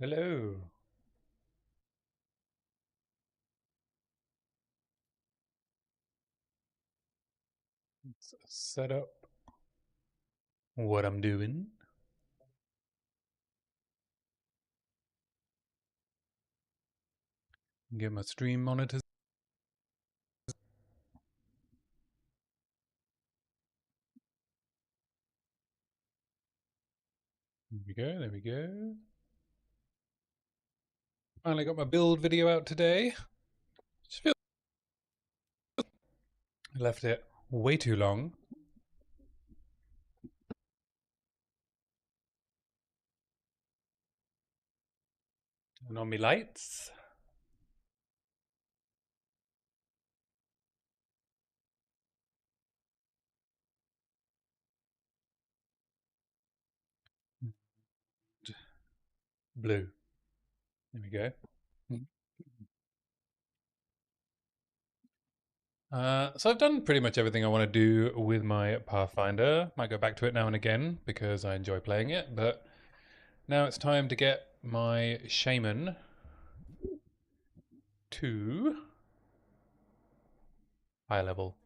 Hello. Let's set up what I'm doing. Get my stream monitors. There we go. There we go. Finally got my build video out today. Just feel I left it way too long. Turn on my lights. Blue. There we go. So I've done pretty much everything I want to do with my Pathfinder. Might go back to it now and again because I enjoy playing it, but now it's time to get my Shaman to high level.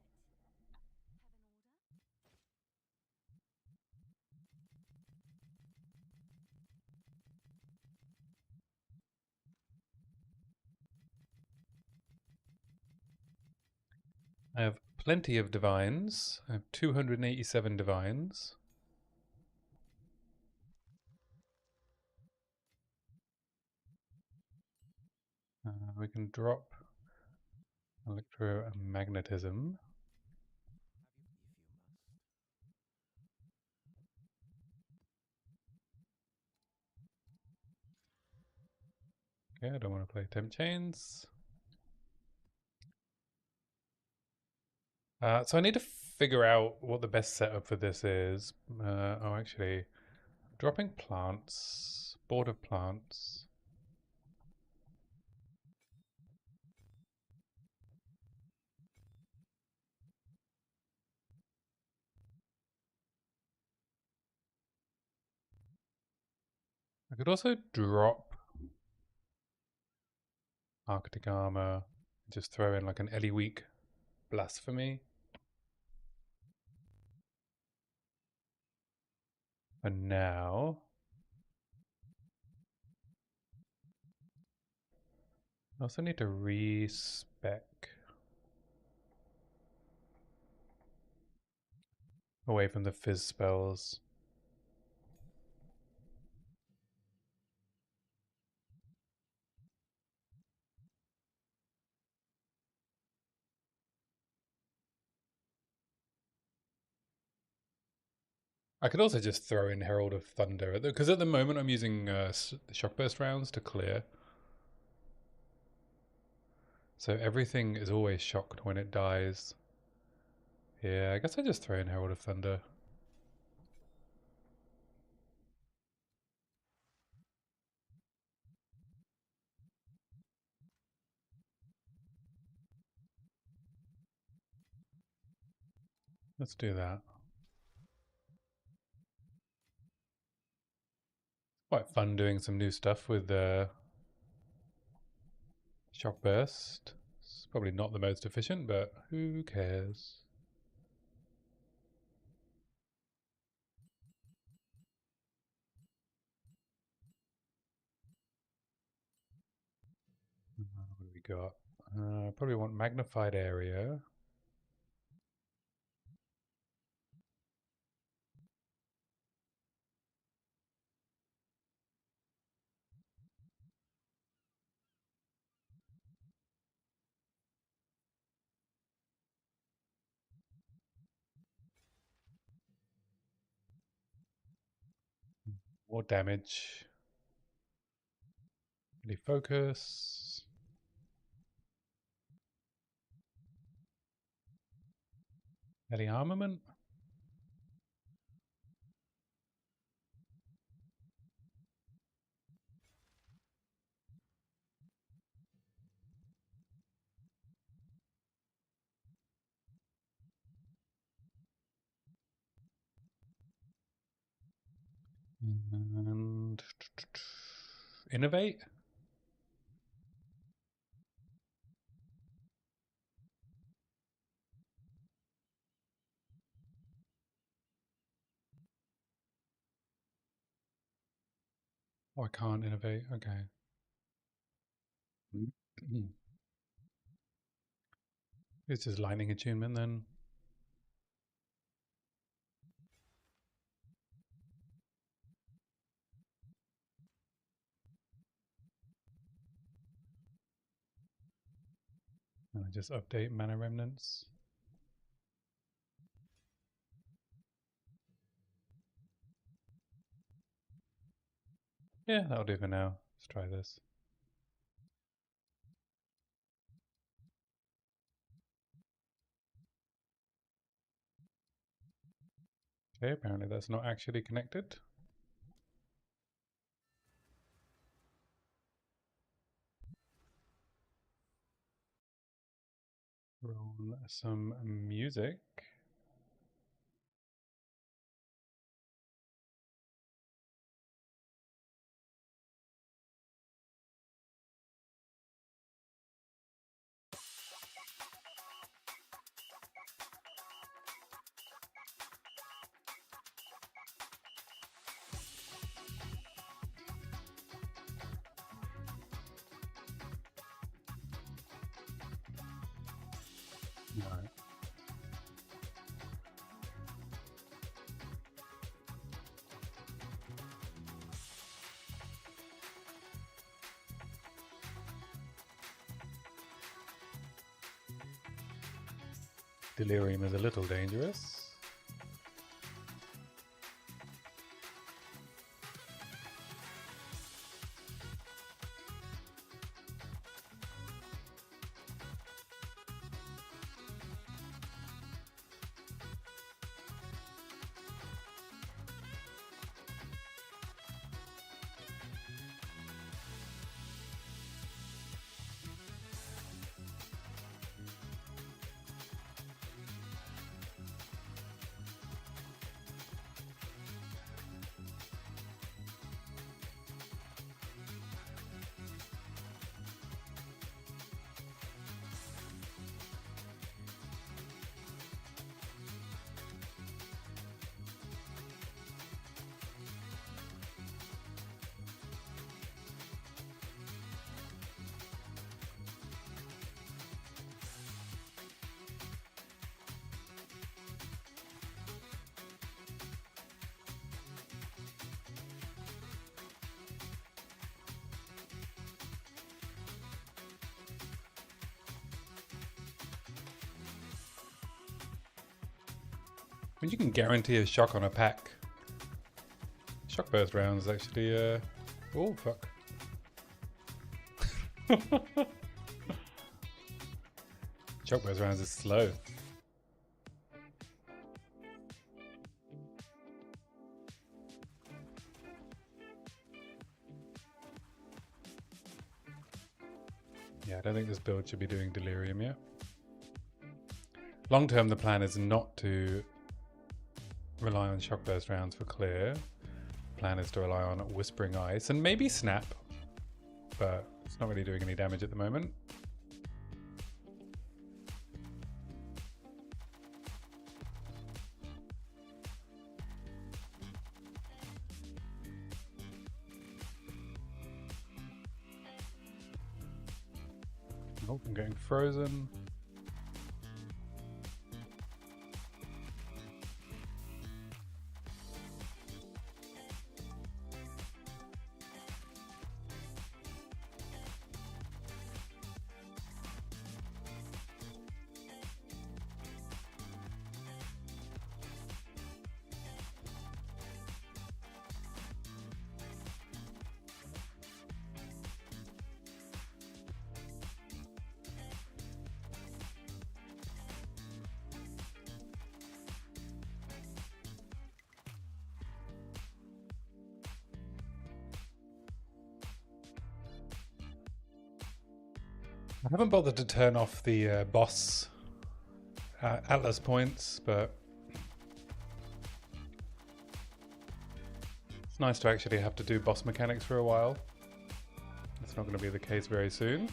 I have plenty of divines. I have 287 divines. We can drop electromagnetism. Okay, I don't want to play temp chains. So I need to figure out what the best setup for this is. Actually, dropping plants, board of plants. I could also drop Arctic armor, just throw in like an Ellie weak blasphemy. And now I also need to respec away from the fizz spells. I could also just throw in Herald of Thunder, because at the moment I'm using Shockburst rounds to clear. So everything is always shocked when it dies. Yeah, I guess I just throw in Herald of Thunder. Let's do that. Quite fun doing some new stuff with Shockburst. It's probably not the most efficient, but who cares? What do we got? Probably want Magnified Area. More damage. Really focus. Any armament? And Innovate? Oh, I can't innovate. Okay. It's just lightning attunement then. And I just update mana remnants. Yeah, that'll do for now. Let's try this. Okay, apparently that's not actually connected. Roll some music. Alright. Delirium is a little dangerous. I mean, you can guarantee a shock on a pack. Shock burst rounds actually, oh fuck. Shock burst rounds is slow. Yeah, I don't think this build should be doing Delirium yet. Long term, the plan is not to rely on shock burst rounds for clear. The plan is to rely on Whispering Ice and maybe Snap, but it's not really doing any damage at the moment. Oh, I'm getting frozen. I haven't bothered to turn off the boss Atlas points, but it's nice to actually have to do boss mechanics for a while. not going to be the case very soon.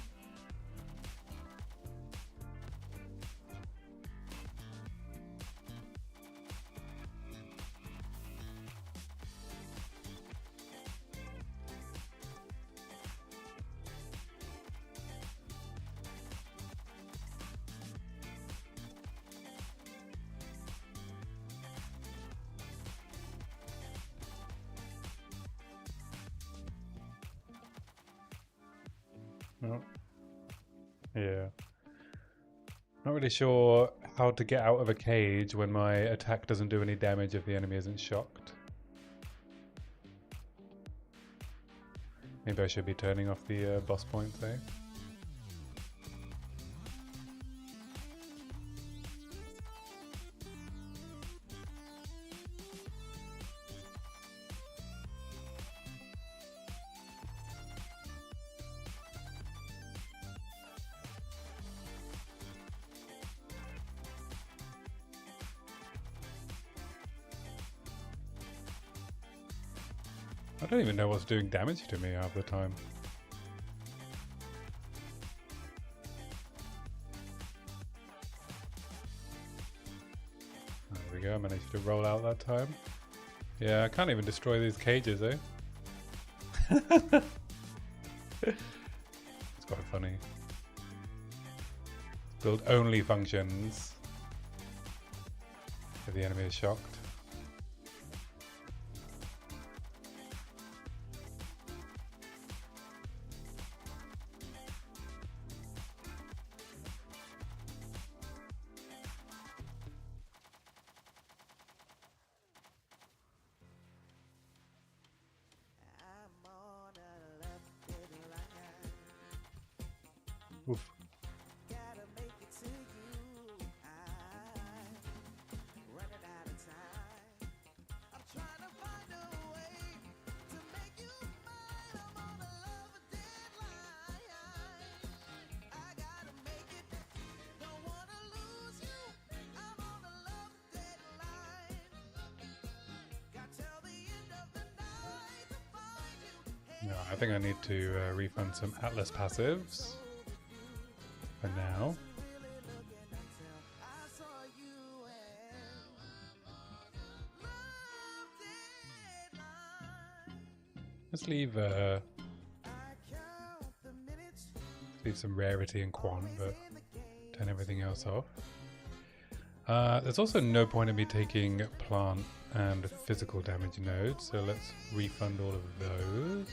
Oh. Yeah. Not really sure how to get out of a cage when my attack doesn't do any damage if the enemy isn't shocked. Maybe I should be turning off the boss points, eh? I don't even know what's doing damage to me half the time. There we go, I managed to roll out that time. Yeah, I can't even destroy these cages, eh? It's quite funny. Build only functions if the enemy is shocked. Oof. No, I think I need to refund some Atlas passives for now. Let's leave some rarity and quant, but turn everything else off. There's also no point in me taking plant and physical damage nodes, so let's refund all of those.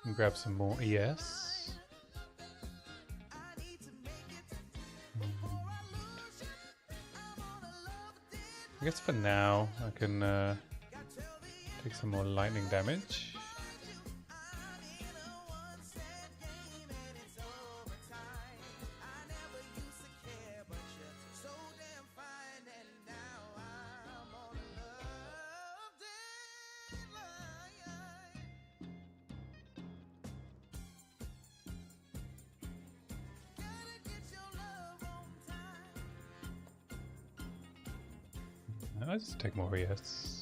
And grab some more ES. I guess for now I can take some more lightning damage. I'll just take more ES.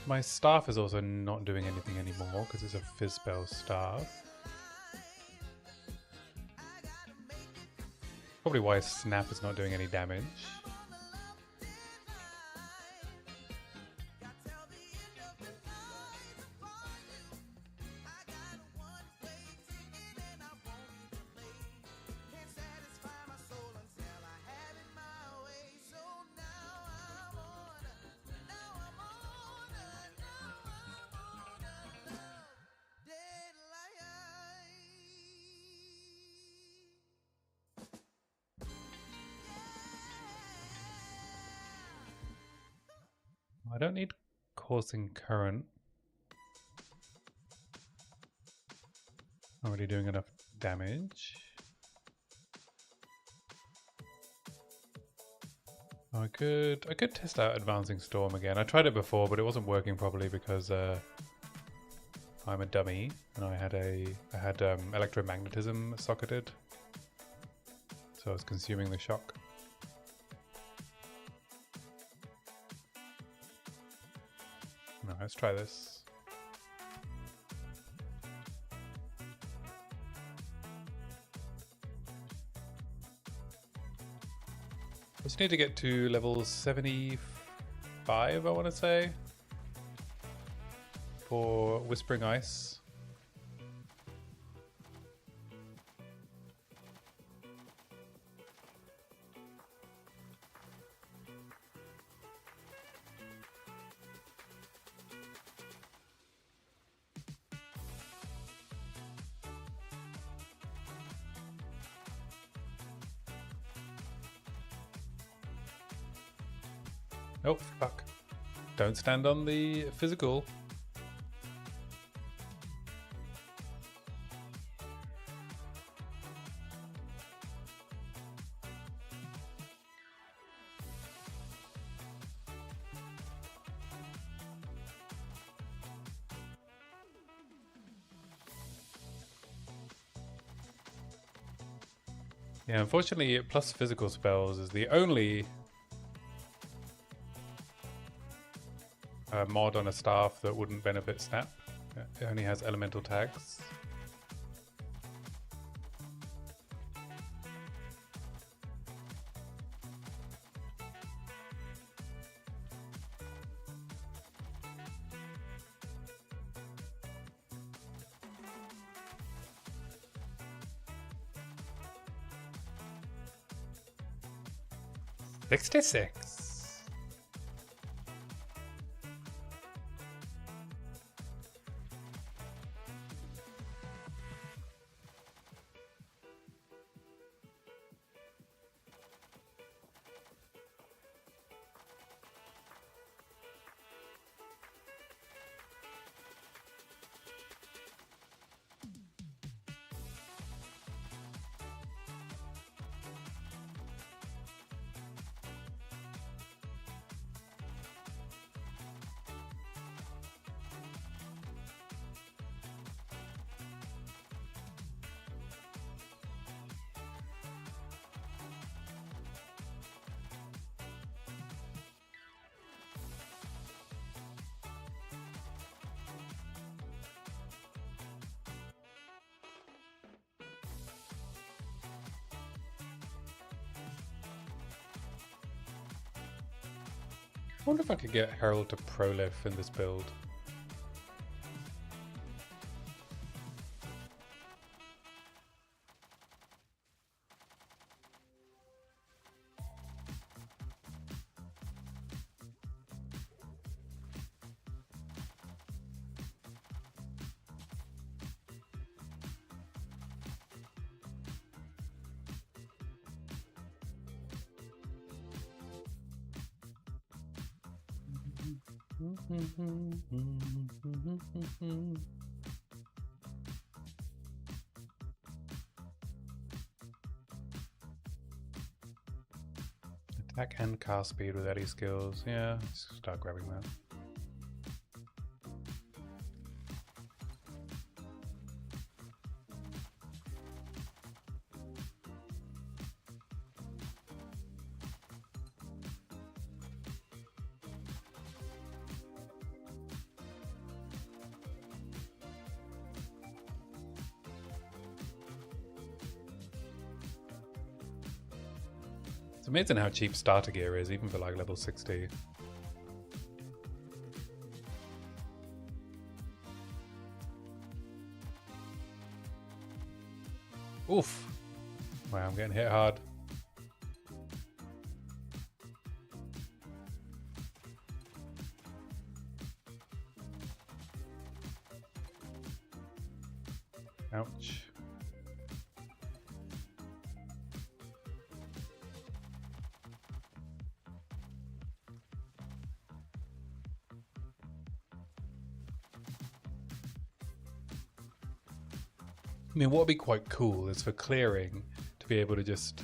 My staff is also not doing anything anymore because it's a fizz spell staff. Probably why snap is not doing any damage. I don't need coursing current. Already doing enough damage. I could test out advancing storm again. I tried it before, but it wasn't working properly because I'm a dummy and I had electromagnetism socketed, so I was consuming the shock. No, let's try this. Just need to get to level 75, I want to say, for Whispering Ice. Oh, fuck. Don't stand on the physical. Yeah, unfortunately, plus physical spells is the only mod on a staff that wouldn't benefit Snap. It only has elemental tags. $66. I wonder if I could get Herald to Prolif in this build. Attack and cast speed with Eddie skills. Yeah, let's start grabbing that. It's amazing how cheap starter gear is, even for like level 60. Oof. Wow, I'm getting hit hard. Ouch. I mean, what would be quite cool is for clearing to be able to just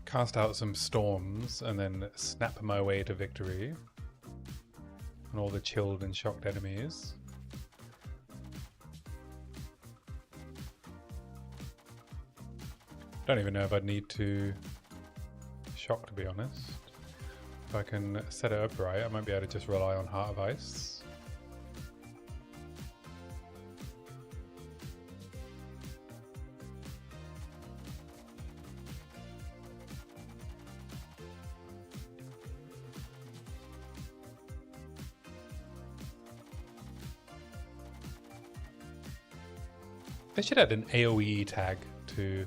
cast out some storms and then snap my way to victory on all the chilled and shocked enemies. Don't even know if I'd need to shock, to be honest. If I can set it up right, I might be able to just rely on Heart of Ice. They should add an AoE tag to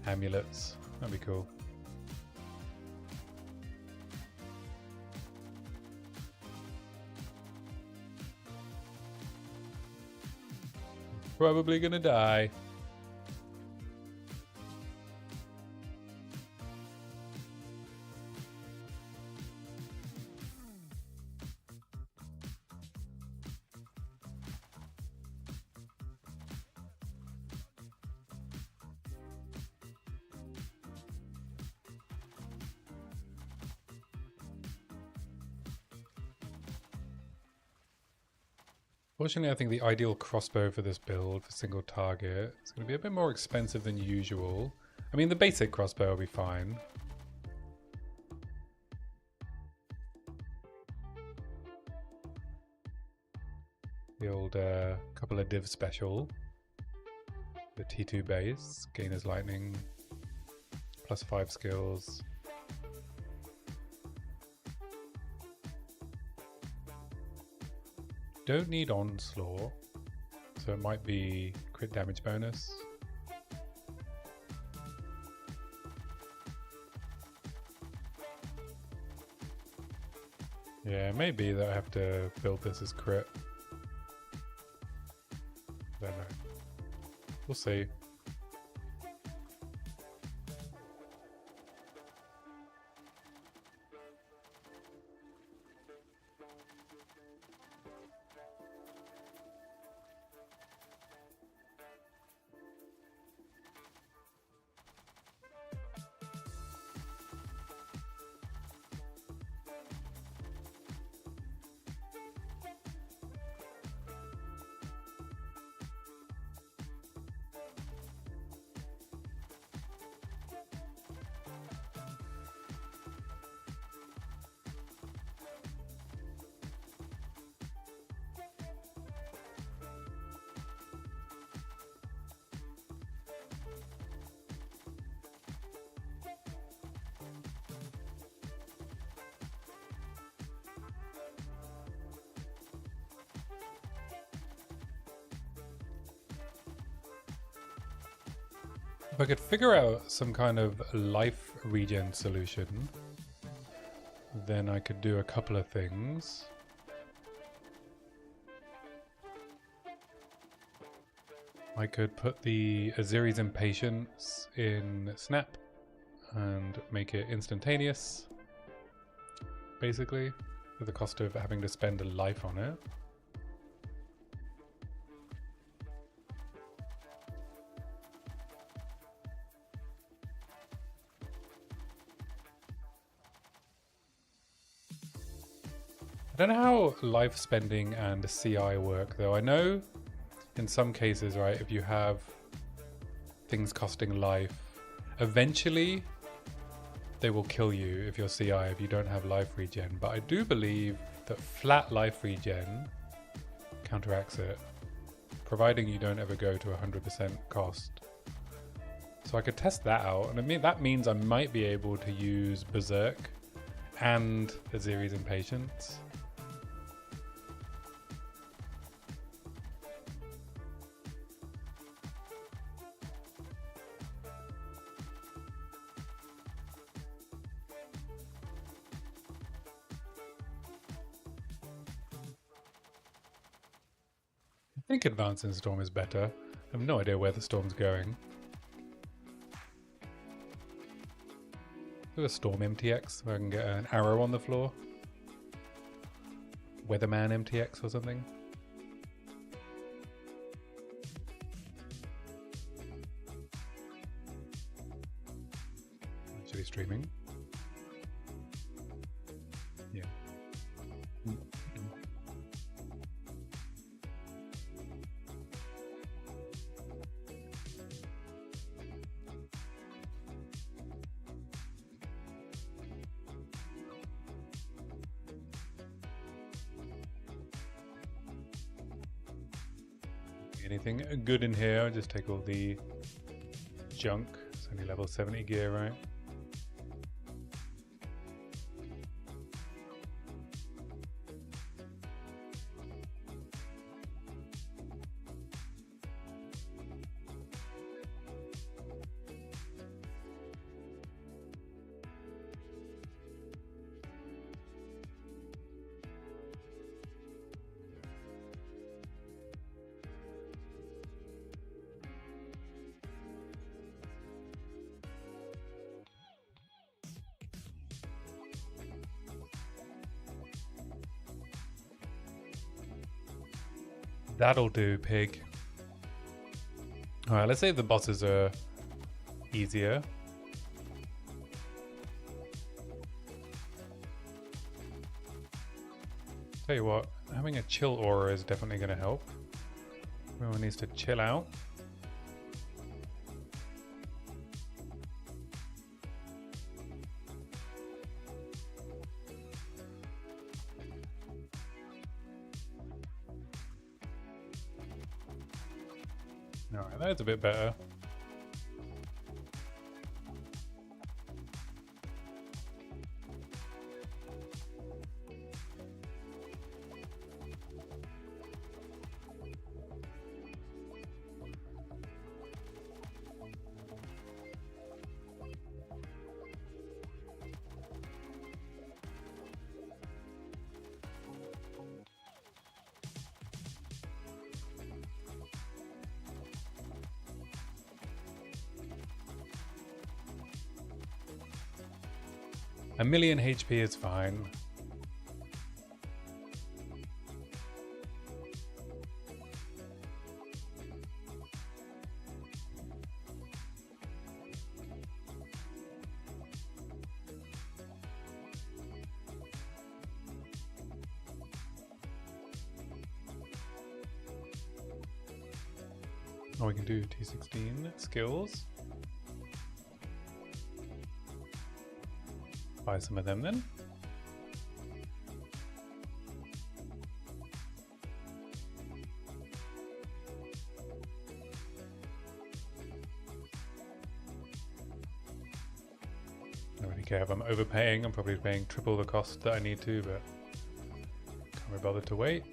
amulets. That'd be cool. Probably gonna die. Fortunately, I think the ideal crossbow for this build for single target is going to be a bit more expensive than usual. I mean, the basic crossbow will be fine. The old couple of div special. The T2 base, Gainer's Lightning, +5 skills. Don't need Onslaught, so it might be crit damage bonus. Yeah, maybe that I have to build this as crit. Don't know. We'll see. If I could figure out some kind of life regen solution, then I could do a couple of things. I could put the Aziri's Impatience in Snap and make it instantaneous, basically, at the cost of having to spend a life on it. I don't know how life spending and CI work though. I know in some cases, right, if you have things costing life, eventually they will kill you if you're CI, if you don't have life regen. But I do believe that flat life regen counteracts it, providing you don't ever go to 100% cost. So I could test that out, and I mean that means I might be able to use Berserk and Aziri's Impatience. I think Advancing Storm is better. I have no idea where the storm's going. Do a Storm MTX so I can get an arrow on the floor. Weatherman MTX or something. somebody streaming. Yeah. Anything good in here? I'll just take all the junk. It's only level 70 gear, right? That'll do, pig. Alright, let's say the bosses are easier. Tell you what, having a chill aura is definitely going to help. Everyone needs to chill out. Alright, that's a bit better. A million HP is fine. Oh, we can do T16 skills. Buy some of them then. I don't really care if I'm overpaying. I'm probably paying triple the cost that I need to, but can't be bothered to wait.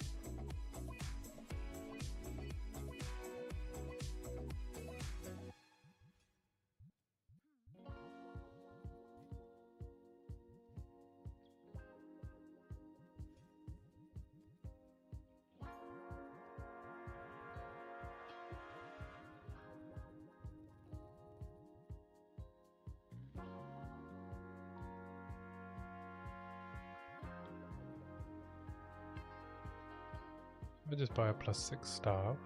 I'll just buy a +6 staff.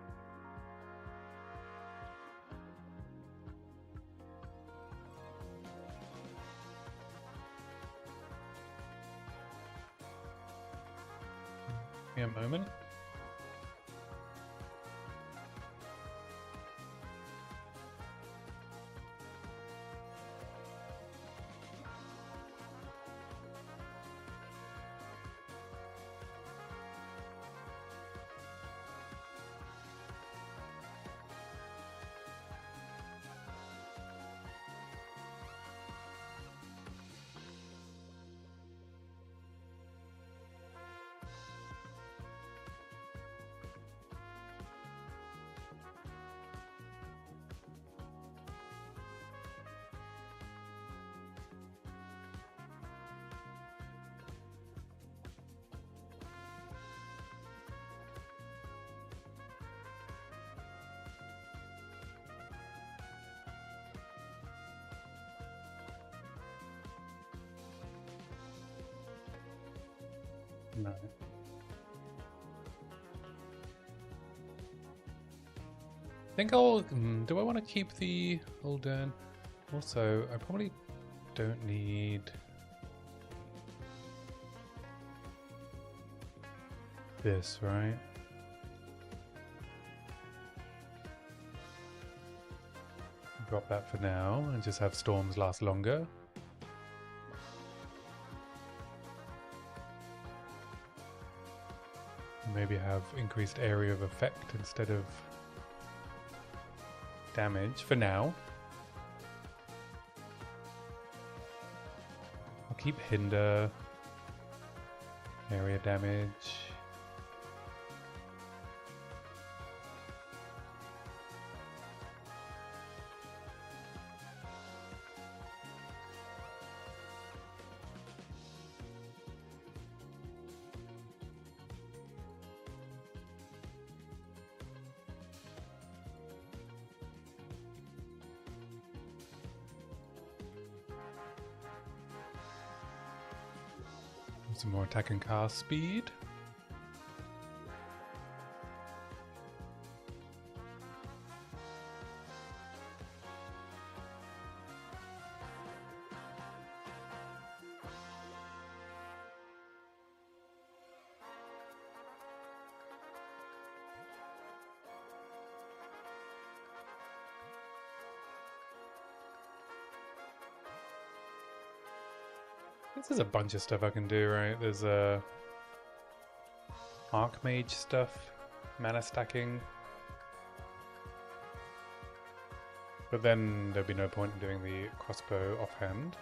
Give me a moment. No. I think I'll... do I want to keep the old... also, I probably Don't need this, right? Drop that for now and just have storms last longer. Maybe have increased area of effect instead of damage for now. I'll keep hinder, area damage. Some more attack and cast speed. There's a bunch of stuff I can do, right? There's Archmage stuff, mana stacking. But then there'd be no point in doing the crossbow offhand.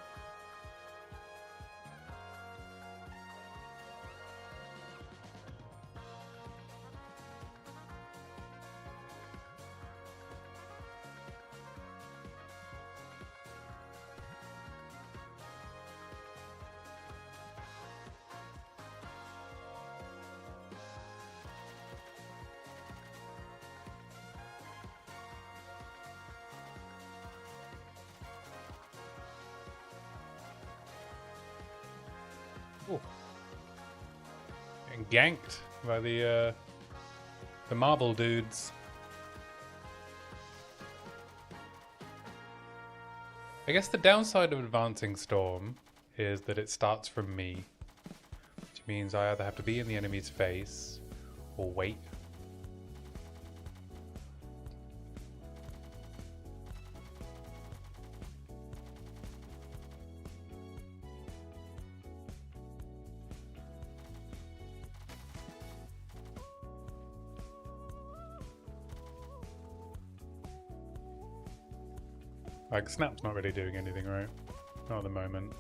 Ooh. Getting ganked by the Marvel dudes. I guess the downside of advancing Storm is that it starts from me, which means I either have to be in the enemy's face or wait. Like, Snap's not really doing anything, right? Not at the moment.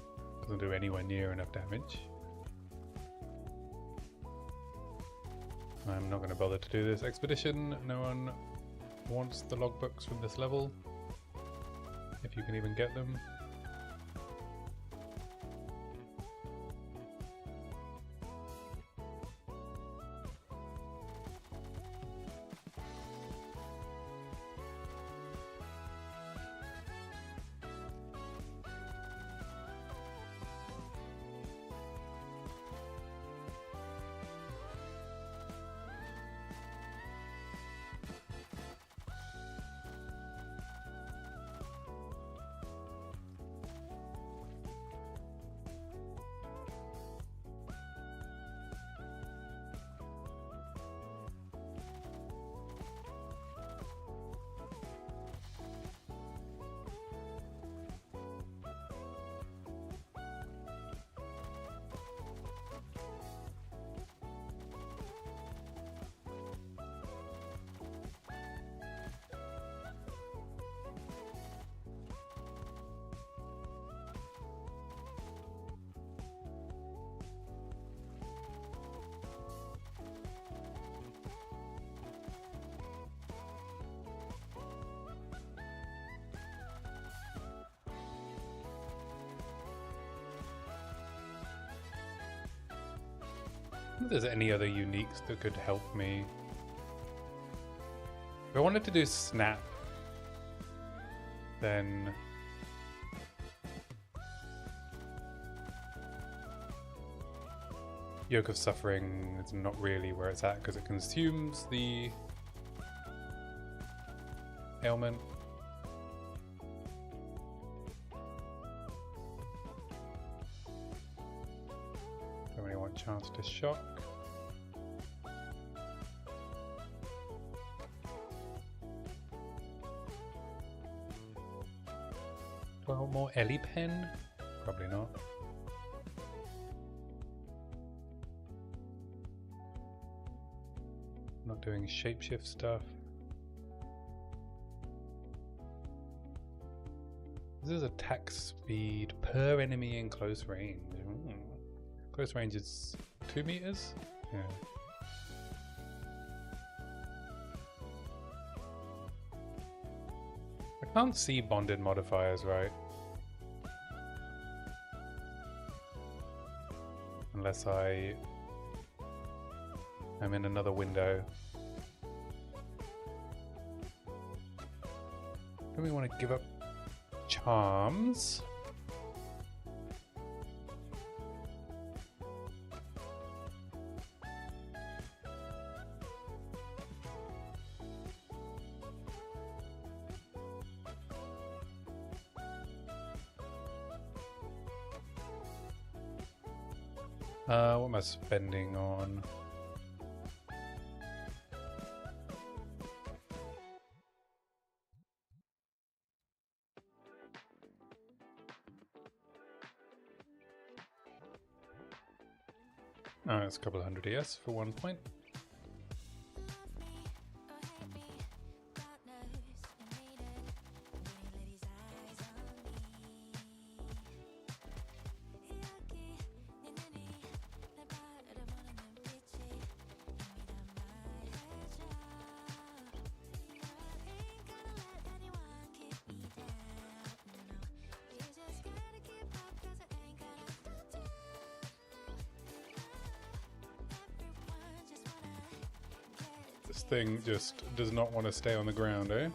Doesn't do anywhere near enough damage. I'm not going to bother to do this expedition. No one wants the logbooks from this level. If you can even get them. I wonder if there's any other uniques that could help me. If I wanted to do Snap, then Yoke of Suffering is not really where it's at because it consumes the ailment. chance to shock. Do I want more Ellie Pen? Probably not. Not doing shapeshift stuff. This is attack speed per enemy in close range. Close range is 2 meters? Yeah. I can't see bonded modifiers, right? Unless I am in another window. Do we want to give up charms? What am I spending on? Oh, it's a couple of hundred ES for 1 point. This thing just does not want to stay on the ground, eh?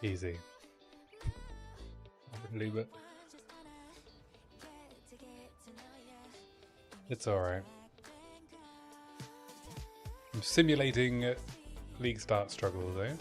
Easy. I would leave it. It's alright. I'm simulating league start struggles, eh?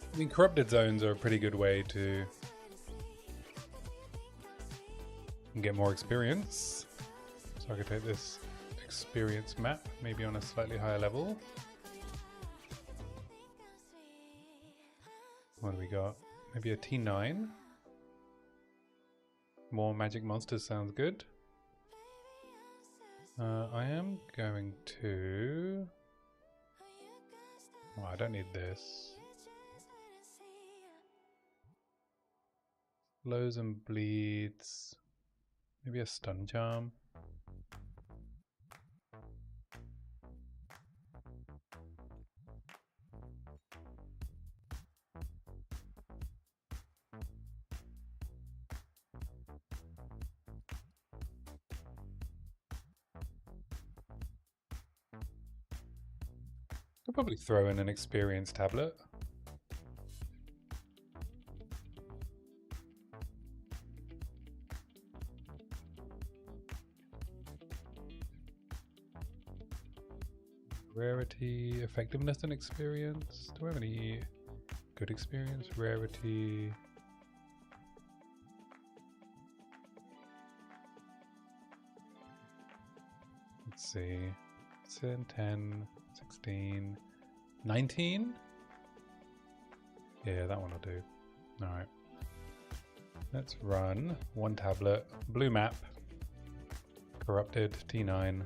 I mean, corrupted zones are a pretty good way to get more experience. So I could take this experience map, maybe on a slightly higher level. What do we got? Maybe a T9. More magic monsters sounds good. I am going to... Oh, I don't need this. Blows and bleeds. Maybe a stun charm. I'll probably throw in an experience tablet. Rarity, effectiveness and experience. Do I have any good experience? Rarity. Let's see. 10, 16, 19? Yeah, that one will do. Alright. Let's run 1 tablet, blue map, corrupted T9,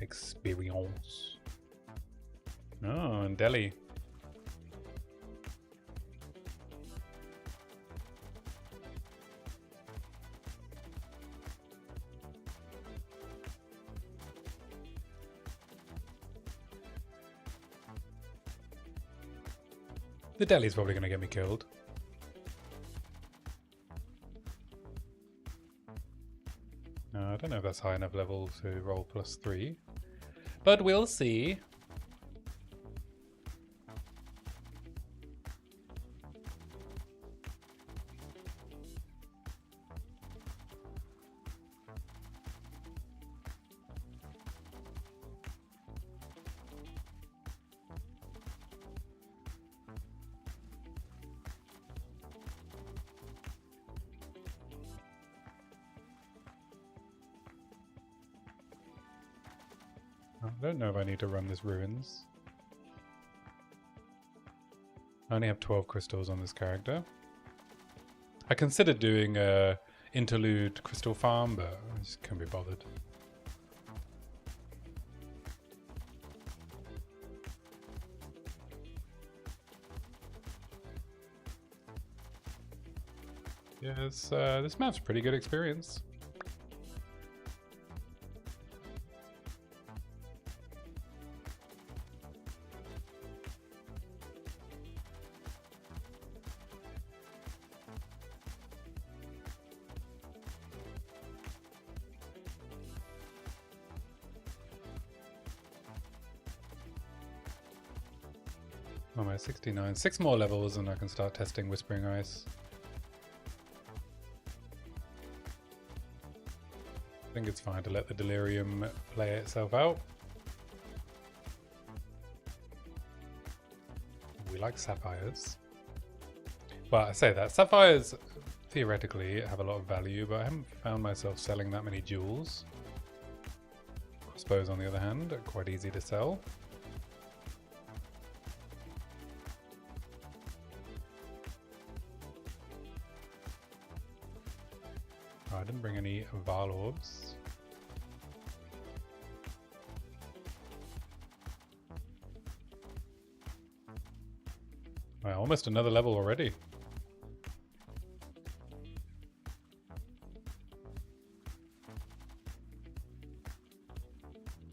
experience. Oh, and Delhi. The Delhi's probably going to get me killed. No, I don't know if that's high enough level to roll +3. But we'll see. I don't know if I need to run this ruins. I only have 12 crystals on this character. I considered doing a interlude crystal farm, but I just can't be bothered. Yes, this map's a pretty good experience. I'm at 69. 6 more levels and I can start testing Whispering Ice. I think it's fine to let the Delirium play itself out. We like Sapphires. Well, I say that. Sapphires theoretically have a lot of value, but I haven't found myself selling that many jewels. Crossbows, on the other hand, are quite easy to sell. I didn't bring any Val orbs. Wow, almost another level already.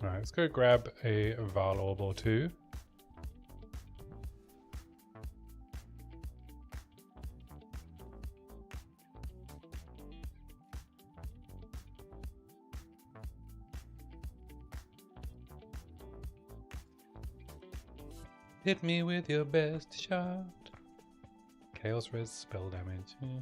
Alright, let's go grab a Val orb or two. Hit me with your best shot. Chaos res spell damage. Yeah.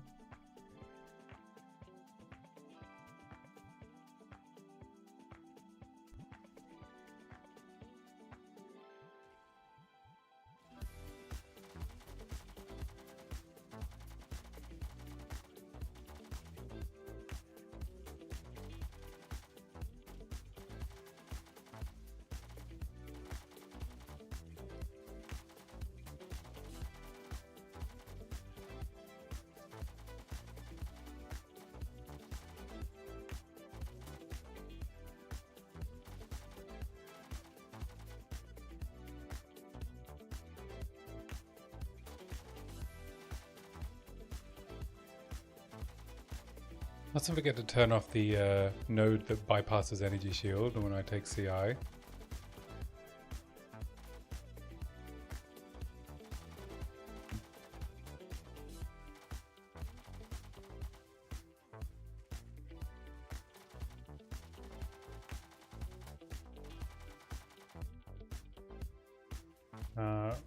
Mustn't forget to turn off the node that bypasses energy shield when I take CI.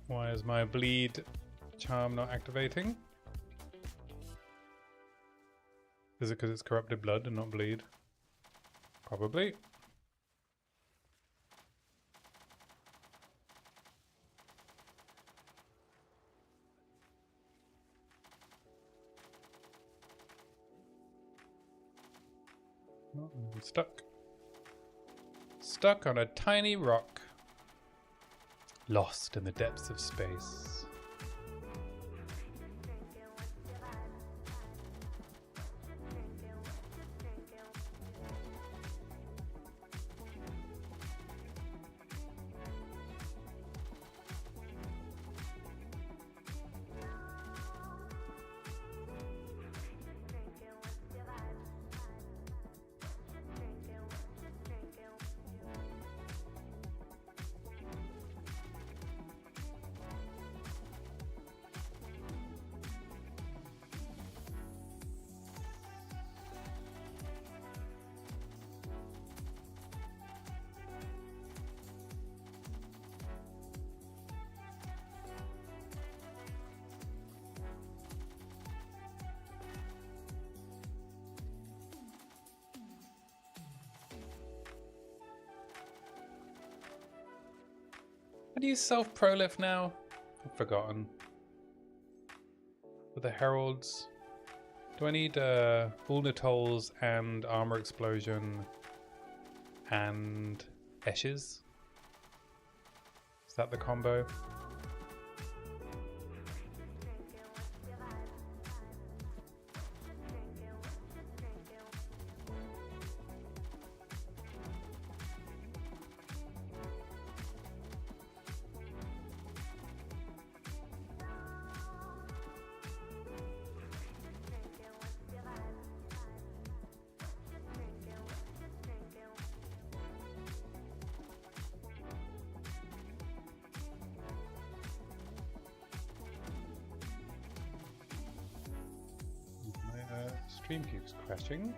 Why is my bleed charm not activating? Is it because it's corrupted blood and not bleed? Probably. Oh, I'm stuck. Stuck on a tiny rock. Lost in the depths of space. How do you self-prolift now? I've forgotten. For the heralds. Do I need Ulnatol's and armor explosion and Eshes? Is that the combo? Stream keeps crashing.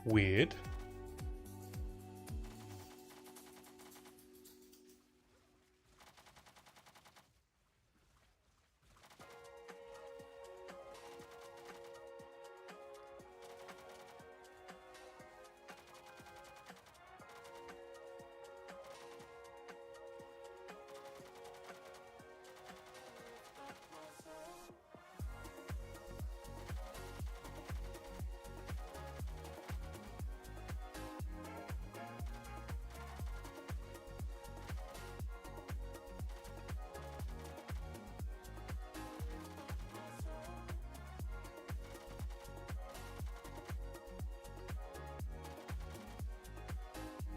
Weird.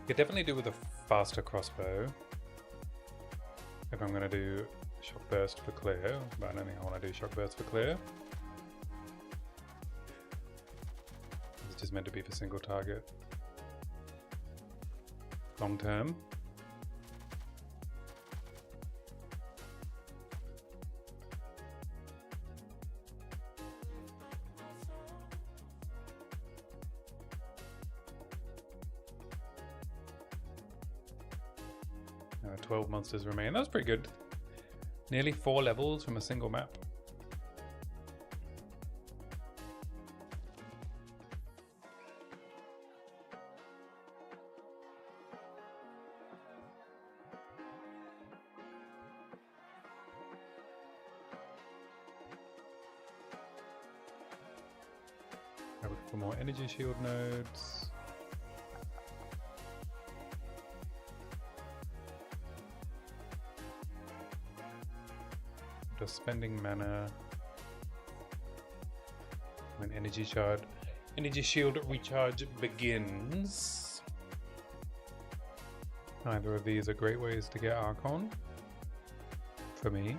Could definitely do with a faster crossbow if I'm going to do shock burst for clear, but I don't think I want to do shock burst for clear. It's just meant to be for single target. Long term. 12 monsters remain. That's pretty good. Nearly 4 levels from a single map. I look for more energy shield nodes. Just spending mana when energy shield recharge begins. Either of these are great ways to get Archon for me.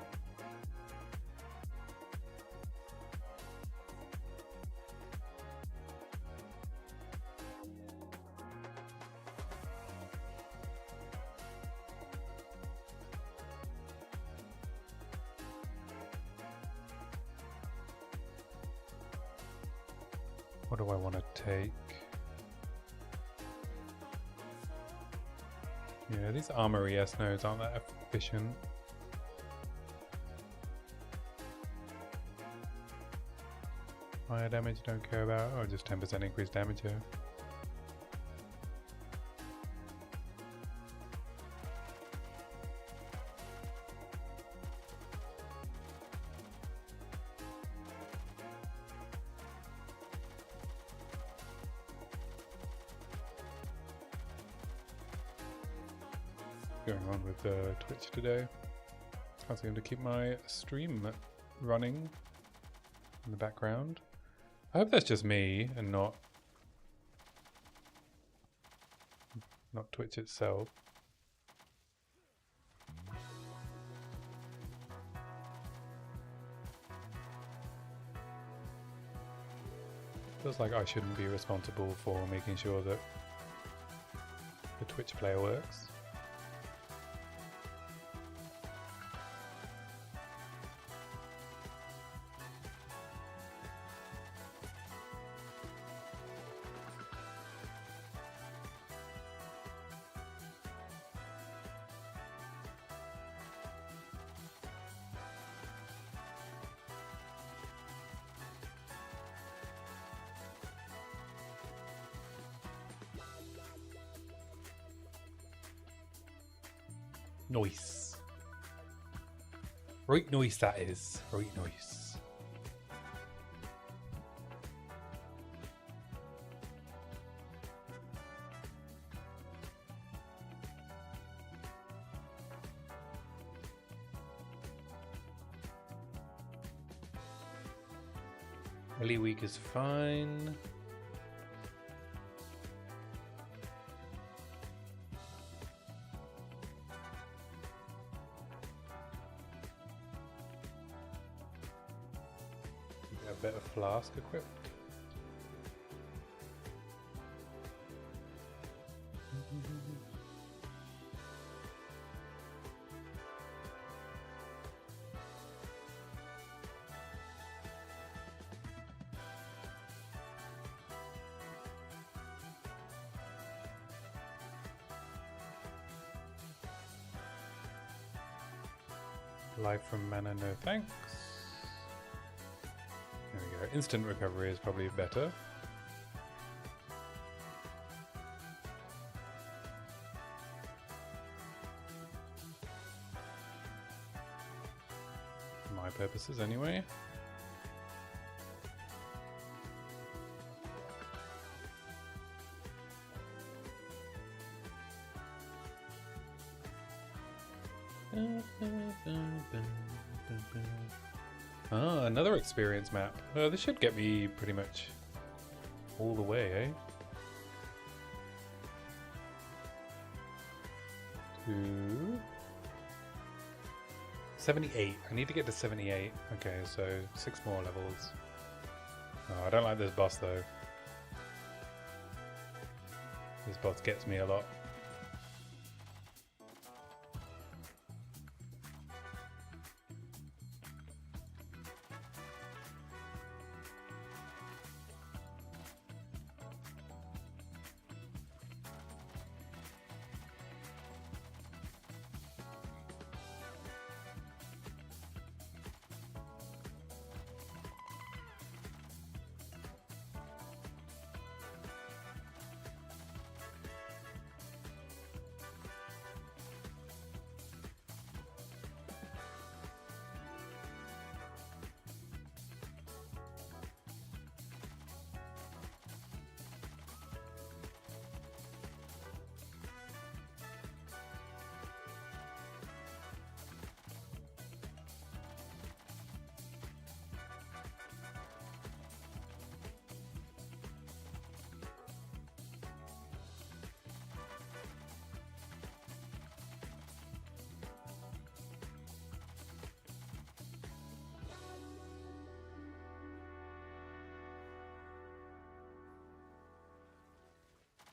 What do I want to take? Yeah, these armor ES nodes aren't that efficient. Fire damage, don't care about. Oh, just 10% increased damage here. Going on with Twitch today. Can't seem to keep my stream running in the background. I hope that's just me and not Twitch itself. Feels like I shouldn't be responsible for making sure that the Twitch player works. Nice. Right nice that is. Right nice. Early week is fine. A better flask equipped. Life from mana, no thanks. There we go. Instant recovery is probably better. For my purposes, anyway. Ah, another experience map. This should get me pretty much all the way, eh? To 78. I need to get to 78. Okay, so 6 more levels. Oh, I don't like this boss though. This boss gets me a lot.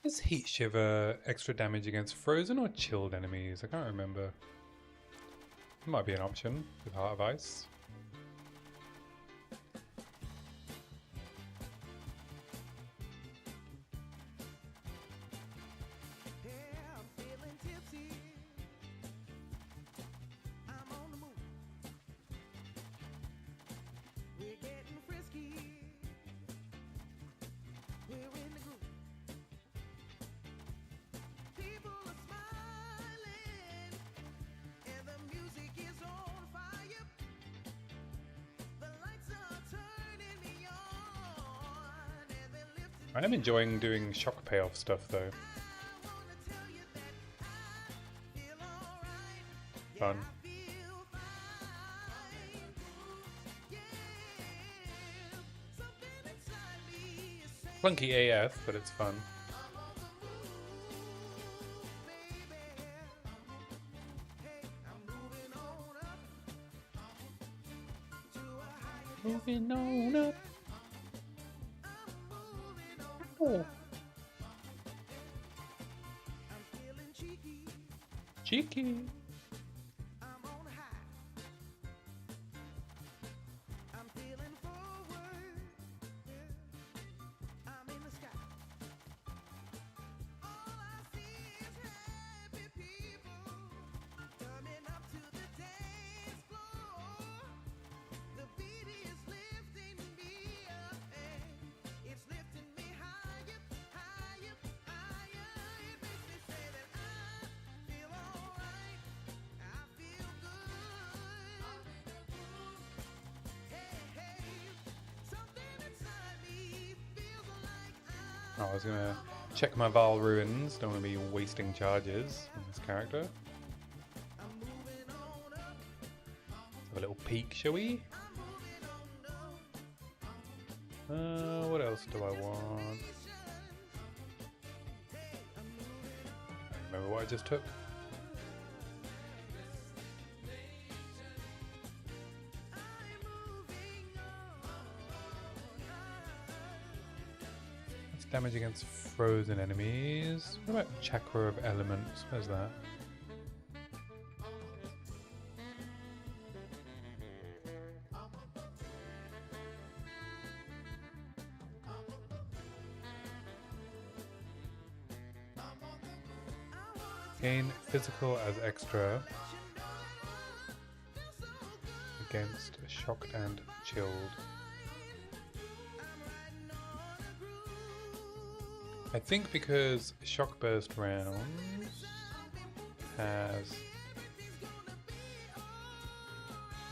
Is Heat Shiver extra damage against frozen or chilled enemies? I can't remember. It might be an option with Heart of Ice. I am enjoying doing shock payoff stuff though. Fun. Clunky AF, but it's fun. Moving on up. Oh. Cheeky. Oh, I was gonna check my Val ruins. Don't want to be wasting charges on this character. Have a little peek, shall we? What else do I want? Remember what I just took? That's damage against frozen enemies. What about Chakra of Elements? Where's that? Gain physical as extra against shocked and chilled. I think because shock burst rounds has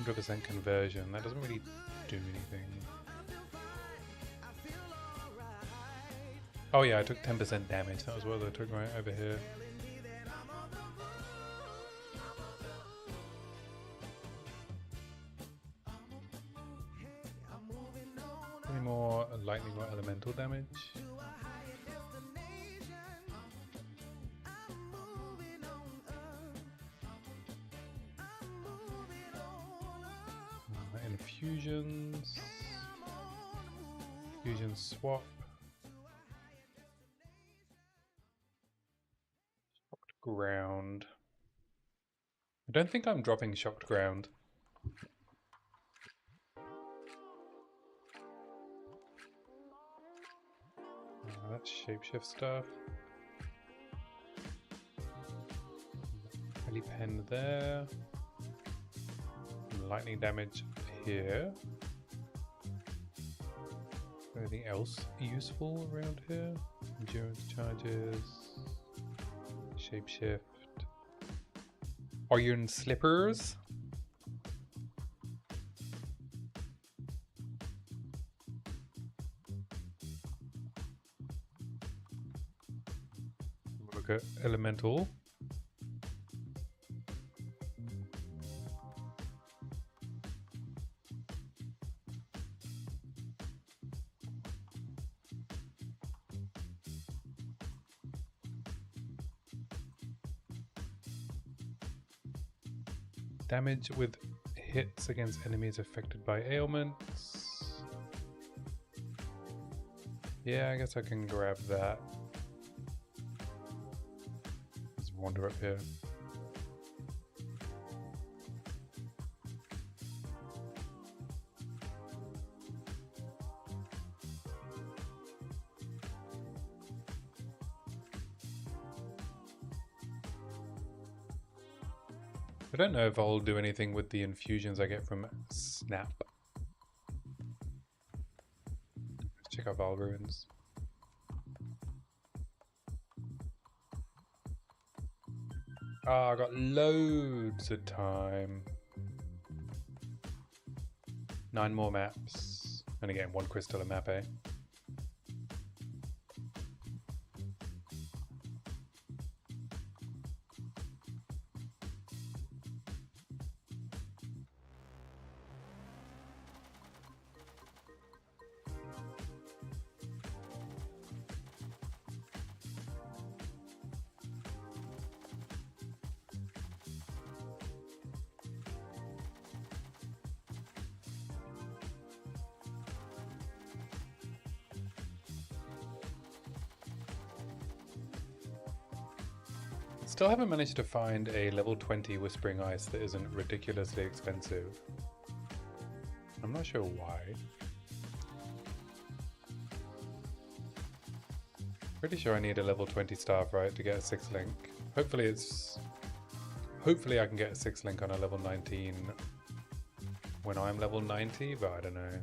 100% conversion, that doesn't really do anything. Oh yeah, I took 10% damage. That was what I took right over here. Any more lightning or elemental damage? Infusions. Fusion swap. Shocked ground. I don't think I'm dropping shocked ground. That's shapeshift stuff. Heavy pen there. Some lightning damage here. Anything else useful around here? Endurance charges. Shapeshift. Iron slippers. Look at elemental. Damage with hits against enemies affected by ailments. Yeah, I guess I can grab that. Let's wander up here. I don't know if I'll do anything with the infusions I get from Snap. Let's check out Val ruins. Ah, I got loads of time. 9 more maps. And again, 1 crystal a map, eh? Still haven't managed to find a level 20 Whispering Ice that isn't ridiculously expensive. I'm not sure why. Pretty sure I need a level 20 staff, right, to get a 6 link. Hopefully I can get a 6 link on a level 19 when I'm level 90, but I don't know.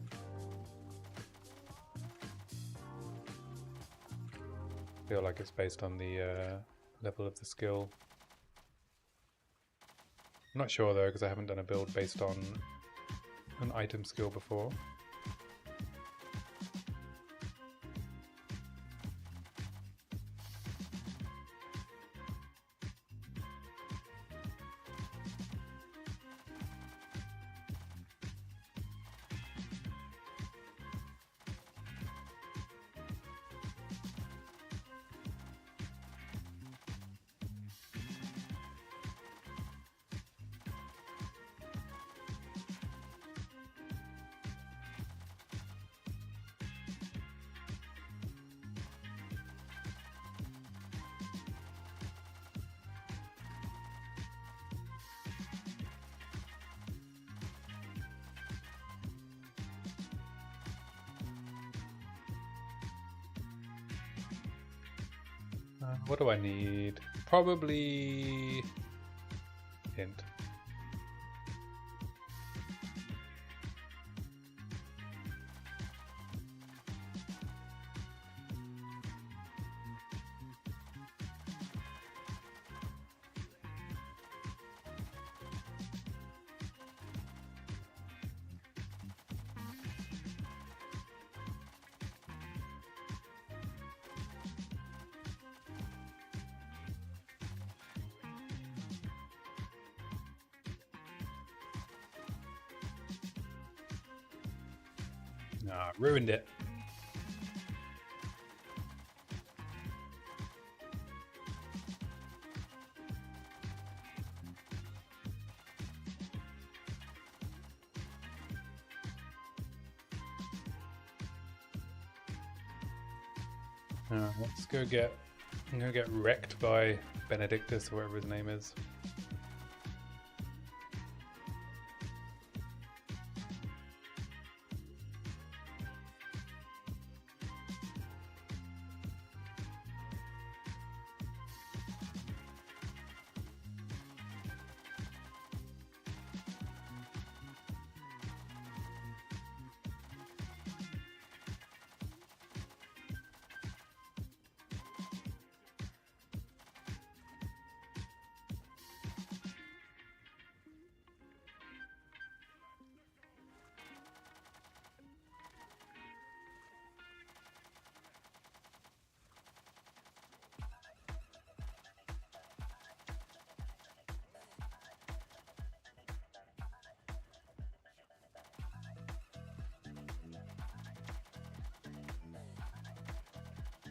I feel like it's based on the level of the skill. I'm not sure though, because I haven't done a build based on an item skill before. What do I need? Probably hint. Ah, ruined it. Let's go get. I'm gonna get wrecked by Benedictus or whatever his name is.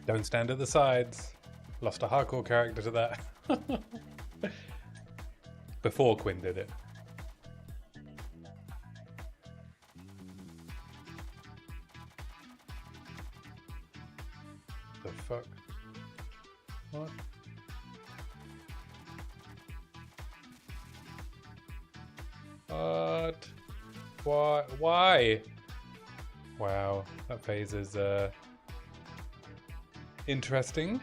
Don't stand at the sides. Lost a hardcore character to that. Before Quinn did it. The fuck? What? What? What? Why? Wow, that phase is interesting.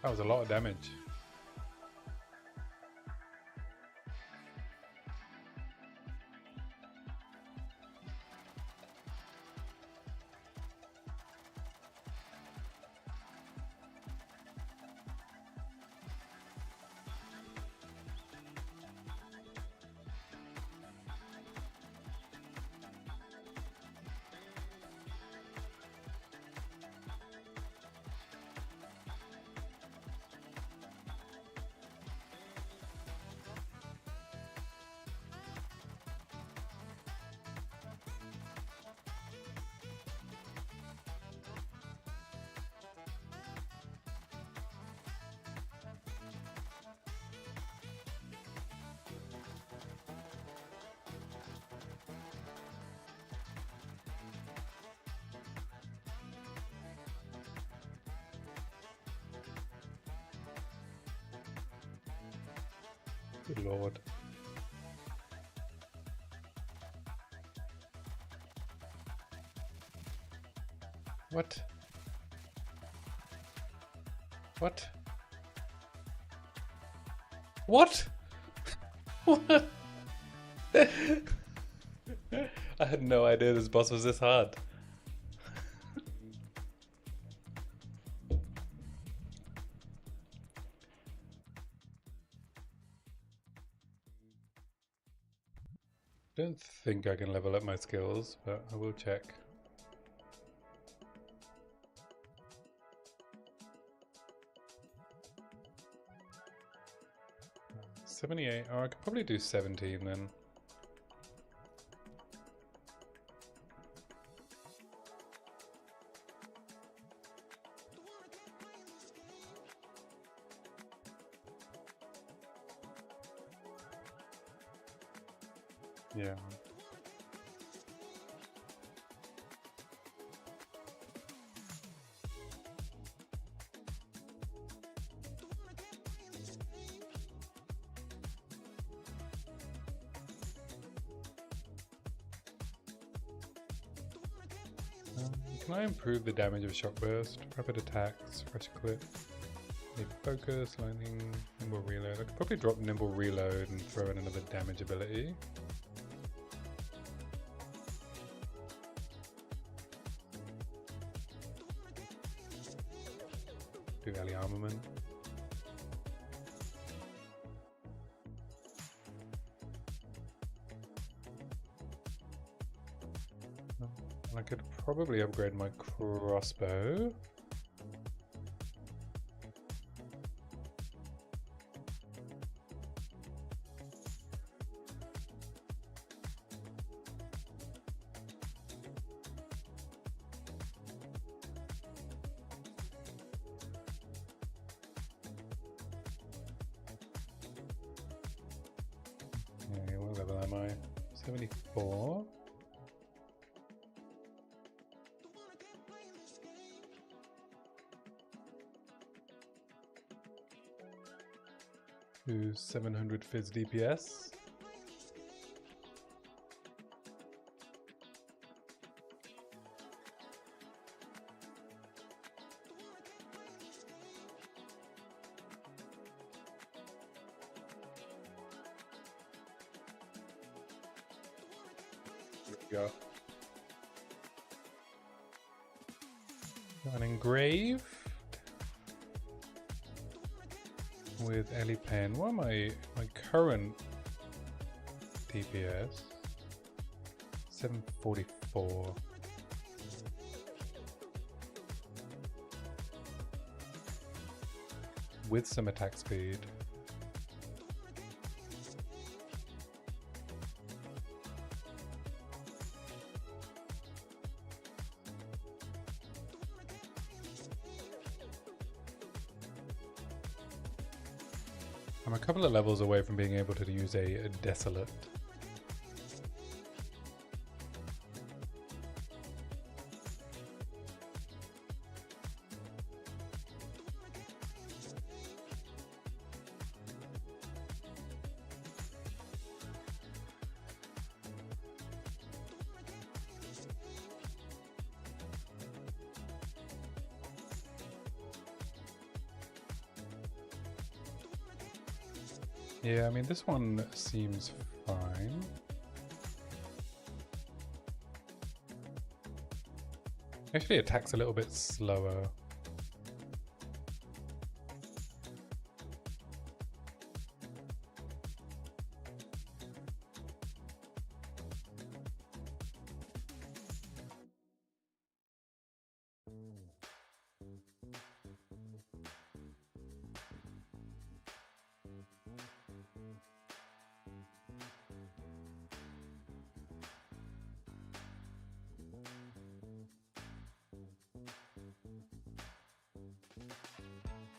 That was a lot of damage. Good lord. What? What? What? What? I had no idea this boss was this hard. Don't think I can level up my skills, but I will check. 78. Oh, I could probably do 17 then. Yeah. Can I improve the damage of shock burst? Rapid attacks, fresh clip. Need focus, lightning, nimble reload. I could probably drop nimble reload and throw in another damage ability. Do early armament. I could probably upgrade my crossbow. Okay, what level am I? 74. To 700 fizz DPS. There we go. Got an engrave with Ellie Pen. What am my current DPS? 744. With some attack speed. I'm a couple of levels away from being able to use a Desolate. Yeah, I mean, this one seems fine. Actually, attacks a little bit slower.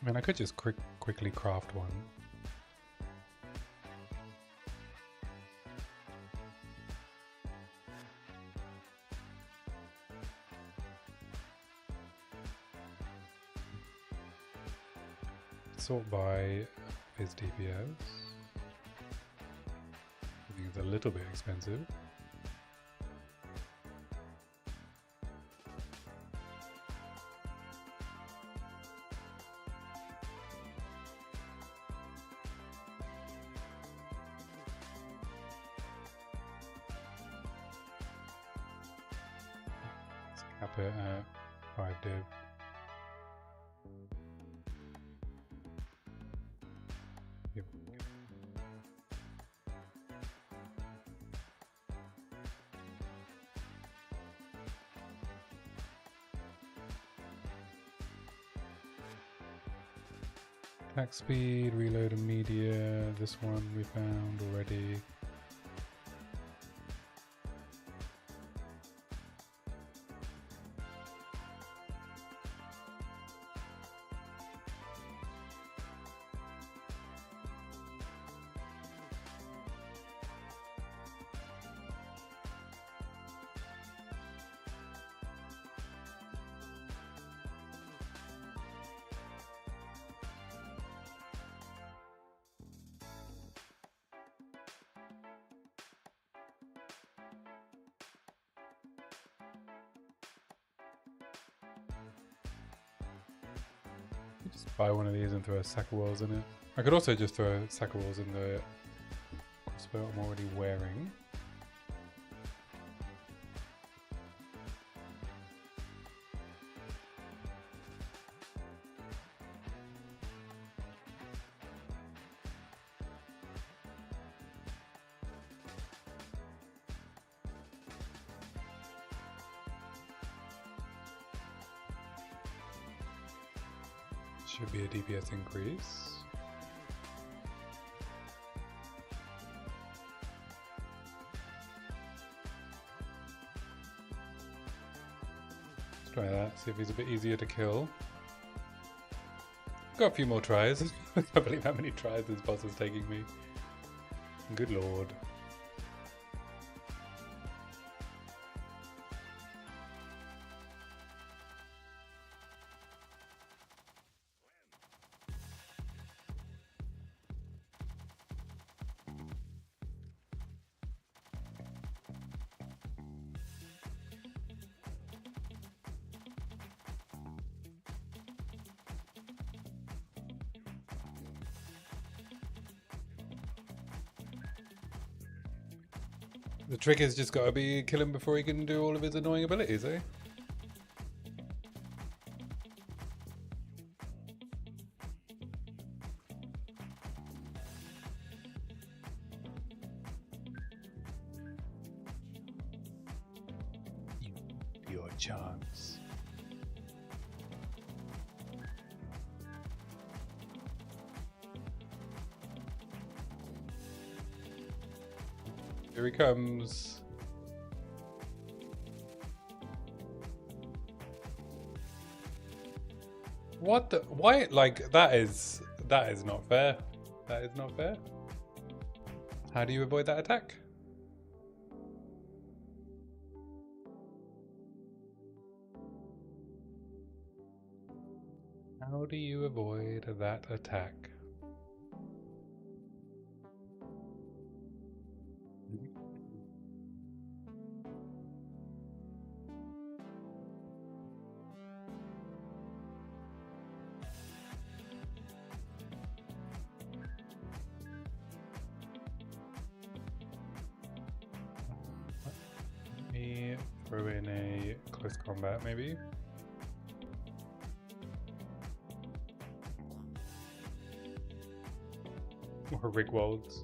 I mean, I could just quickly craft one. Sort by his DPS. I think it's a little bit expensive. Cap it at 5 div. Yep. Attack speed, reload immediate. This one we found already. Just buy one of these and throw a sack of walls in it. I could also just throw a sack of walls in the crossbow I'm already wearing. Should be a DPS increase. Let's try that, see if he's a bit easier to kill. Got a few more tries. I can't believe how many tries this boss is taking me. Good lord. The trick has just got to be kill him before he can do all of his annoying abilities, eh? Your chance. Here he comes. What the? Why? Like, that is not fair. That is not fair. How do you avoid that attack? How do you avoid that attack? Throw in a close combat, maybe. Or Rigwolds.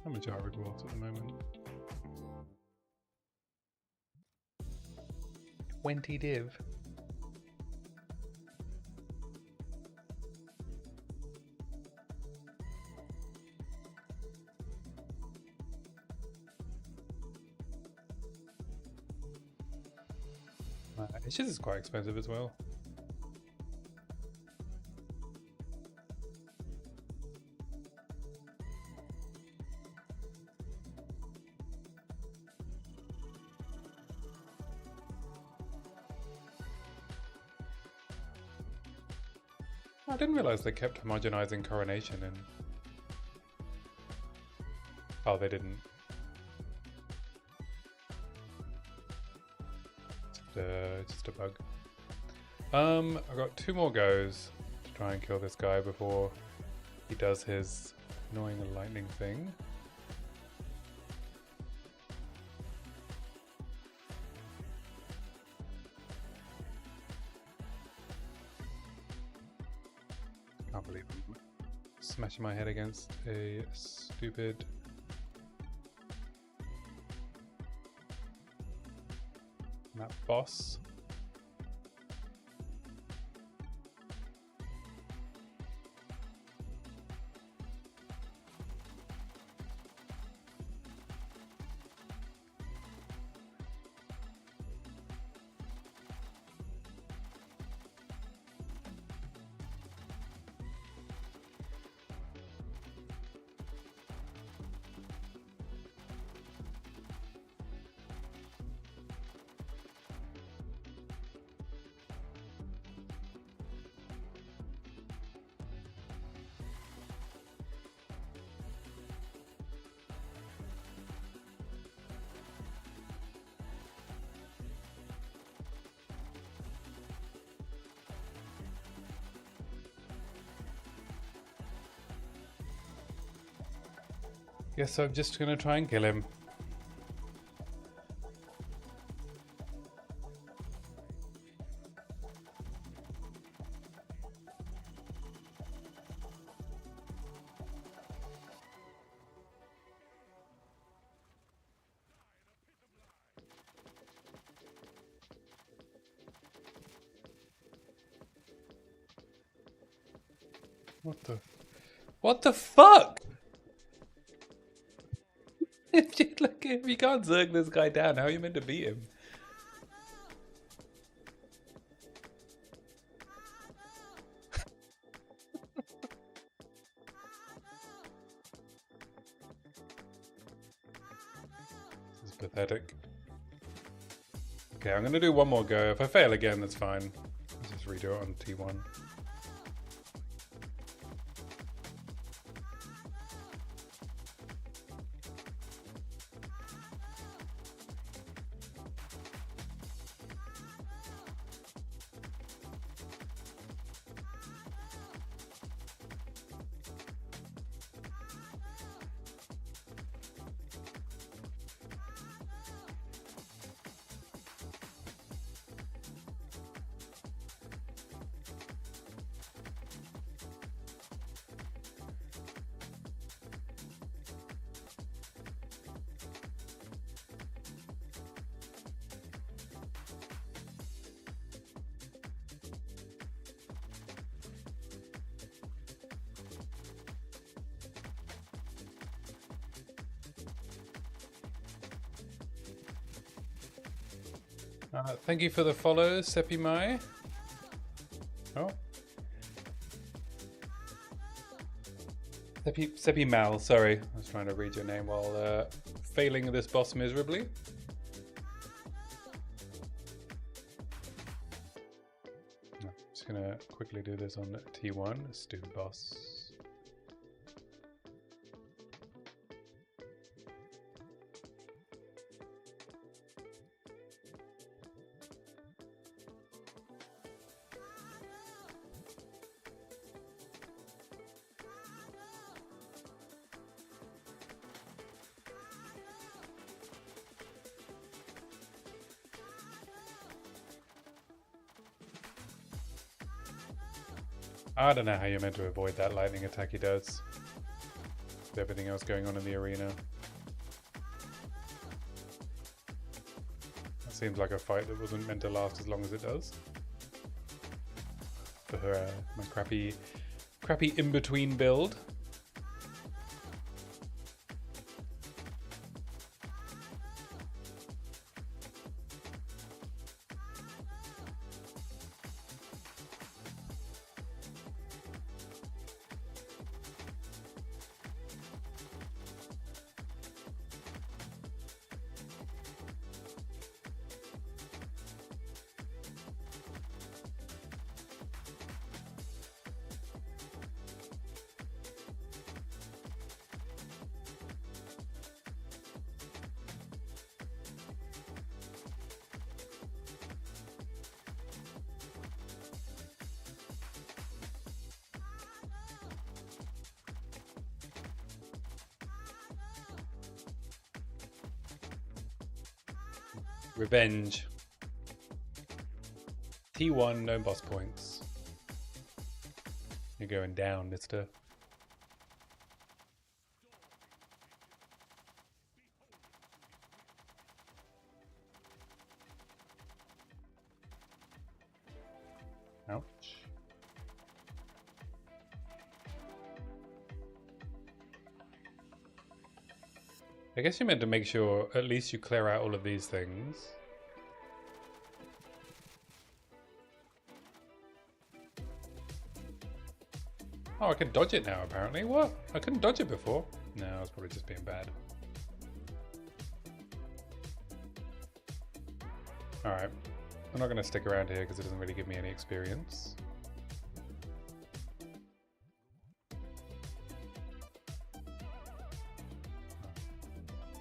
How much are Rigwolds at the moment? 20 div. It's just quite expensive as well. I didn't realize they kept homogenizing Coronation in. Oh, they didn't. Just a bug. I've got 2 more goes to try and kill this guy before he does his annoying lightning thing. Can't believe I'm smashing my head against a stupid that boss. Guess I'm just gonna try and kill him. What the fuck? If you can't zerg this guy down, how are you meant to beat him? This is pathetic. Okay, I'm gonna do one more go. If I fail again, that's fine. Let's just redo it on T1. Thank you for the follow, Seppi Mai. Oh. Seppi Mal, sorry. I was trying to read your name while failing this boss miserably. I'm just gonna quickly do this on T1, stupid boss. I don't know how you're meant to avoid that lightning attack he does. With everything else going on in the arena. That seems like a fight that wasn't meant to last as long as it does. For my crappy in-between build. Revenge. T1, no boss points. You're going down, mister. Ouch. I guess you're meant to make sure at least you clear out all of these things. Oh, I can dodge it now, apparently. What? I couldn't dodge it before. No, I was probably just being bad. Alright. I'm not going to stick around here because it doesn't really give me any experience.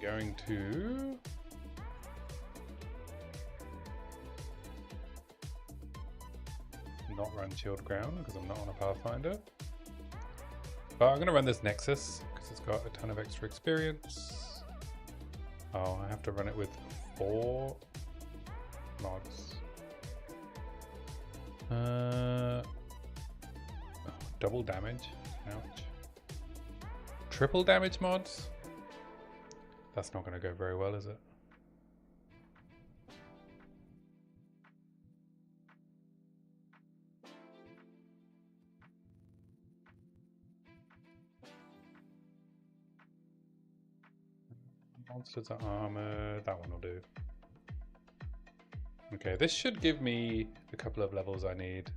Going to... not run Shield Ground because I'm not on a Pathfinder. But I'm going to run this Nexus because it's got a ton of extra experience. Oh, I have to run it with 4 mods. Double damage. Ouch. Triple damage mods? That's not going to go very well, is it? Monsters are armor. That one will do. Okay, this should give me a couple of levels I need.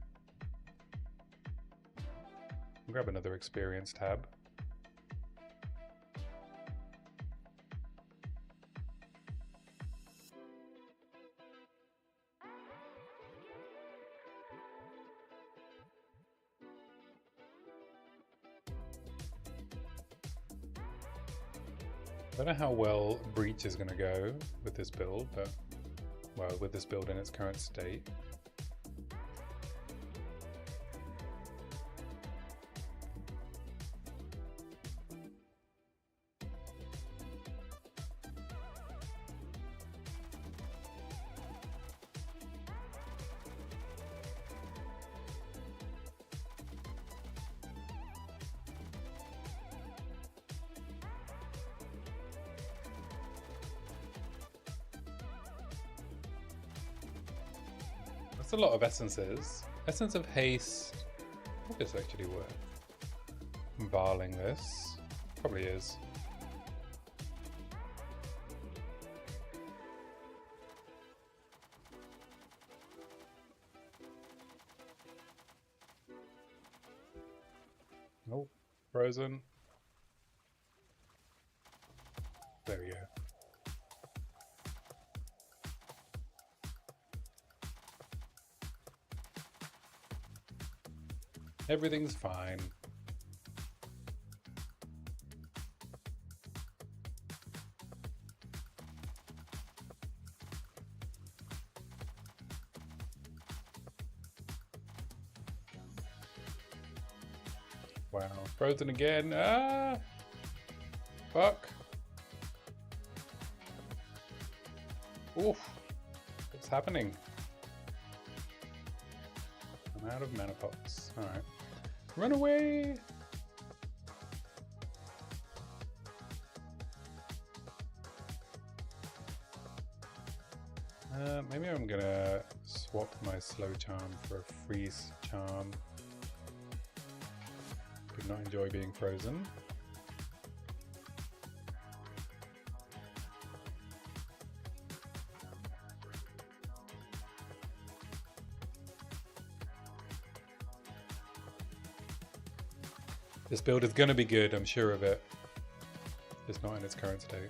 I'll grab another experience tab. I don't know how well Breach is going to go with this build, but, well, with this build in its current state. That's a lot of essences. Essence of Haste. I think it's actually worth barling this. Probably is. Oh, frozen. There we go. Everything's fine. Wow, frozen again. Ah! Fuck. Oof. What's happening? I'm out of mana pots. Alright. Run away! Maybe I'm gonna swap my slow charm for a freeze charm. Did not enjoy being frozen. This build is going to be good, I'm sure of it. Just not in its current state.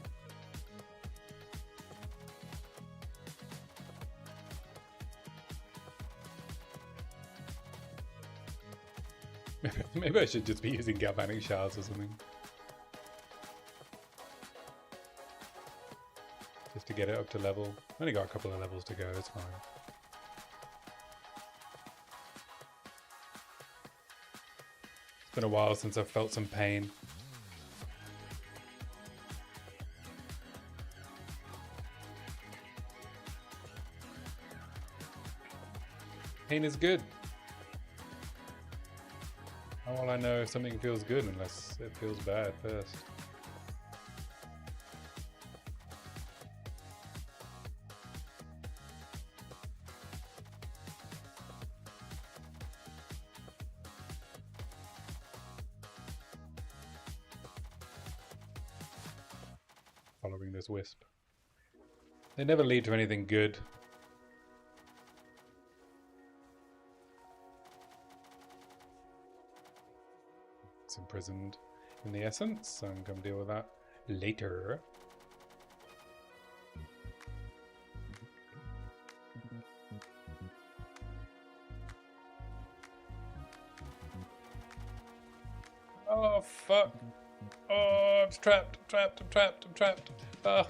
Maybe I should just be using galvanic shards or something. Just to get it up to level. Only got a couple of levels to go, it's fine. It's been a while since I've felt some pain. Pain is good. How will I know if something feels good unless it feels bad first? Following this wisp. They never lead to anything good. It's imprisoned in the essence, so I'm going to deal with that later. Oh, fuck. Oh, I'm trapped, I'm trapped, I'm trapped, I'm trapped. Oh.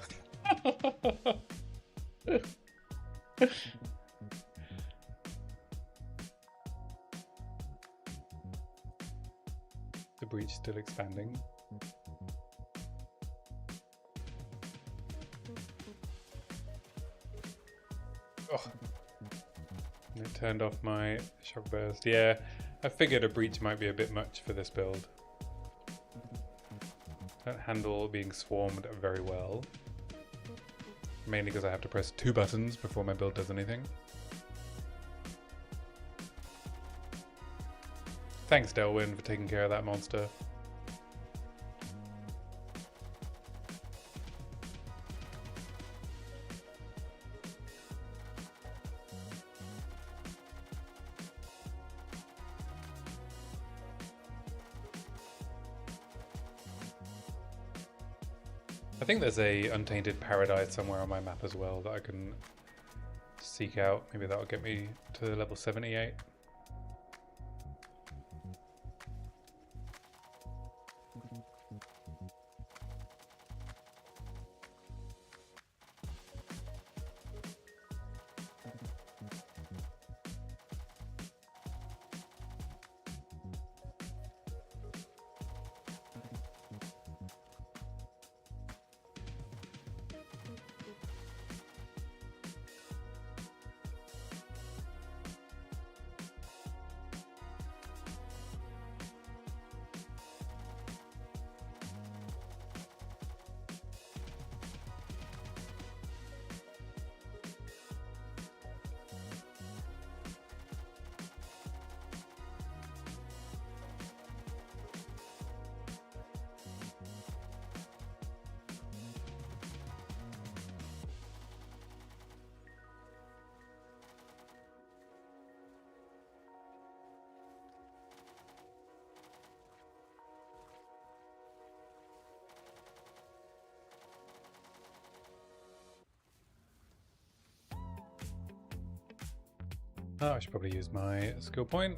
The breach still expanding. Oh, and it turned off my shock burst. Yeah, I figured a breach might be a bit much for this build. Don't handle being swarmed very well. Mainly because I have to press 2 buttons before my build does anything. Thanks, Delwyn, for taking care of that monster. I think there's a Untainted Paradise somewhere on my map as well that I can seek out. Maybe that'll get me to level 78. Oh, I should probably use my skill point.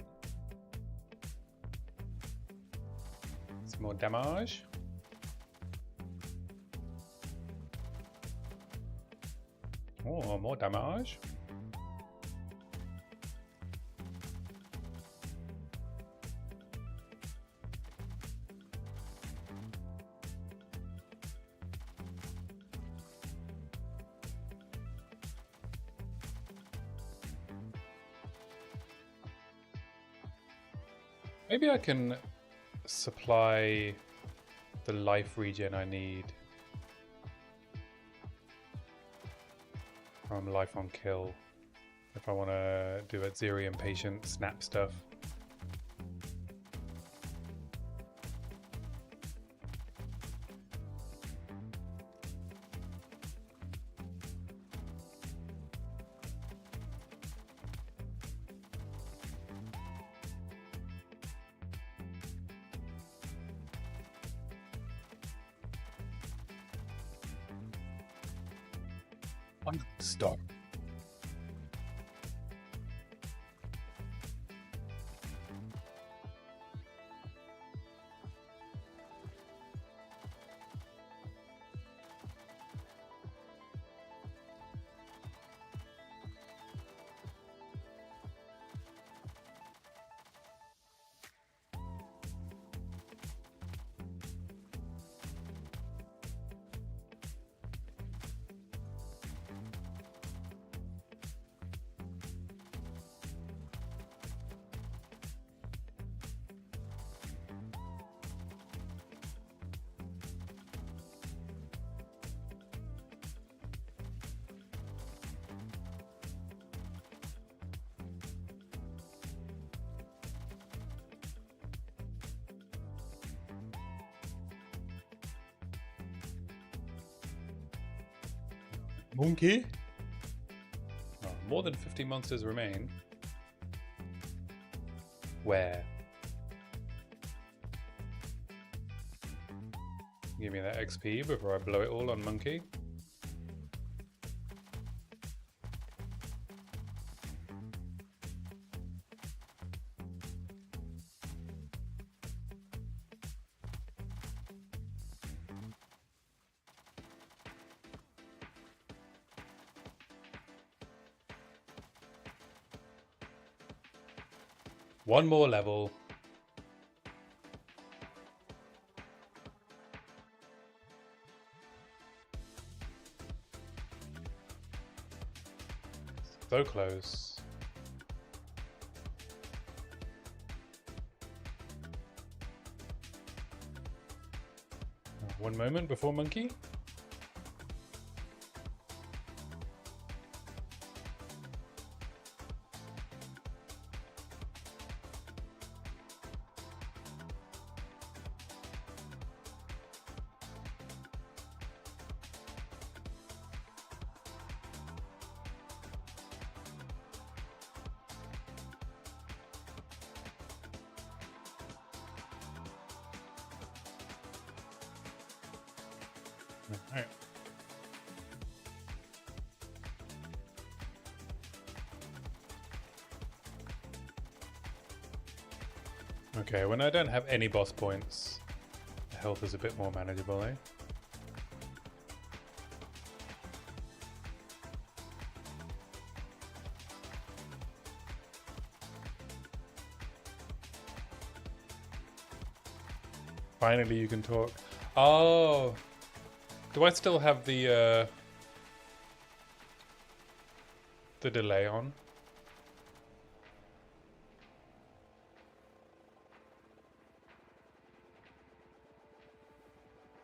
Some more damage. Oh, more damage. Maybe I can supply the life regen I need from life on kill if I want to do Xerium patient snap stuff. Stop. Monkey? Oh, more than 50 monsters remain. Where? Give me that XP before I blow it all on Monkey. One more level. So close. One moment before monkey. Alright. Okay, when I don't have any boss points, the health is a bit more manageable, eh? Finally you can talk. Oh! Do I still have the delay on?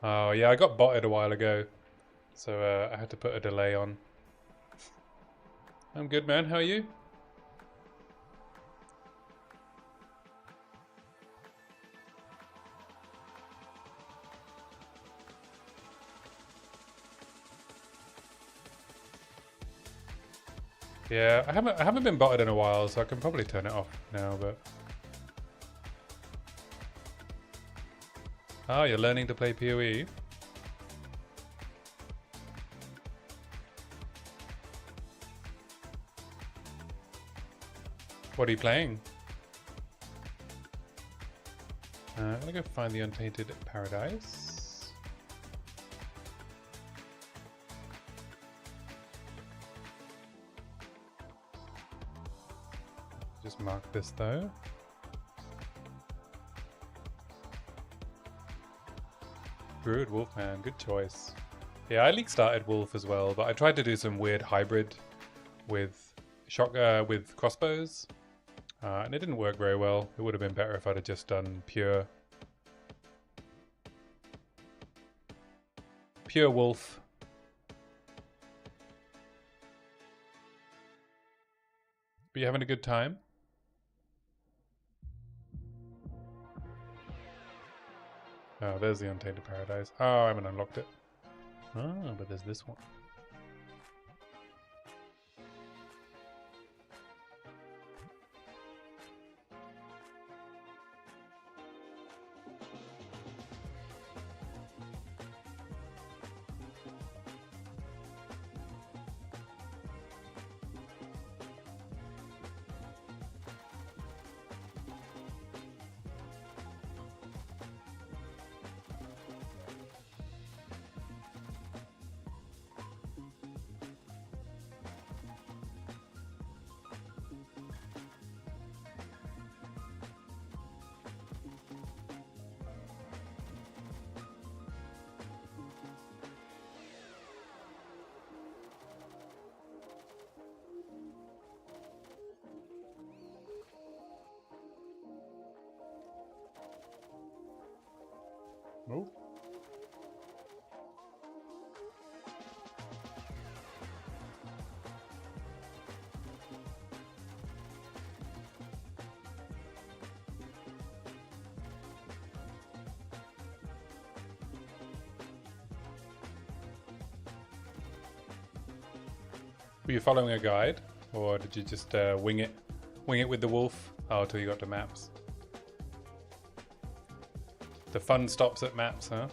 Oh yeah, I got botted a while ago, so I had to put a delay on. I'm good, man. How are you? Yeah, I haven't been botted in a while, so I can probably turn it off now, but... Oh, you're learning to play PoE? What are you playing? I'm gonna go find the Untainted Paradise. Just mark this though. Druid Wolfman, good choice. Yeah, I league started Wolf as well, but I tried to do some weird hybrid with with crossbows, and it didn't work very well. It would have been better if I'd have just done pure Wolf. But you having a good time? Oh, there's the Untainted Paradise. Oh, I haven't unlocked it. Oh, but there's this one. Oh. Were you following a guide, or did you just wing it with the wolf? Oh, till you got to maps. The fun stops at maps, huh?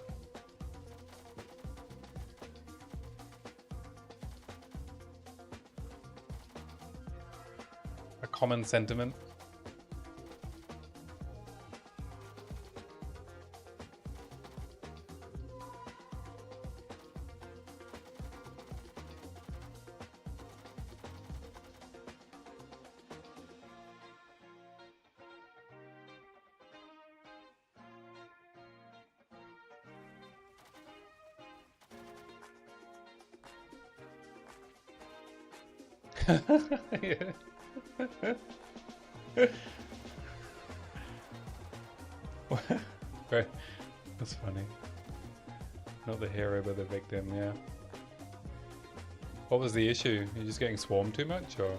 A common sentiment. Yeah. Right. That's funny. Not the hero, but the victim, yeah. What was the issue? Are you just getting swarmed too much, or?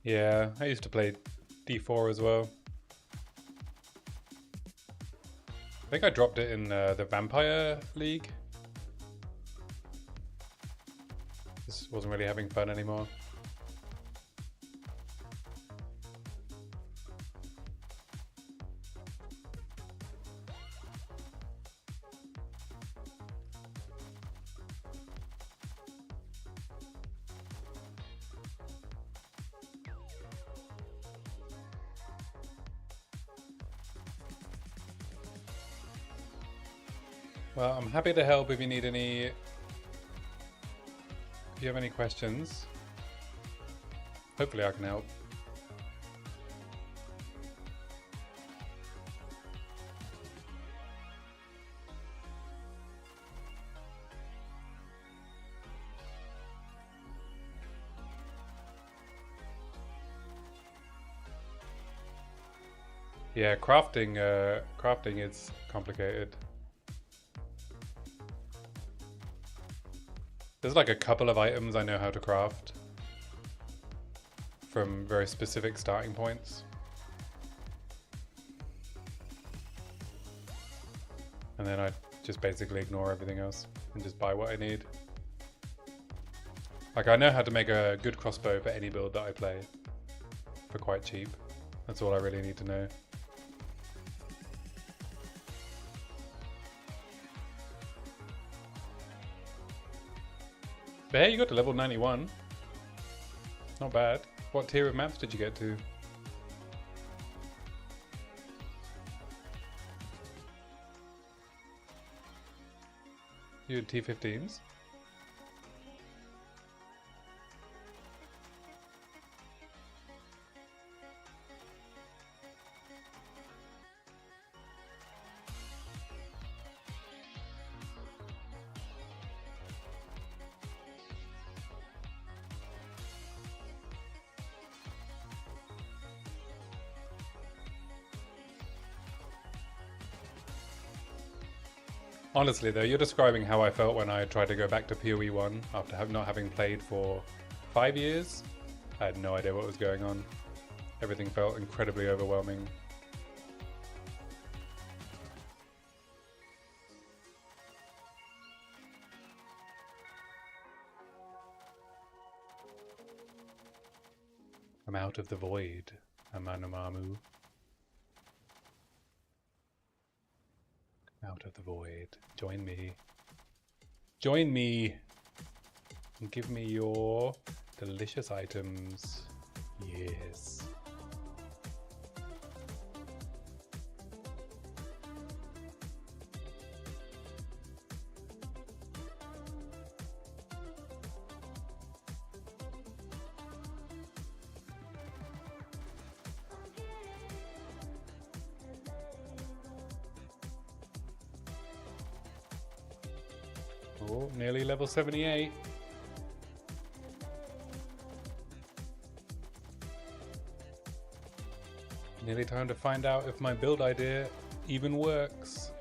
Yeah, I used to play D4 as well. I think I dropped it in the Vampire League. Just wasn't really having fun anymore. Well, I'm happy to help if you need any. If you have any questions, hopefully I can help. Yeah, crafting is complicated. There's like a couple of items I know how to craft from very specific starting points. And then I just basically ignore everything else and just buy what I need. Like, I know how to make a good crossbow for any build that I play for quite cheap. That's all I really need to know. But hey, you got to level 91. Not bad. What tier of maps did you get to? You had T15s? Honestly though, you're describing how I felt when I tried to go back to PoE 1 after not having played for 5 years. I had no idea what was going on. Everything felt incredibly overwhelming. I'm out of the void, Amanamamu. Out of the void. Join me. Join me! And give me your delicious items. Yes. Oh, nearly level 78. Nearly time to find out if my build idea even works.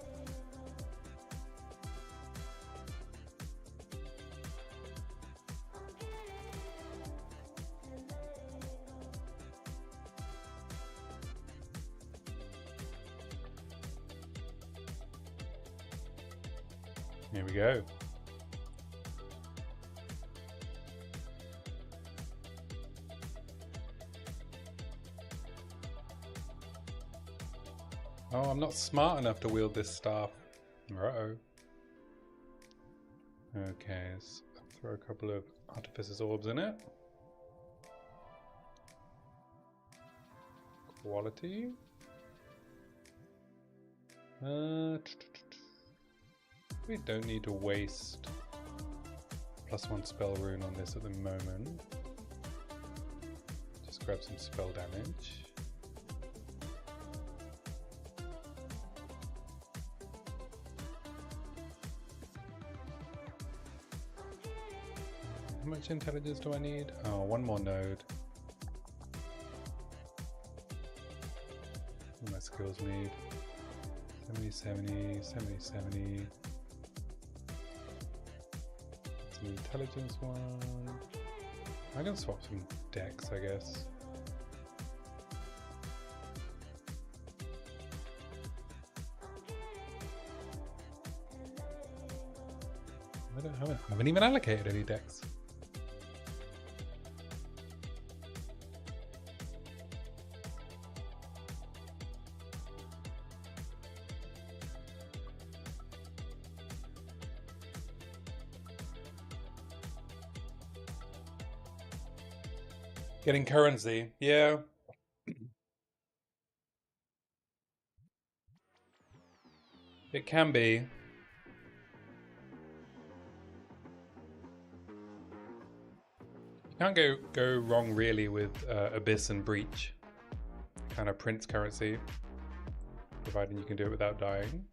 Here we go. Oh, I'm not smart enough to wield this staff. Uh-oh. Okay, let's throw a couple of Artificer's Orbs in it. Quality. We don't need to waste +1 spell rune on this at the moment. Just grab some spell damage. How much intelligence do I need? Oh, one more node. What do my skills need? 70, 70, 70, 70. Some intelligence one. I can swap some decks, I guess. I haven't even allocated any decks. Getting currency, yeah. It can be. You can't go wrong really with Abyss and Breach. Kind of prince currency, providing you can do it without dying.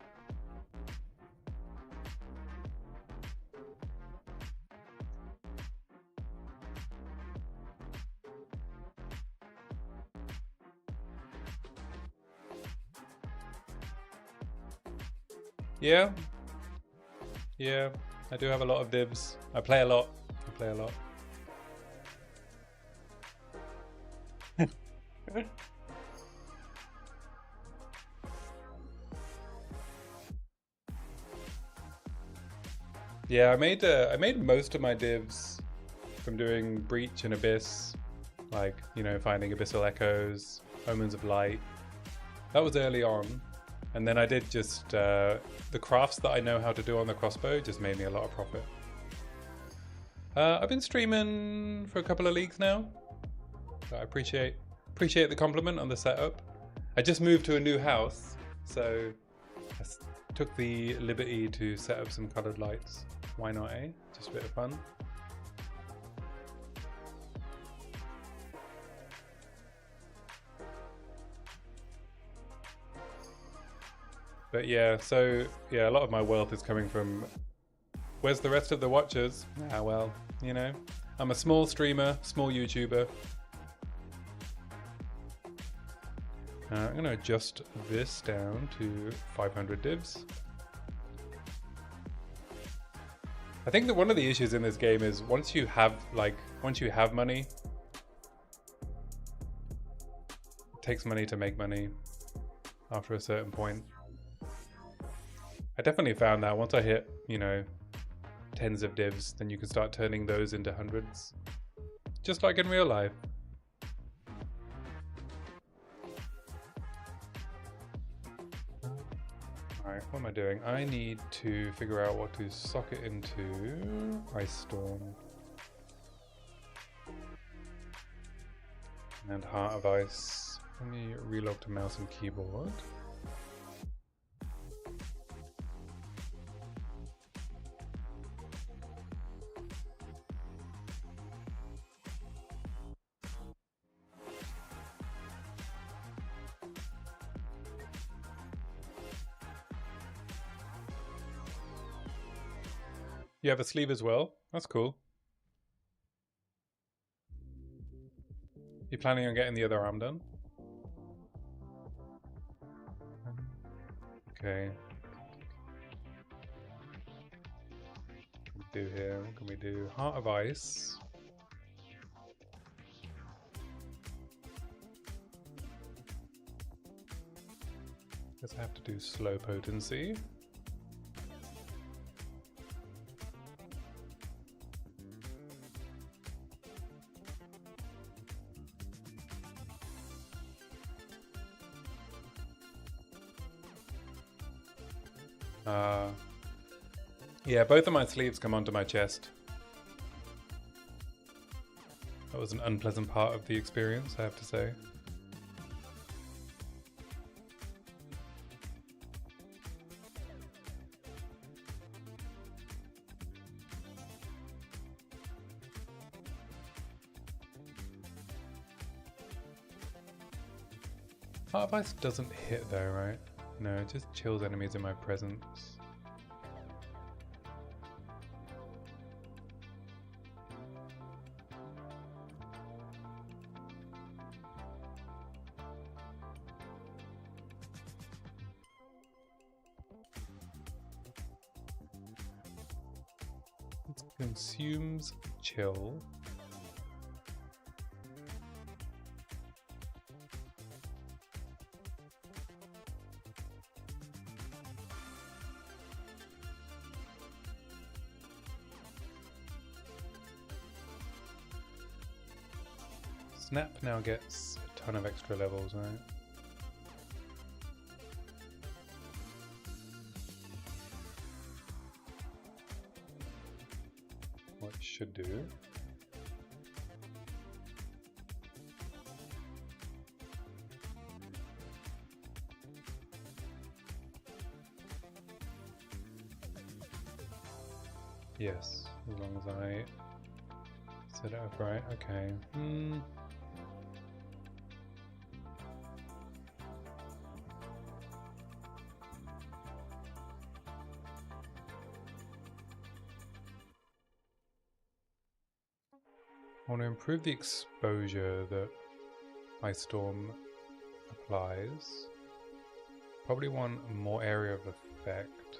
Yeah. Yeah, I do have a lot of divs. I play a lot. Yeah, I made most of my divs from doing Breach and Abyss, like, you know, finding Abyssal Echoes, Omens of Light. That was early on. And then I did just the crafts that I know how to do on the crossbow just made me a lot of profit. I've been streaming for a couple of leagues now. So I appreciate the compliment on the setup. I just moved to a new house, so I took the liberty to set up some colored lights. Why not, eh? Just a bit of fun. But yeah, so yeah, a lot of my wealth is coming from... Where's the rest of the watchers? Ah, well, you know, I'm a small streamer, small YouTuber. I'm going to adjust this down to 500 divs. I think that one of the issues in this game is once you have money, it takes money to make money after a certain point. I definitely found that once I hit, you know, tens of divs, then you can start turning those into hundreds. Just like in real life. Alright, what am I doing? I need to figure out what to socket into Ice Storm. And Heart of Ice. Let me relog to mouse and keyboard. You have a sleeve as well? That's cool. You planning on getting the other arm done? Okay. What can we do here? What can we do? Heart of Ice. Guess I have to do slow potency. Yeah, both of my sleeves come onto my chest. That was an unpleasant part of the experience, I have to say. Heart of Ice doesn't hit though, right? No, it just chills enemies in my presence. It consumes chill. Snap now gets a ton of extra levels, right? What it should do. Yes, as long as I set it up right, okay. I want to improve the exposure that Ice Storm applies. Probably want more area of effect.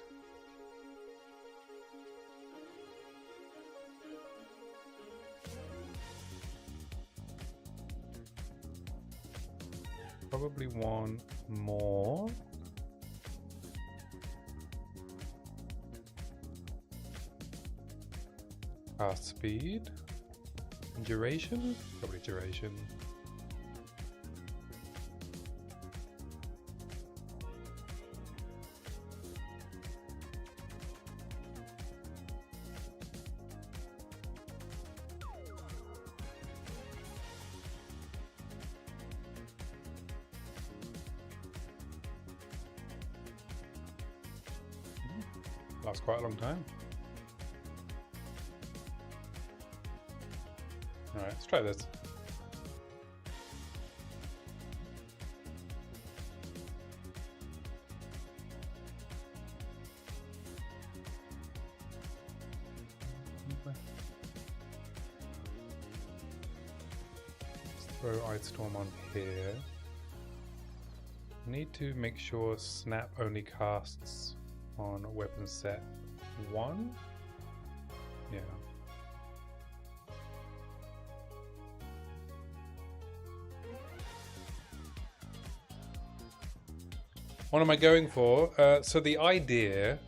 Probably want more. Cast speed. Duration? Probably duration. Lasts quite a long time. Alright, let's try this. Let's throw Ice Storm on here. Need to make sure Snap only casts on weapon set 1. Yeah. What am I going for? So the idea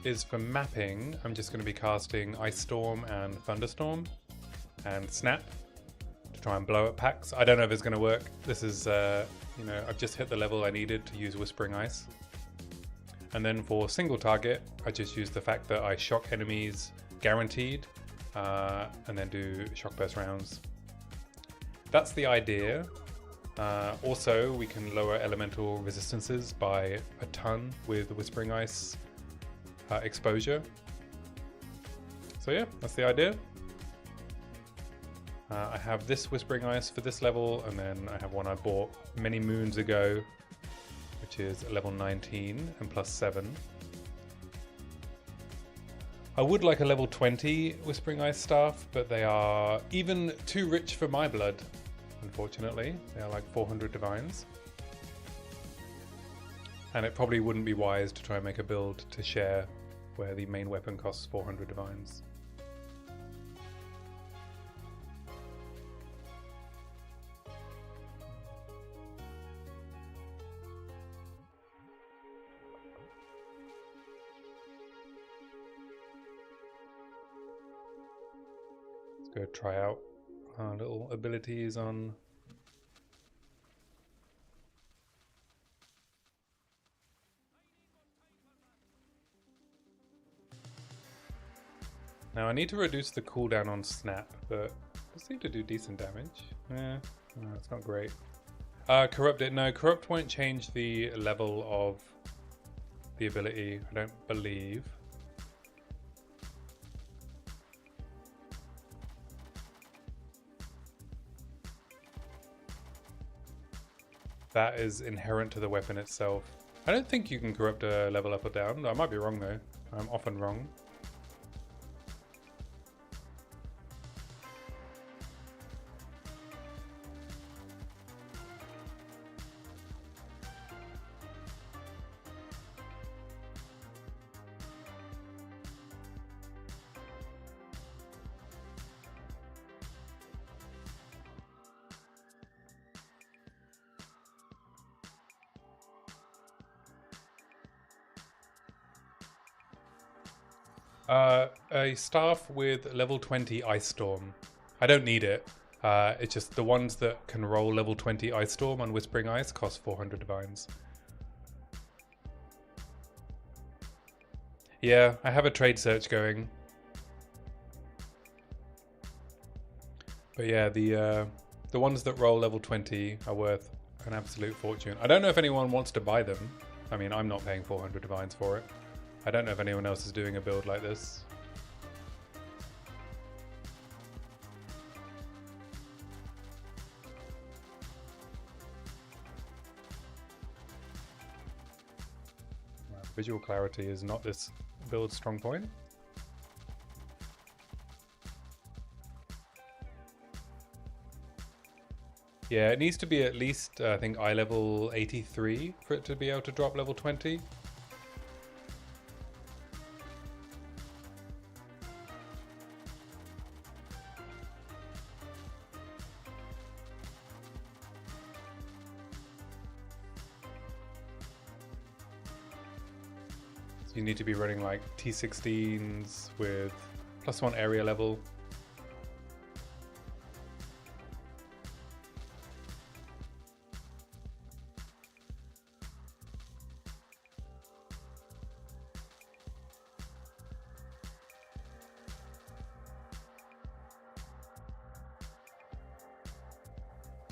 is for mapping, I'm just going to be casting Ice Storm and Thunderstorm and Snap to try and blow up packs. I don't know if it's going to work. This is, you know, I've just hit the level I needed to use Whispering Ice. And then for single target, I just use the fact that I shock enemies guaranteed and then do shock burst rounds. That's the idea. Also, we can lower elemental resistances by a ton with Whispering Ice exposure. So yeah, that's the idea. I have this Whispering Ice for this level, and then I have one I bought many moons ago, which is level 19 and plus 7. I would like a level 20 Whispering Ice staff, but they are even too rich for my blood. Unfortunately, they are like 400 divines. And it probably wouldn't be wise to try and make a build to share where the main weapon costs 400 divines. Let's go try out our little abilities on Now I need to reduce the cooldown on snap, but it seems to do decent damage. Yeah, no, it's not great. Corrupt it. No, corrupt won't change the level of the ability, I don't believe. That is inherent to the weapon itself. I don't think you can corrupt a level up or down. I might be wrong though. I'm often wrong. A staff with level 20 Ice Storm. I don't need it. It's just the ones that can roll level 20 Ice Storm on Whispering Ice cost 400 divines. Yeah, I have a trade search going. But yeah, the ones that roll level 20 are worth an absolute fortune. I don't know if anyone wants to buy them. I mean, I'm not paying 400 divines for it. I don't know if anyone else is doing a build like this. Visual clarity is not this build's strong point. Yeah, it needs to be at least, I think, eye level 83 for it to be able to drop level 20. You need to be running like T16s with +1 area level.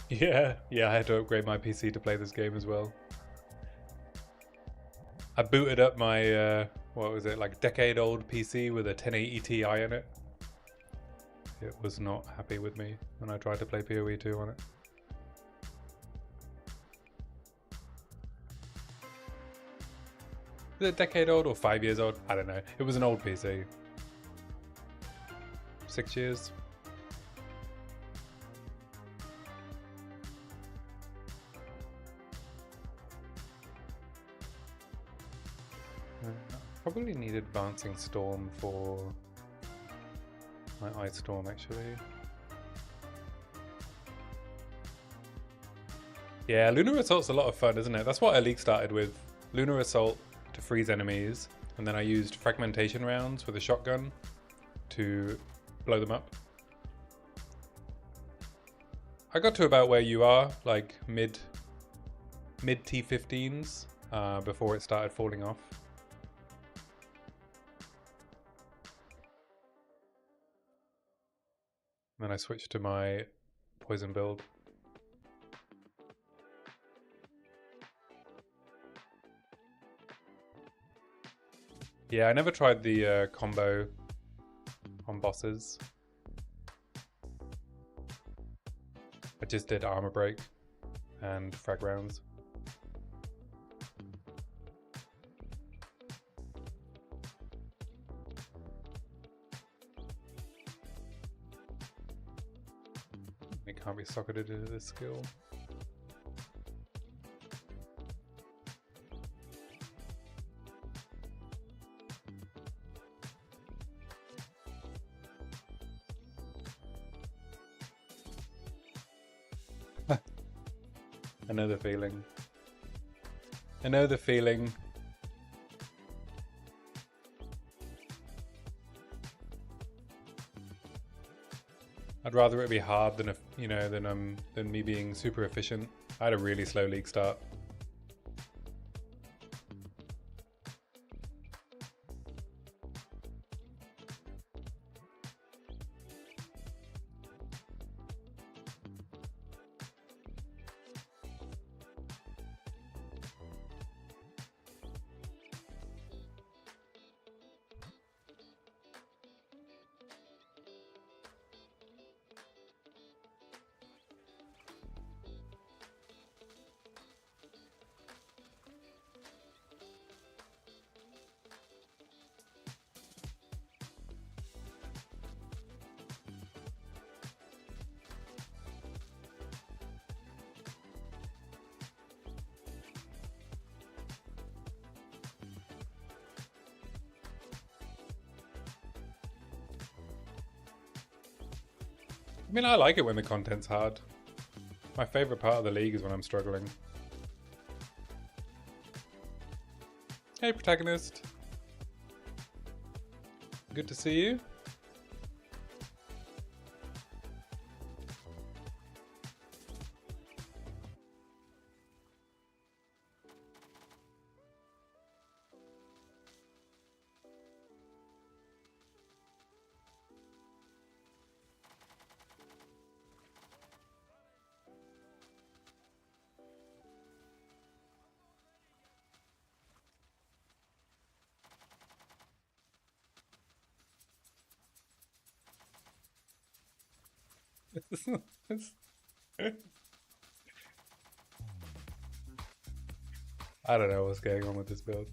Yeah, I had to upgrade my PC to play this game as well. I booted up my, what was it, like decade-old PC with a 1080 Ti in it. It was not happy with me when I tried to play PoE 2 on it. Is it a decade old or 5 years old? I don't know. It was an old PC. 6 years. Probably need Advancing Storm for my Ice Storm, actually. Yeah, Lunar Assault's a lot of fun, isn't it? That's what Elite started with. Lunar Assault to freeze enemies, and then I used Fragmentation rounds with a shotgun to blow them up. I got to about where you are, like mid T15s, before it started falling off. Then I switched to my poison build. Yeah, I never tried the combo on bosses. I just did armor break and frag rounds. It can't be socketed into this skill. I know the feeling. I know the feeling. I'd rather it be hard than than me being super efficient. I had a really slow league start. I mean, I like it when the content's hard. My favorite part of the league is when I'm struggling. Hey, protagonist. Good to see you. I don't know what's going on with this build.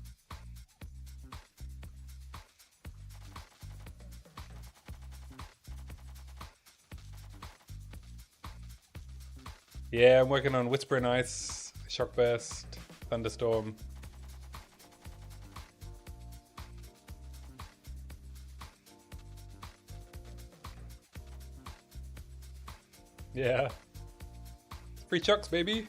Yeah, I'm working on Whispering Ice, Shock Burst, Thunderstorm. Yeah. Free chucks, baby.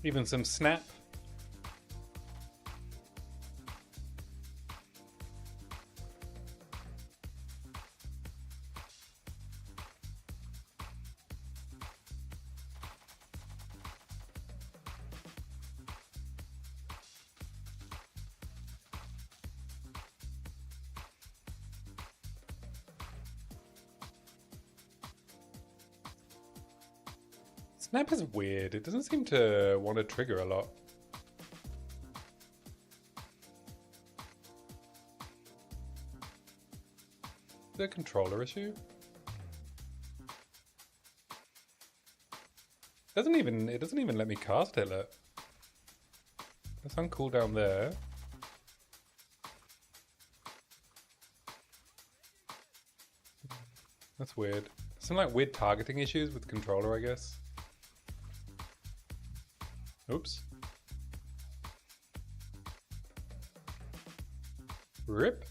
Even some snap. Snap is weird. It doesn't seem to want to trigger a lot. Is it a controller issue? It doesn't even let me cast it, look. That's on cooldown there. That's weird. Some like weird targeting issues with the controller, I guess. Oops. Rip.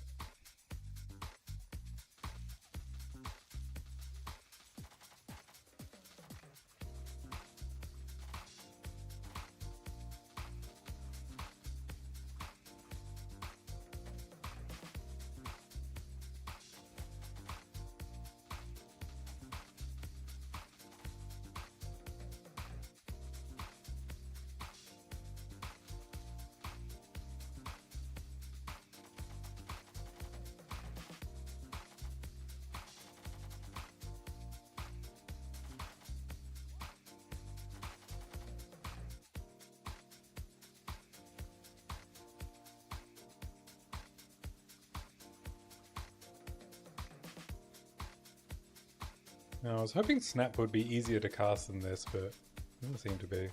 No, I was hoping Snap would be easier to cast than this, but it doesn't seem to be.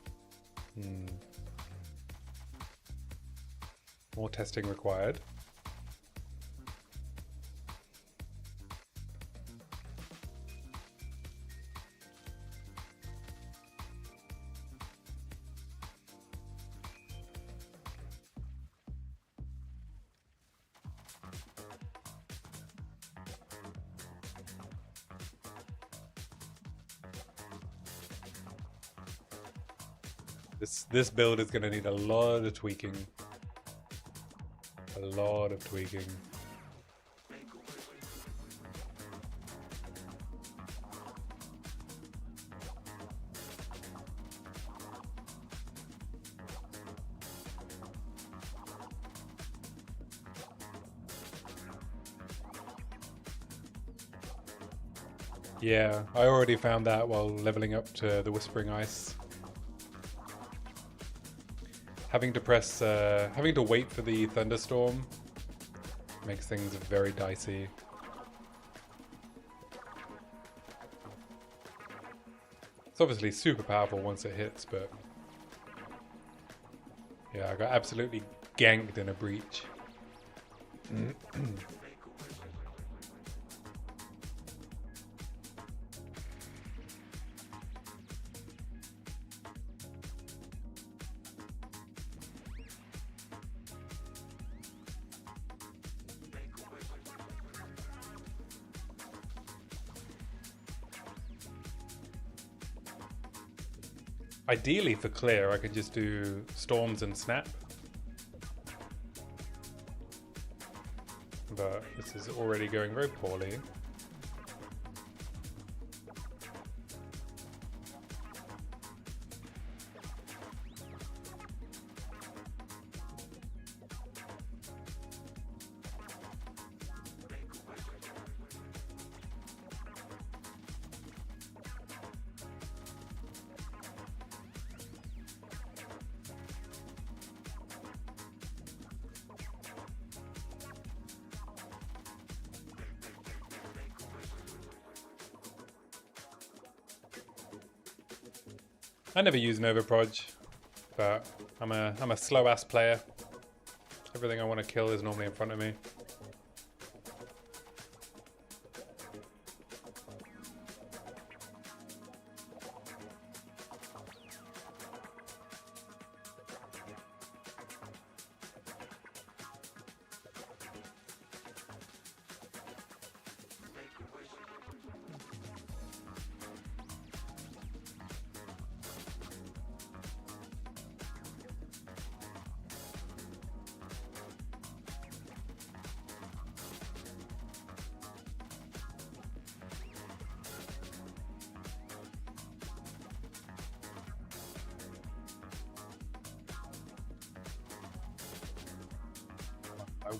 More testing required. This build is going to need a lot of tweaking. A lot of tweaking. Yeah, I already found that while leveling up to the Whispering Ice. Having to wait for the Thunderstorm Makes things very dicey. It's obviously super powerful once it hits, but yeah, I got absolutely ganked in a breach. Ideally for clear, I could just do storms and snap. But this is already going very poorly. I never use Nova Proj, but I'm a slow ass player. Everything I want to kill is normally in front of me.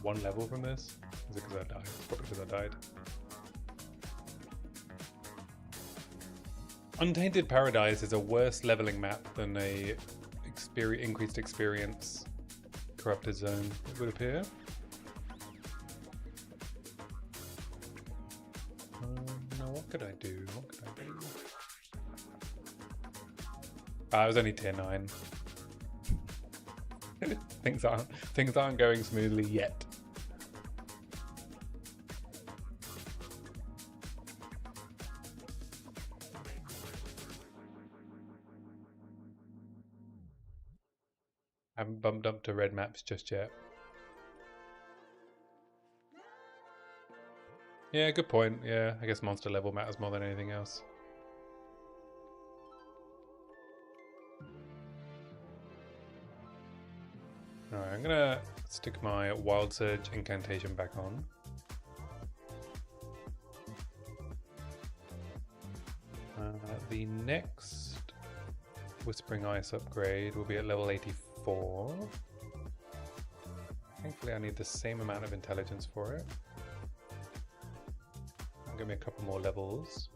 One level from this? Is it because I died? It's probably because I died. Untainted Paradise is a worse leveling map than a increased experience corrupted zone, it would appear. Now what could I do? What could I do? I was only tier 9. things aren't going smoothly yet. I haven't bumped up to red maps just yet. Yeah, good point. Yeah, I guess monster level matters more than anything else. Alright, I'm gonna stick my Wild Surge incantation back on. The next Whispering Ice upgrade will be at level 84. Thankfully I need the same amount of intelligence for it. Give me a couple more levels.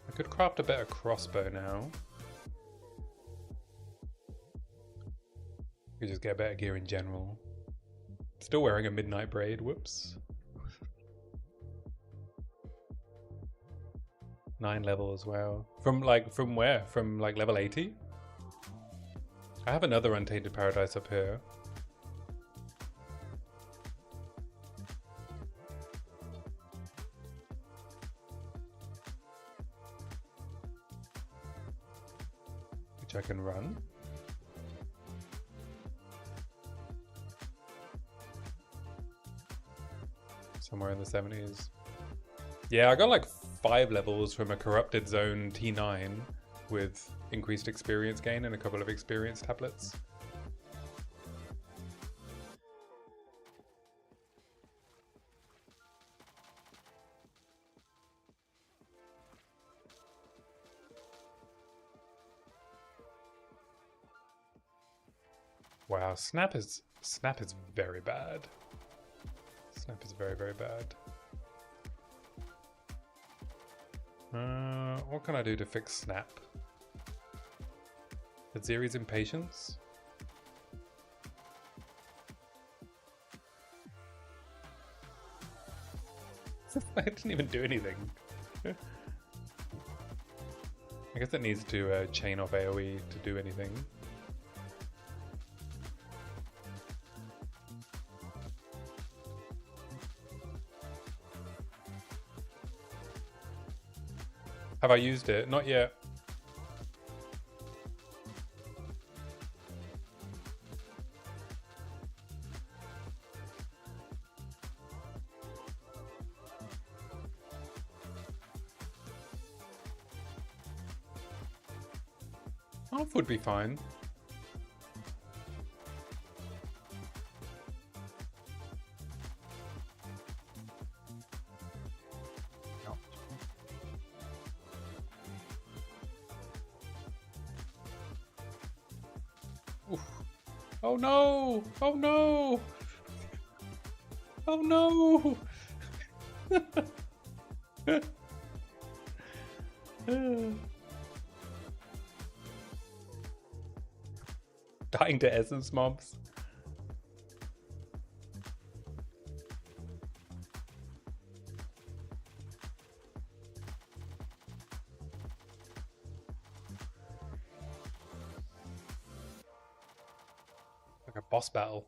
I could craft a better crossbow now. Could just get better gear in general. Still wearing a midnight braid, whoops. 9 level as well. From where? From like level 80? I have another Untainted Paradise up here. Which I can run. Somewhere in the 70s. Yeah, I got like 5 levels from a corrupted zone T9 with increased experience gain and a couple of experience tablets. Wow, Snap is very bad. Snap is very, very bad. What can I do to fix Snap? Aziri's impatience. I didn't even do anything. I guess it needs to chain off AoE to do anything. Have I used it? Not yet. Half would be fine. Oof. Oh no! Oh no! Oh no! Dying to essence mobs. Like a boss battle.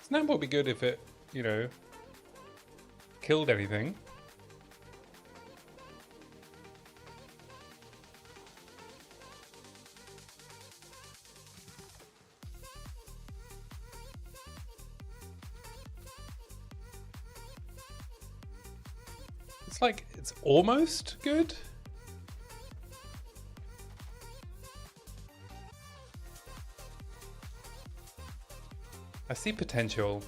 Snap would be good if it, you know, killed anything. It's like, it's almost good. I see potential.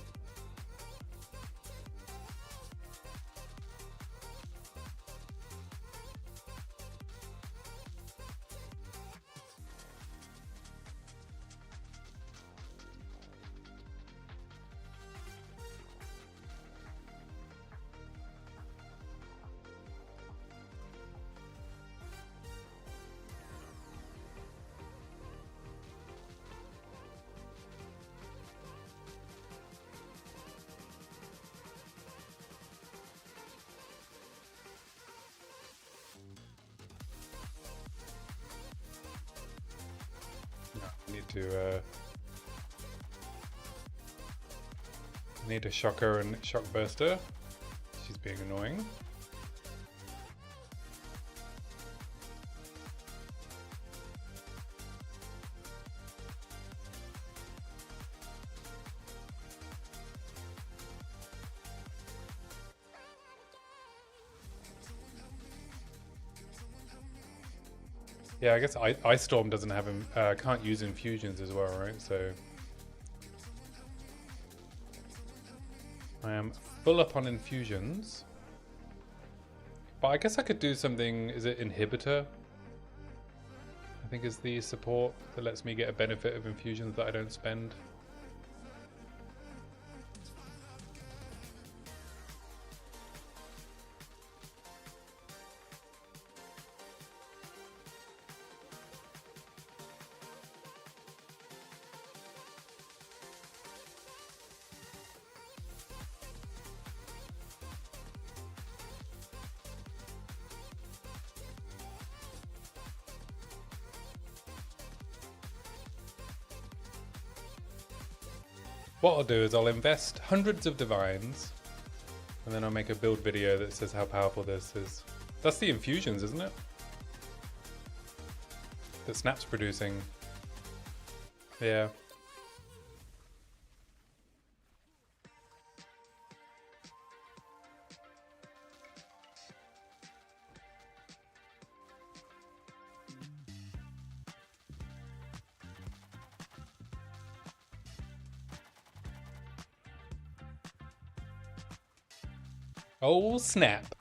Need a shocker and shock burster. She's being annoying. Yeah, I guess Ice Storm doesn't have him. Can't use infusions as well, right? So I am full up on infusions. But I guess I could do something. Is it inhibitor? I think is the support that lets me get a benefit of infusions that I don't spend. What I'll do is I'll invest hundreds of divines and then I'll make a build video that says how powerful this is. That's the infusions, isn't it? That Snap's producing. Yeah. Oh, snap.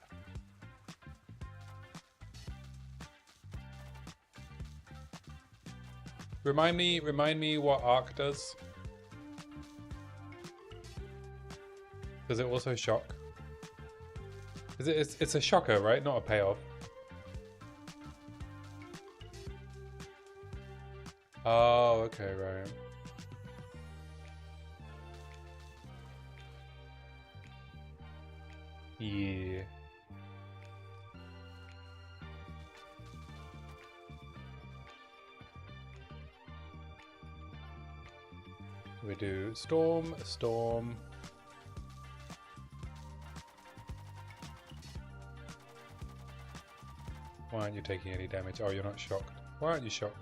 Remind me what arc does. Does it also shock? It's a shocker, right? Not a payoff. Oh, okay, right. Yeah. We do storm, storm. Why aren't you taking any damage? Oh, you're not shocked. Why aren't you shocked?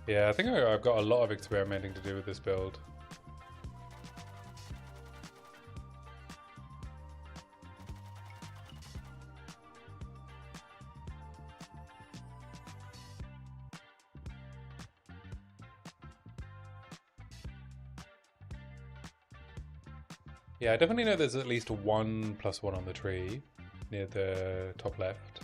Yeah, I think I've got a lot of experimenting to do with this build. Yeah, I definitely know there's at least 1+1 on the tree near the top left.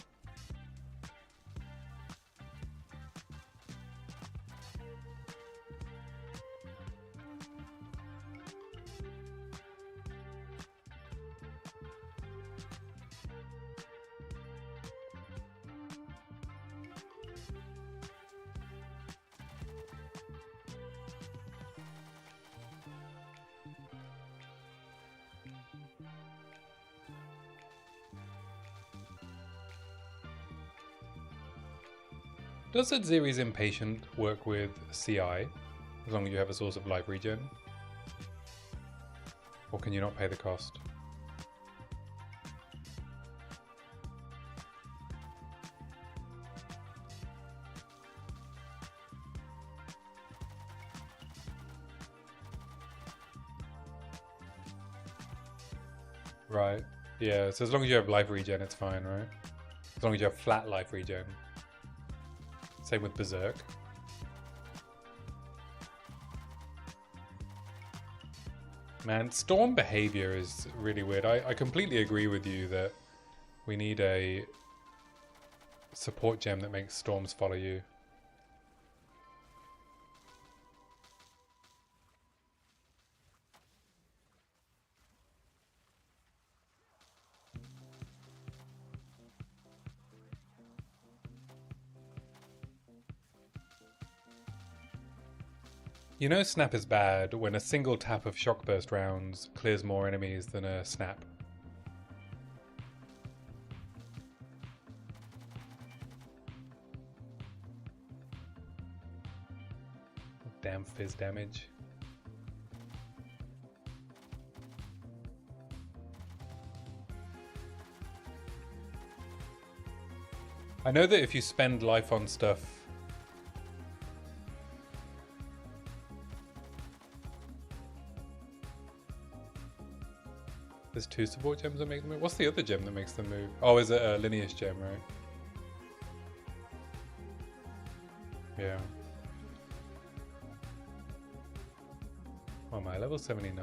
Does Ziri's Impatient work with CI, as long as you have a source of life regen? Or can you not pay the cost? Right. Yeah, so as long as you have life regen, it's fine, right? As long as you have flat life regen. Same with Berserk. Man, Storm behavior is really weird. I completely agree with you that we need a support gem that makes Storms follow you. You know Snap is bad when a single tap of Shock Burst rounds clears more enemies than a Snap. Damn fizz damage. I know that if you spend life on stuff, there's 2 support gems that make them move. What's the other gem that makes them move? Oh, is it a Lineage gem, right? Yeah. Oh my, level 79.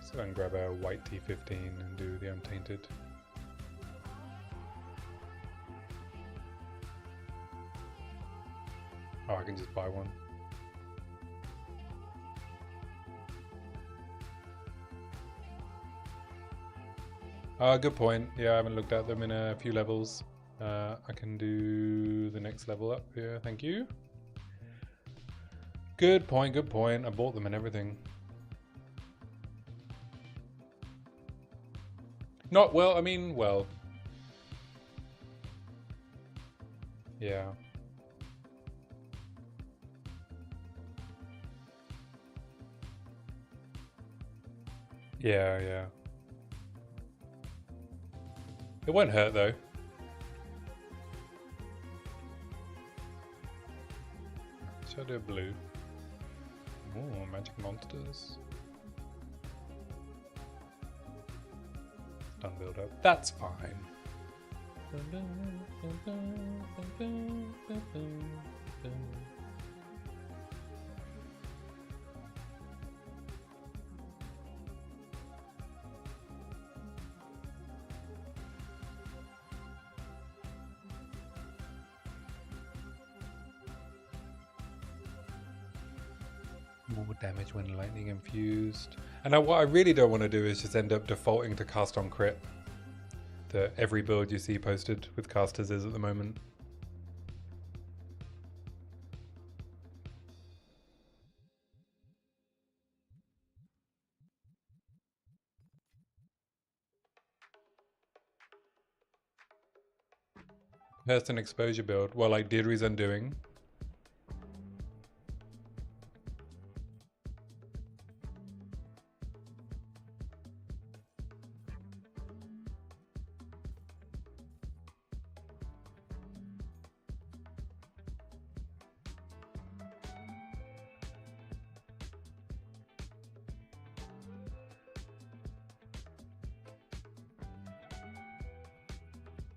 So I can grab a white T15 and do the Untainted. Oh, I can just buy one. Good point. Yeah, I haven't looked at them in a few levels. I can do the next level up here. Thank you. Good point, good point. I bought them and everything. Not well, I mean, well. Yeah. Yeah, yeah. It won't hurt though. Should I do a blue? Oh, magic monsters. Done build up. That's fine. More damage when lightning infused. And now what I really don't want to do is just end up defaulting to cast on crit. That every build you see posted with casters is at the moment. Person exposure build. Well, like Deirdre's Undoing.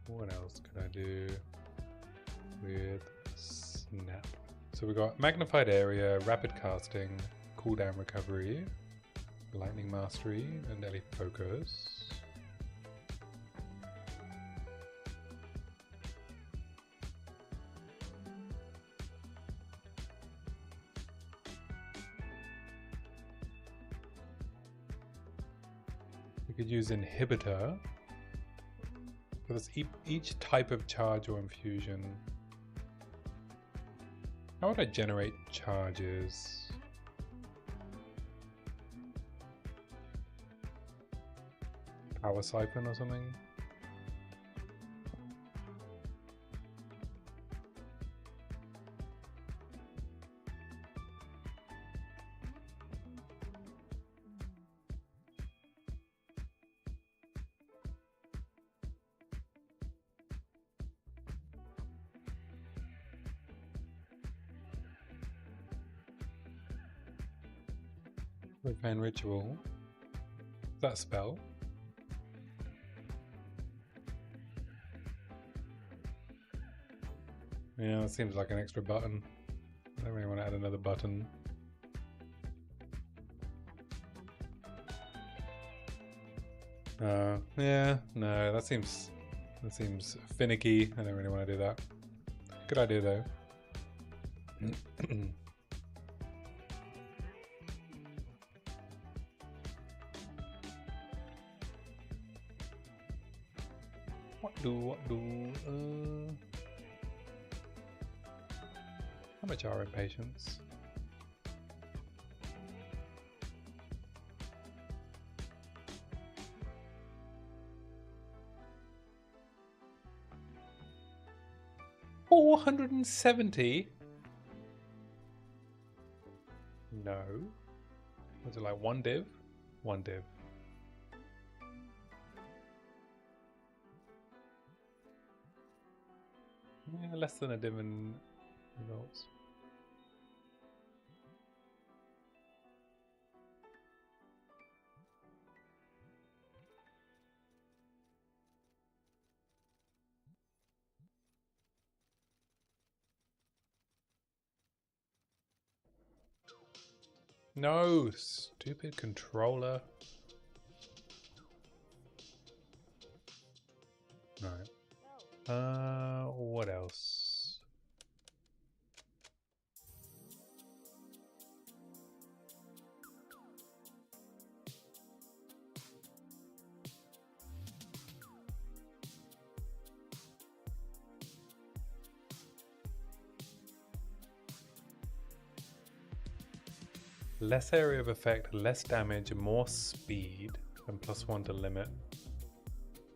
What else could I do with Snap? So we got Magnified Area, Rapid Casting, Cooldown Recovery, Lightning Mastery, and Ellie Focus. We could use Inhibitor. So that's each type of charge or infusion. How would I generate charges? Power Siphon or something? Profane Ritual. Is that a spell? Yeah, that seems like an extra button. I don't really want to add another button. Yeah, no, that seems finicky. I don't really want to do that. Good idea though. What do? How much are impatience? $470? No. Was it like one div? One div. Yeah, less than a div in results. No, stupid controller. Alright. What else? Less area of effect, less damage, more speed, and +1 to limit.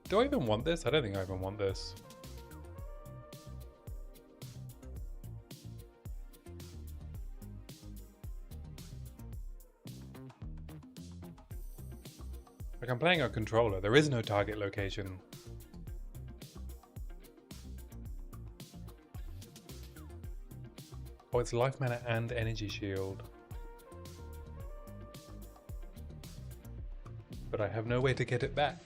Do I even want this? I don't think I even want this. Like, I'm playing a controller. There is no target location. Oh, it's life mana and energy shield. But I have no way to get it back.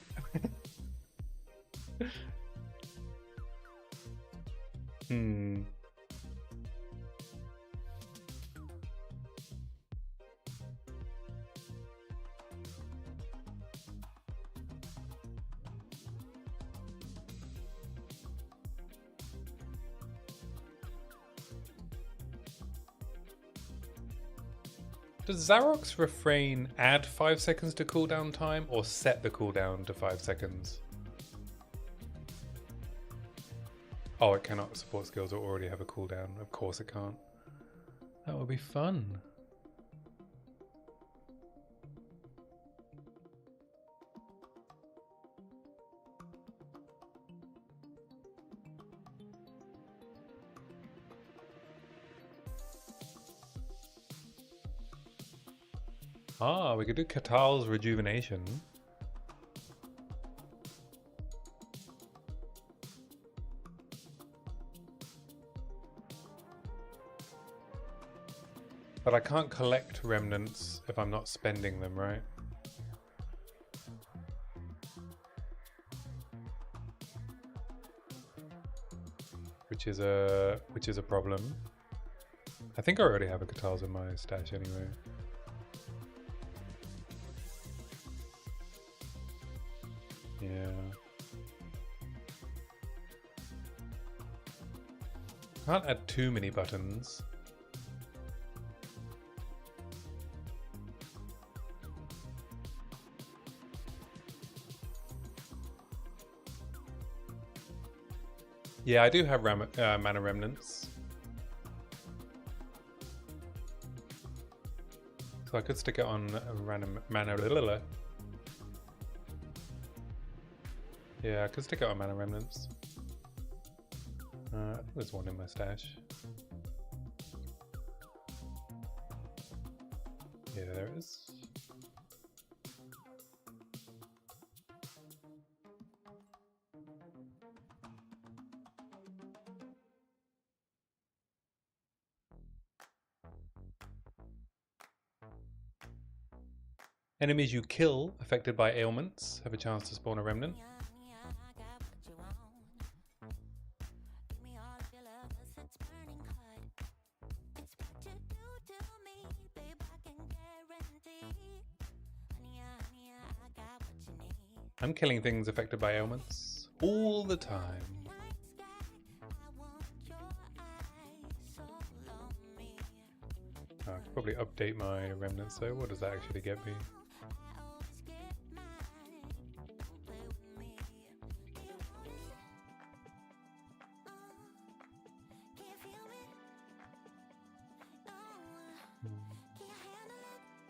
Does Zarok's refrain add 5 seconds to cooldown time or set the cooldown to 5 seconds? Oh, it cannot support skills that already have a cooldown. Of course it can't. That would be fun. Ah, we could do Katal's Rejuvenation. But I can't collect remnants if I'm not spending them, right? Which is a problem. I think I already have a Katal's in my stash anyway. Yeah. Can't add too many buttons. Yeah, I do have mana remnants. So I could stick it on random mana. Yeah, I could stick it on mana remnants. I think there's one in my stash. Yeah, there it is. Enemies you kill affected by ailments have a chance to spawn a remnant. I'm killing things affected by ailments all the time. I could probably update my remnants though. What does that actually get me?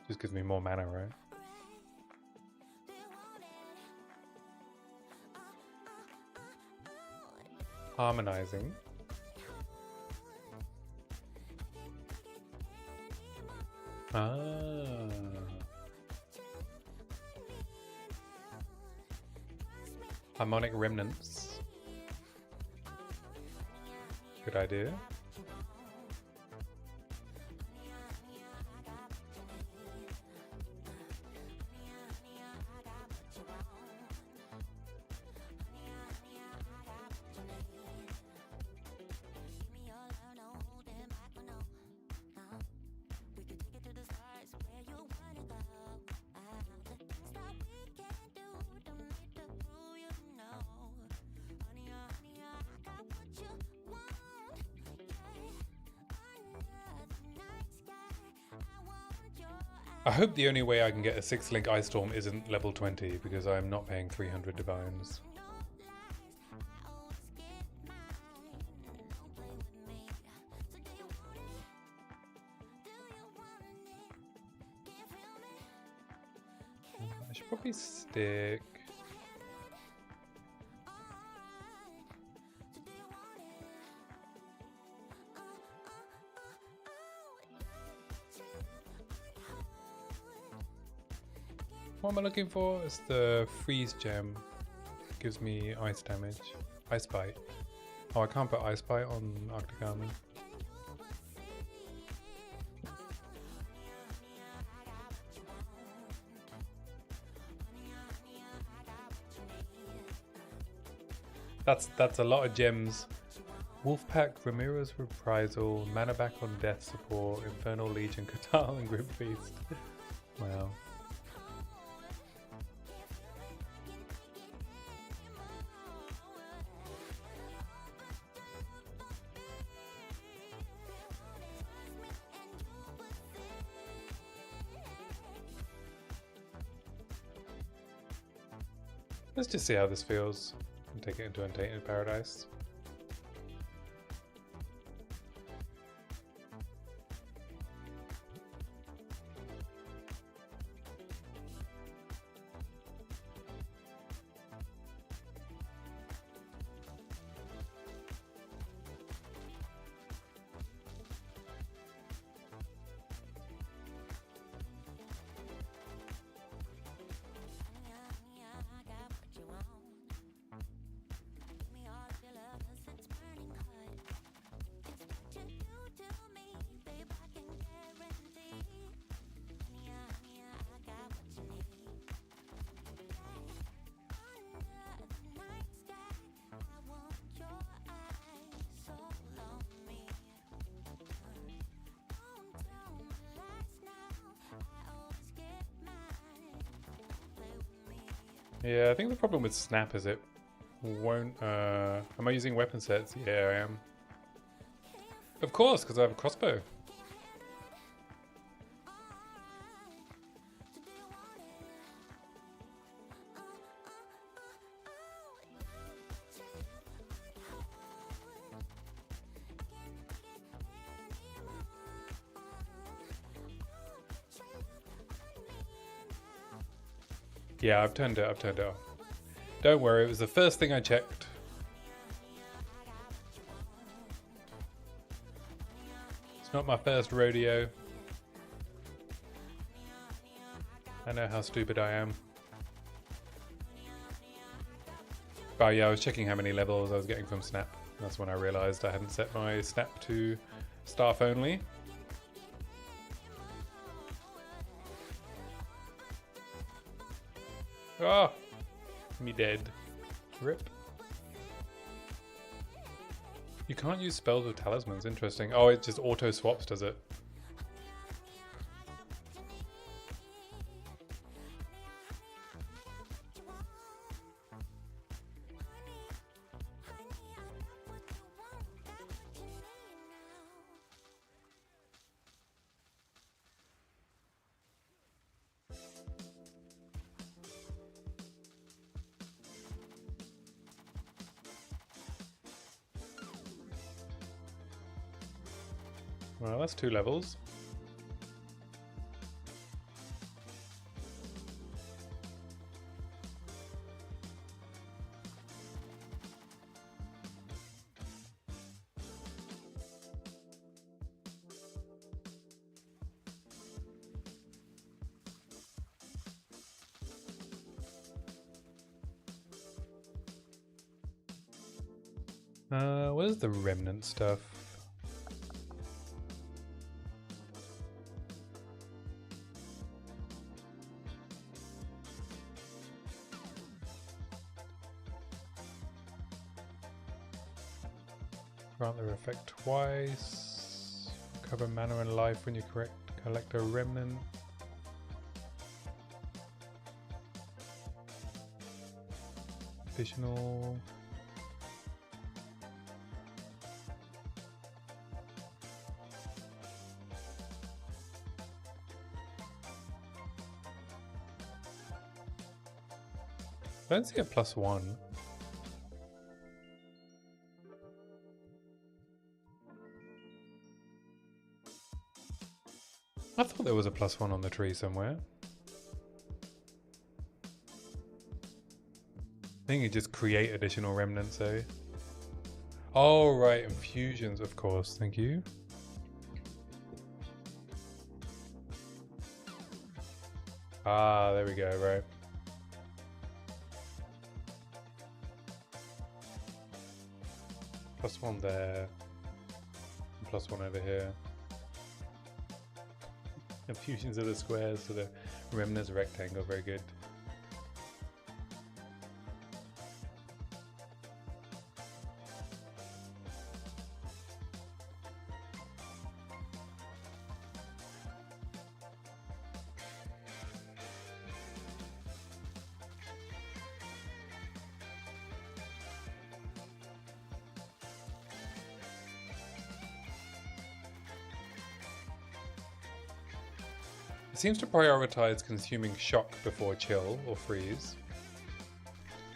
Just gives me more mana, right? Harmonizing. Ah. Harmonic remnants. Good idea. I hope the only way I can get a 6-link Ice Storm isn't level 20 because I'm not paying 300 divines. I should probably stick... What am I looking for? It's the freeze gem. Gives me ice damage. Ice bite. Oh, I can't put ice bite on Arctic Armor. That's a lot of gems. Wolfpack, Ramirez Reprisal, Mana back on Death Support, Infernal Legion, Catal, and Grim Feast. Wow. Let's just see how this feels and take it into Untainted Paradise. Yeah, I think the problem with Snap is it won't... am I using weapon sets? Yeah, I am. Of course, because I have a crossbow. Yeah, I've turned it off. Don't worry, it was the first thing I checked. It's not my first rodeo. I know how stupid I am. But yeah, I was checking how many levels I was getting from Snap. That's when I realized I hadn't set my Snap to staff only. Oh, me dead. Rip. You can't use spells with talismans, interesting. Oh, it just auto swaps, does it? Well, that's 2 levels. Where's the remnant stuff? Grant their effect twice. Recover mana and life when you collect a remnant. Additional. I don't see a +1. I thought there was a +1 on the tree somewhere. I think you just create additional remnants, eh? Oh, right, infusions, of course. Thank you. Ah, there we go, right. +1 there. +1 over here. Infusions of the squares, so the remnants rectangle, very good. It seems to prioritize consuming shock before chill or freeze.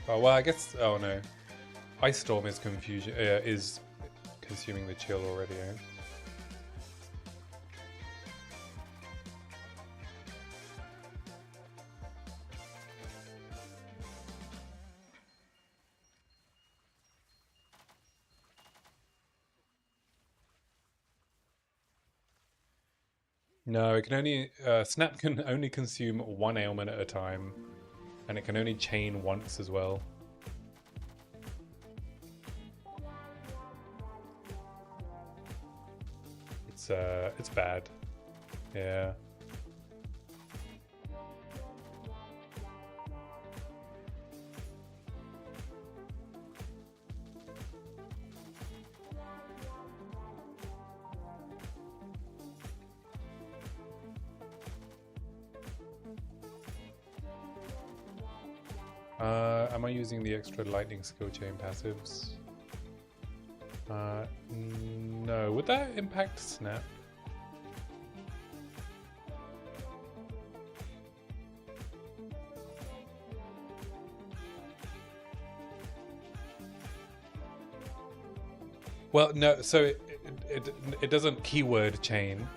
Oh well, I guess. Oh no, Ice Storm is confusion. Is consuming the chill already. Eh? No, it can only Snap can only consume one ailment at a time, and it can only chain once as well. It's bad. Yeah. Am I using the extra lightning skill chain passives? No. Would that impact Snap? Well, no. So it doesn't keyword chain.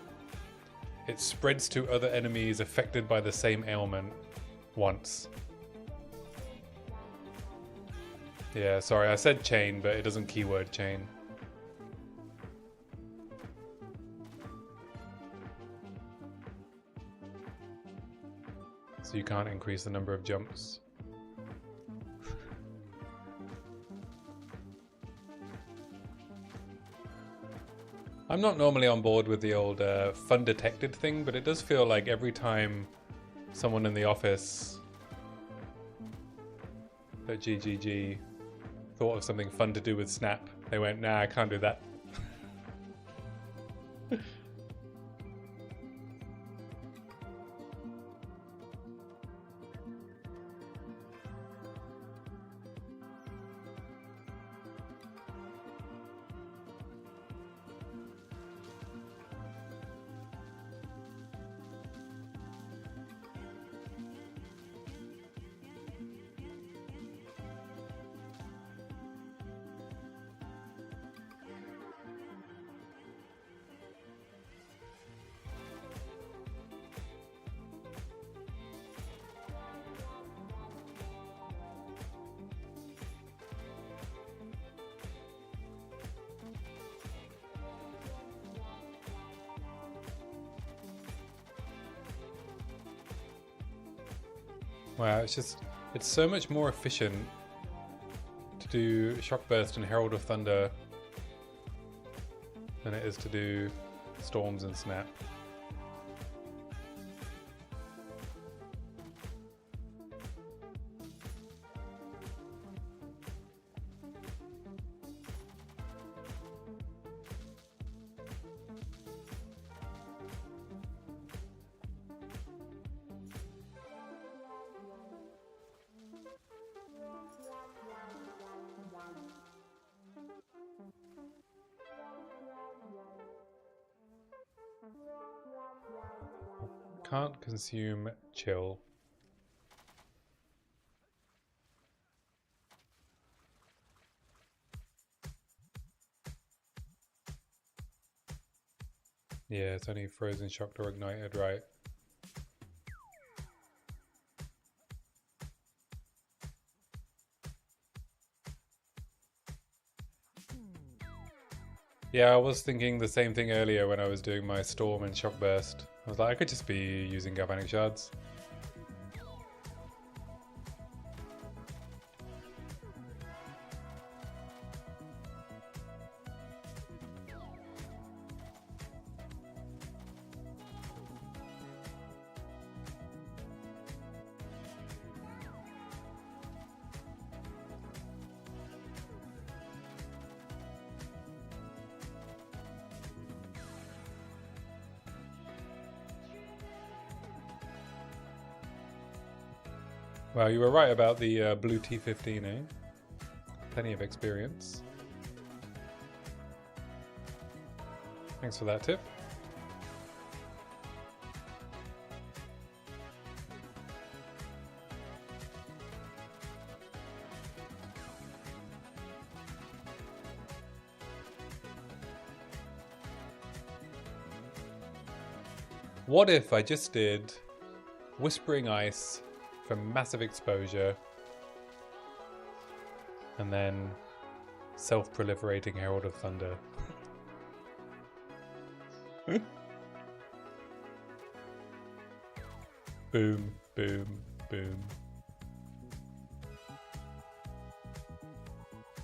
It spreads to other enemies affected by the same ailment once. Yeah, sorry, I said chain, but it doesn't keyword chain. So you can't increase the number of jumps. I'm not normally on board with the old fun detected thing, but it does feel like every time someone in the office at GGG thought of something fun to do with Snap, they went, nah, I can't do that. Wow, it's so much more efficient to do Shock Burst and Herald of Thunder than it is to do Storms and Snap. Can't consume chill. Yeah, it's only frozen, shocked, or ignited, right? Yeah, I was thinking the same thing earlier when I was doing my Storm and Shock Burst. I was like, I could just be using Galvanic Shards. Wow, you were right about the blue T15, eh? Plenty of experience. Thanks for that tip. What if I just did Whispering Ice for massive exposure and then self-proliferating Herald of Thunder? Boom, boom, boom.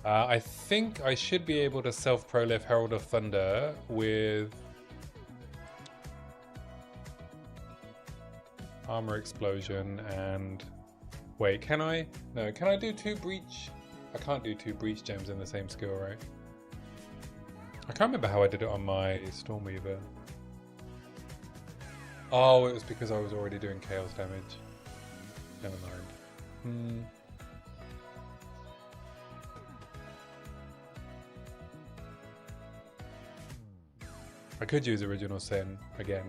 I think I should be able to self-prolif Herald of Thunder with Armor Explosion and... Wait, can I? No, can I do 2 Breach? I can't do 2 Breach Gems in the same skill, right? I can't remember how I did it on my Stormweaver. Oh, it was because I was already doing Chaos damage. Never mind. I could use Original Sin again.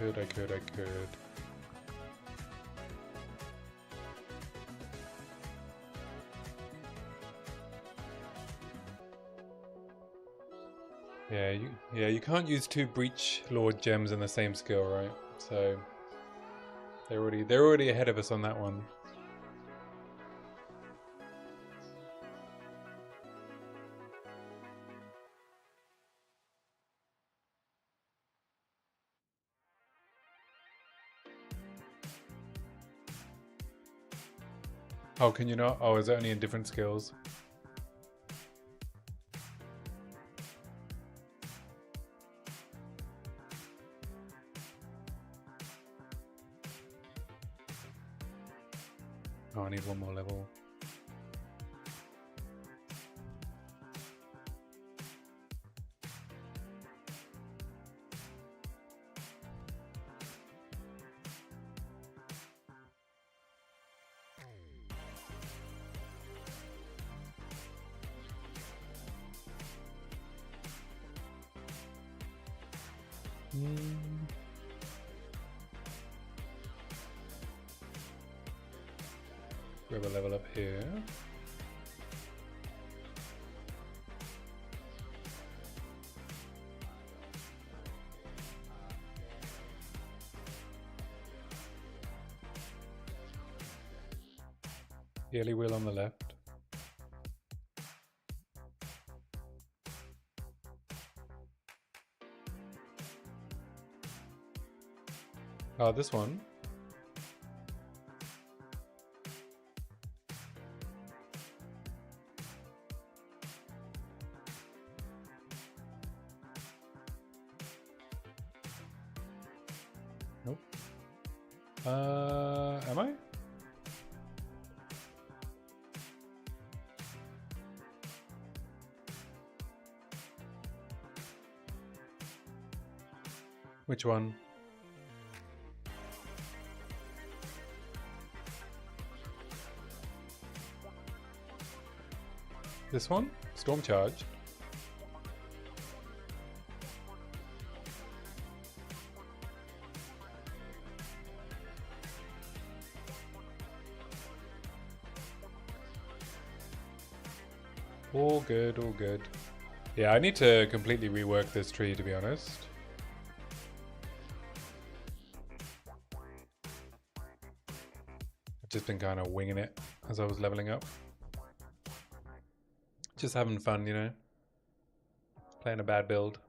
I could. Yeah, you can't use 2 Breach Lord gems in the same skill, right? So they're already ahead of us on that one. Oh, can you not? Oh, is it only in different skills? Oh, I need 1 more level. Grab a level up here. Yearly wheel on the left. Oh, this one. Nope. Am I? Which one? This one? Storm Charge. All good, all good. Yeah, I need to completely rework this tree, to be honest. I've just been kind of winging it as I was leveling up. Just having fun, you know? Playing a bad build.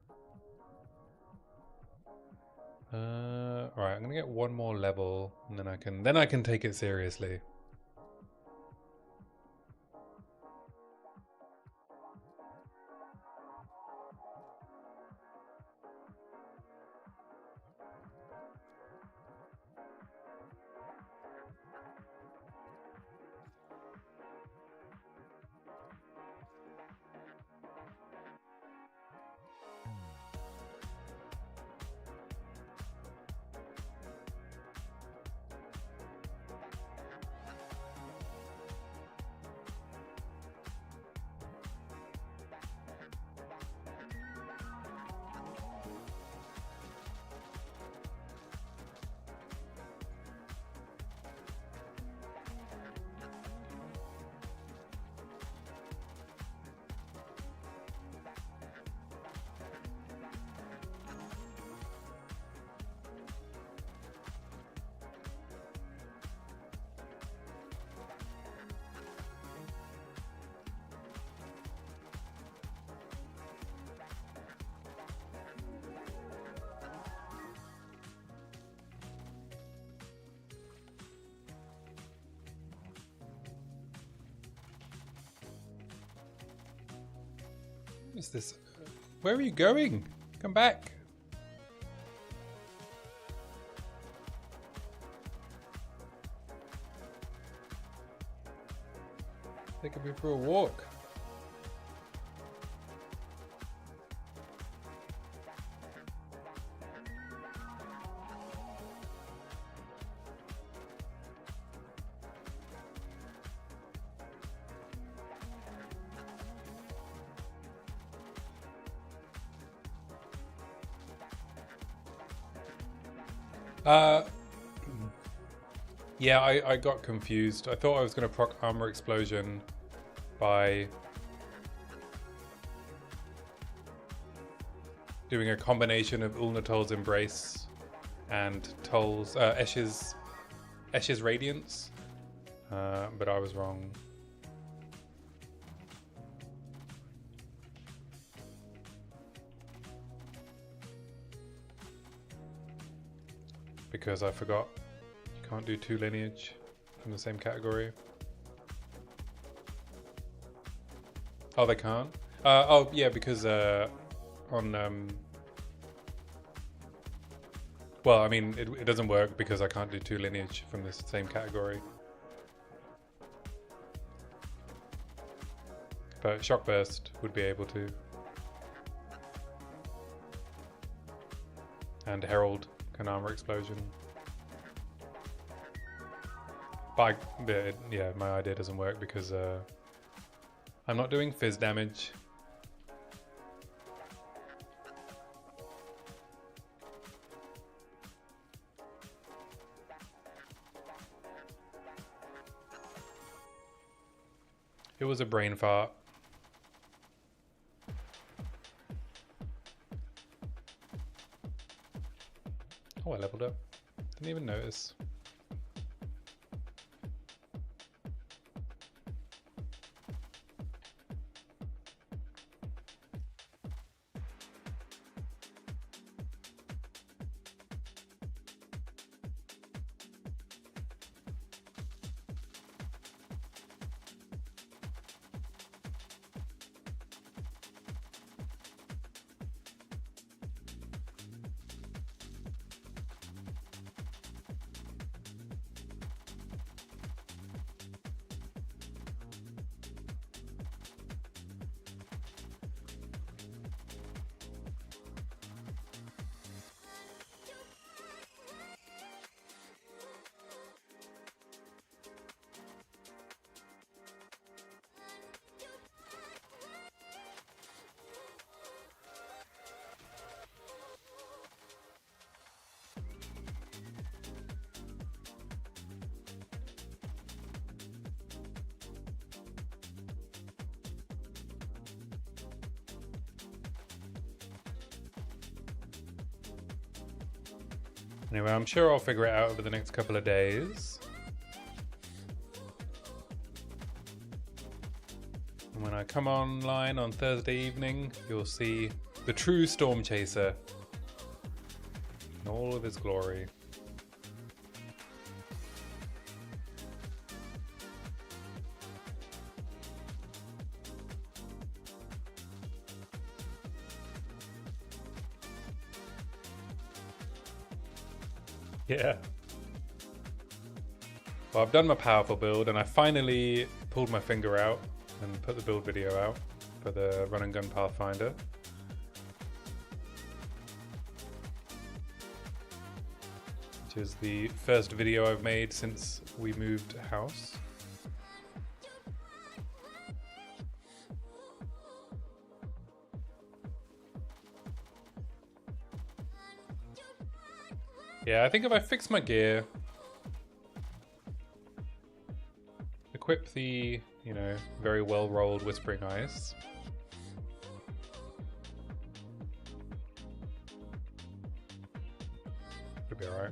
Alright, I'm gonna get 1 more level and then I can take it seriously. What is this? Where are you going? Come back. Taking me for a walk. Yeah, I got confused. I thought I was going to proc Armor Explosion by doing a combination of Ulnatol's Embrace and Esh's Radiance, but I was wrong. Because I forgot you can't do 2 lineage from the same category. Oh, they can't? Oh, yeah, because on... well, I mean, it doesn't work because I can't do 2 lineage from the same category. But Shock Burst would be able to. And Herald can Armor Explosion. But yeah, my idea doesn't work because I'm not doing fizz damage. It was a brain fart. Oh, I leveled up. Didn't even notice. Anyway, I'm sure I'll figure it out over the next couple of days. And when I come online on Thursday evening, you'll see the true Stormchaser in all of his glory. Yeah. Well, I've done my powerful build and I finally pulled my finger out and put the build video out for the Run and Gun Pathfinder. Which is the first video I've made since we moved house. Yeah, I think if I fix my gear, equip the, you know, very well-rolled Whispering Ice. Should be alright.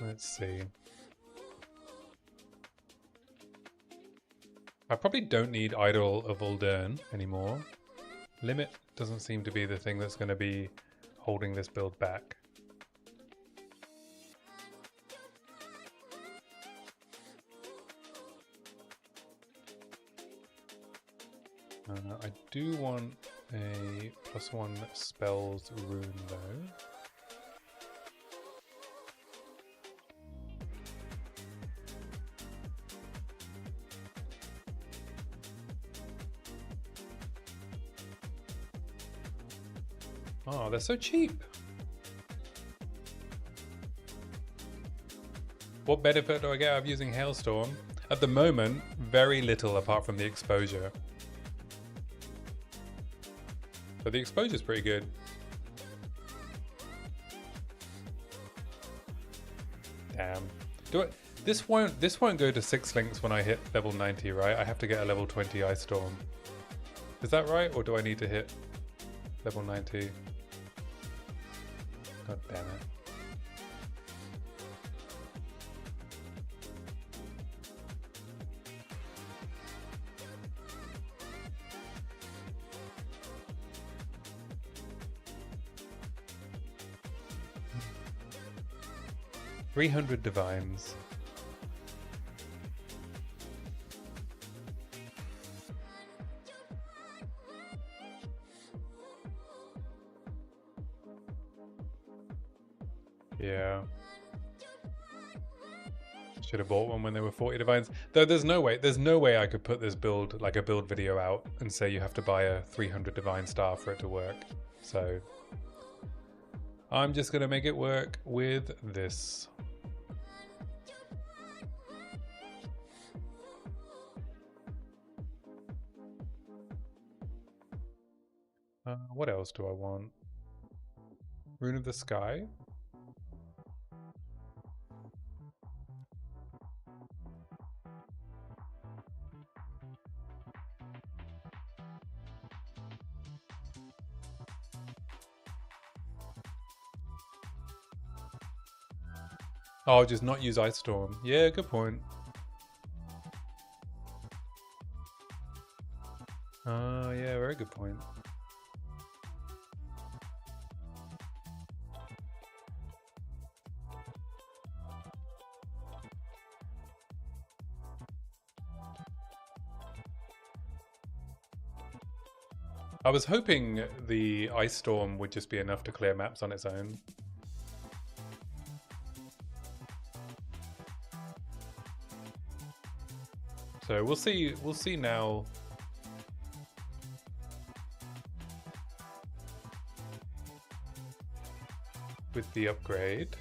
Let's see. I probably don't need Idol of Uldern anymore. Limit doesn't seem to be the thing that's going to be holding this build back. I do want a +1 spells rune though. Oh, they're so cheap. What benefit do I get out of using Hailstorm? At the moment, very little apart from the exposure. But the exposure's pretty good. Damn. This won't go to 6 links when I hit level 90, right? I have to get a level 20 Ice Storm. Is that right? Or do I need to hit level 90? God damn it. $300 divines. Yeah. Should have bought one when there were 40 divines. Though there's no way I could put this build, like a build video out and say you have to buy a 300 divine star for it to work. So I'm just gonna make it work with this. What else do I want? Rune of the Sky? Oh, just not use Ice Storm. Yeah, good point. Yeah, very good point. I was hoping the Ice Storm would just be enough to clear maps on its own. So we'll see now. With the upgrade.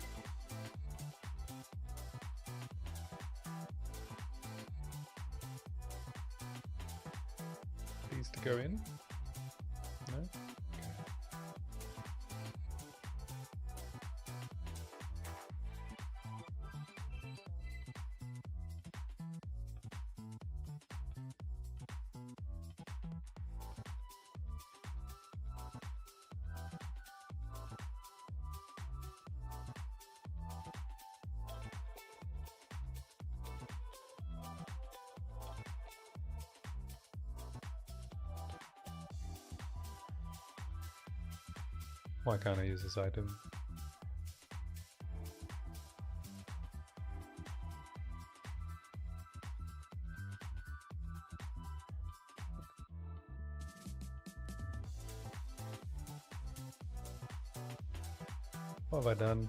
These to go in? No? Okay. Why can't I use this item? What have I done?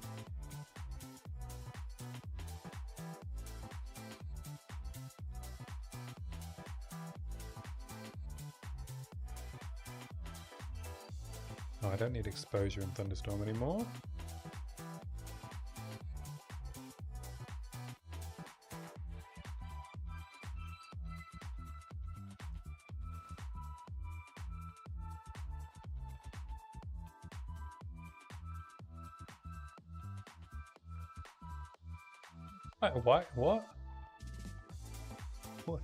Oh, I don't need exposure in Thunderstorm anymore. What? What? What?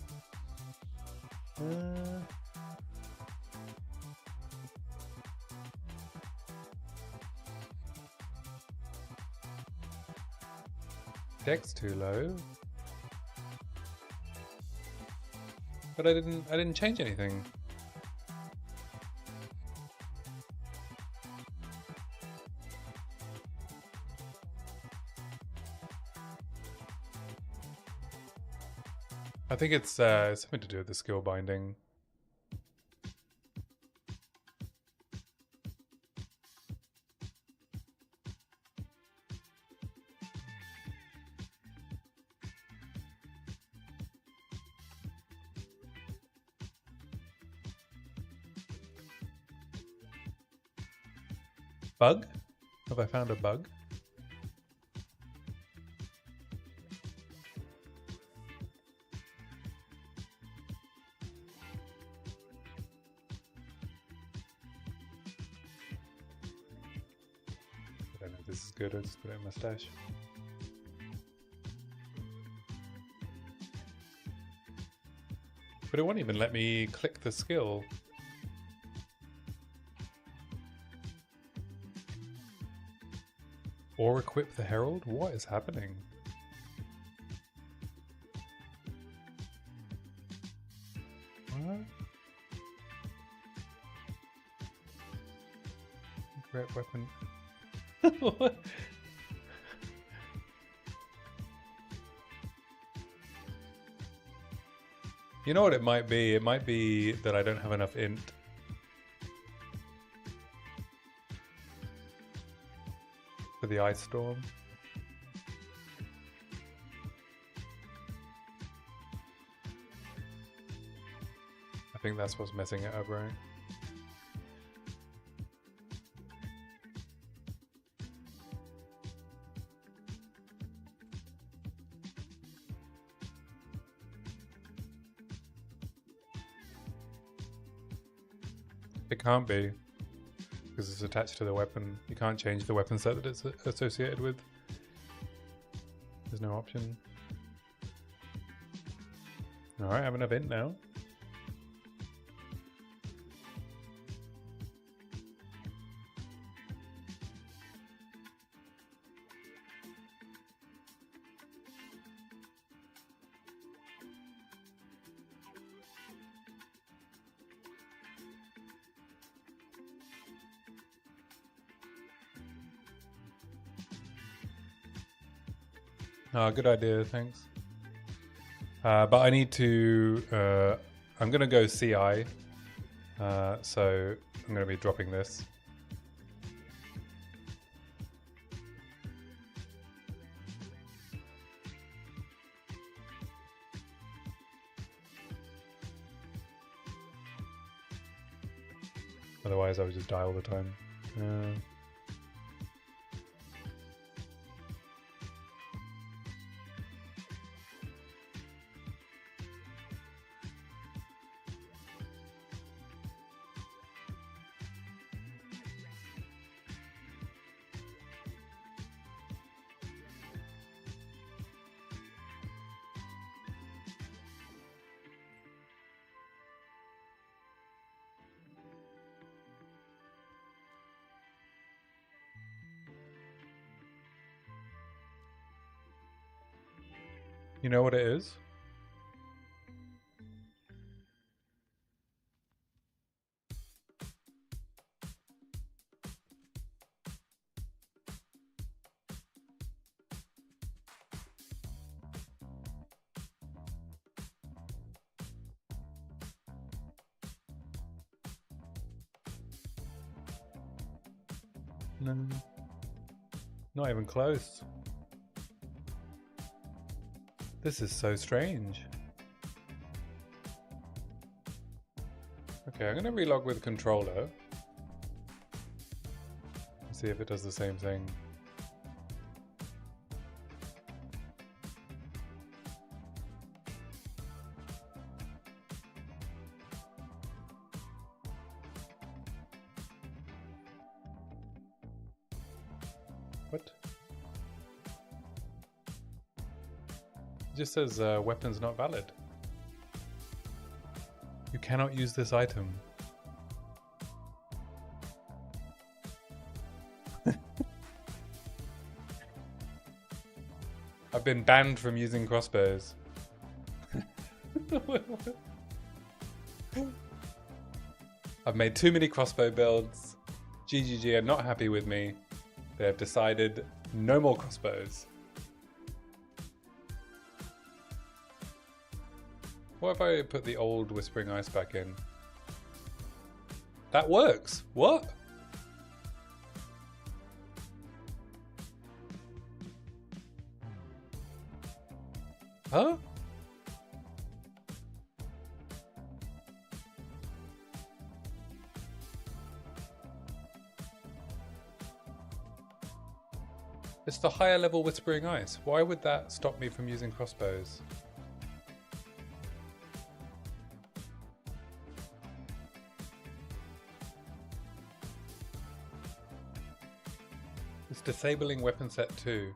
Deck's too low. But I didn't change anything. I think it's something to do with the skill binding. Bug? Have I found a bug? I don't know if this is good. I'll just put it in my stash. But it won't even let me click the skill. Or equip the Herald? What is happening? What? Great weapon. What? You know what it might be? It might be that I don't have enough int. For the ice storm. I think that's what's messing it up, right? It can't be, because it's attached to the weapon. You can't change the weapon set that it's associated with. There's no option. Alright, I have enough int now. Good idea, thanks. But I need to, I'm gonna go CI, so I'm gonna be dropping this. Otherwise I would just die all the time. You know what it is? No. Not even close. This is so strange. Okay, I'm gonna relog with controller. See if it does the same thing. What? It just says weapons not valid. You cannot use this item. I've been banned from using crossbows. I've made too many crossbow builds. GGG are not happy with me. They have decided no more crossbows. What if I put the old Whispering Ice back in? That works. What? Huh? It's the higher level Whispering Ice. Why would that stop me from using crossbows? It's disabling weapon set 2.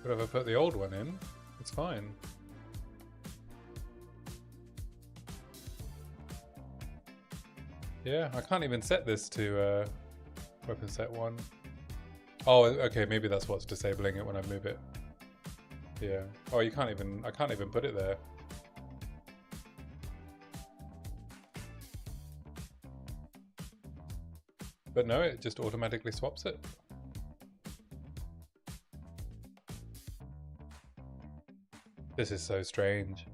But if I put the old one in, it's fine. Yeah, I can't even set this to weapon set 1. Oh, okay, maybe that's what's disabling it when I move it. Yeah. Oh, I can't even put it there. But no, it just automatically swaps it. This is so strange.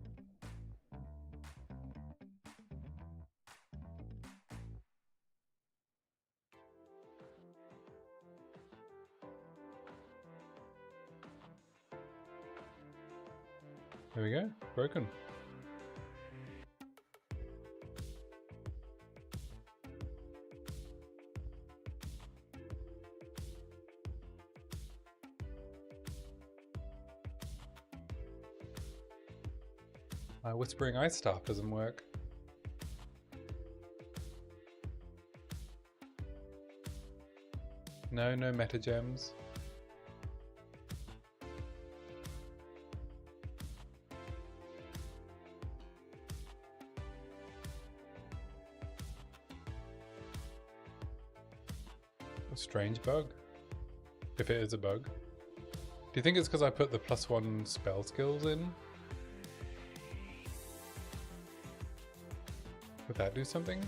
There we go, broken. My Whispering Ice Staff doesn't work. No meta gems. A strange bug. If it is a bug. Do you think it's because I put the +1 spell skills in? Would that do something?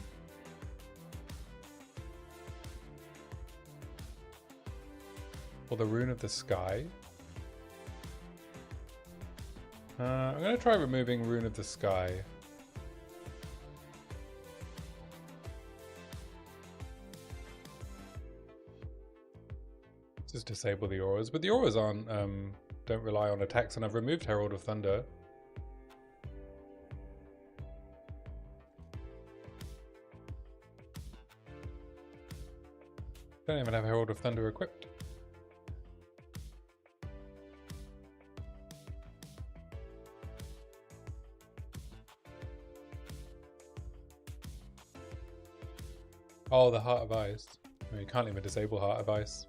Or the Rune of the Sky? I'm going to try removing Rune of the Sky. Just disable the auras, but the auras aren't, don't rely on attacks, and I've removed Herald of Thunder. Don't even have Herald of Thunder equipped. Oh, the Heart of Ice. I mean, you can't even disable Heart of Ice.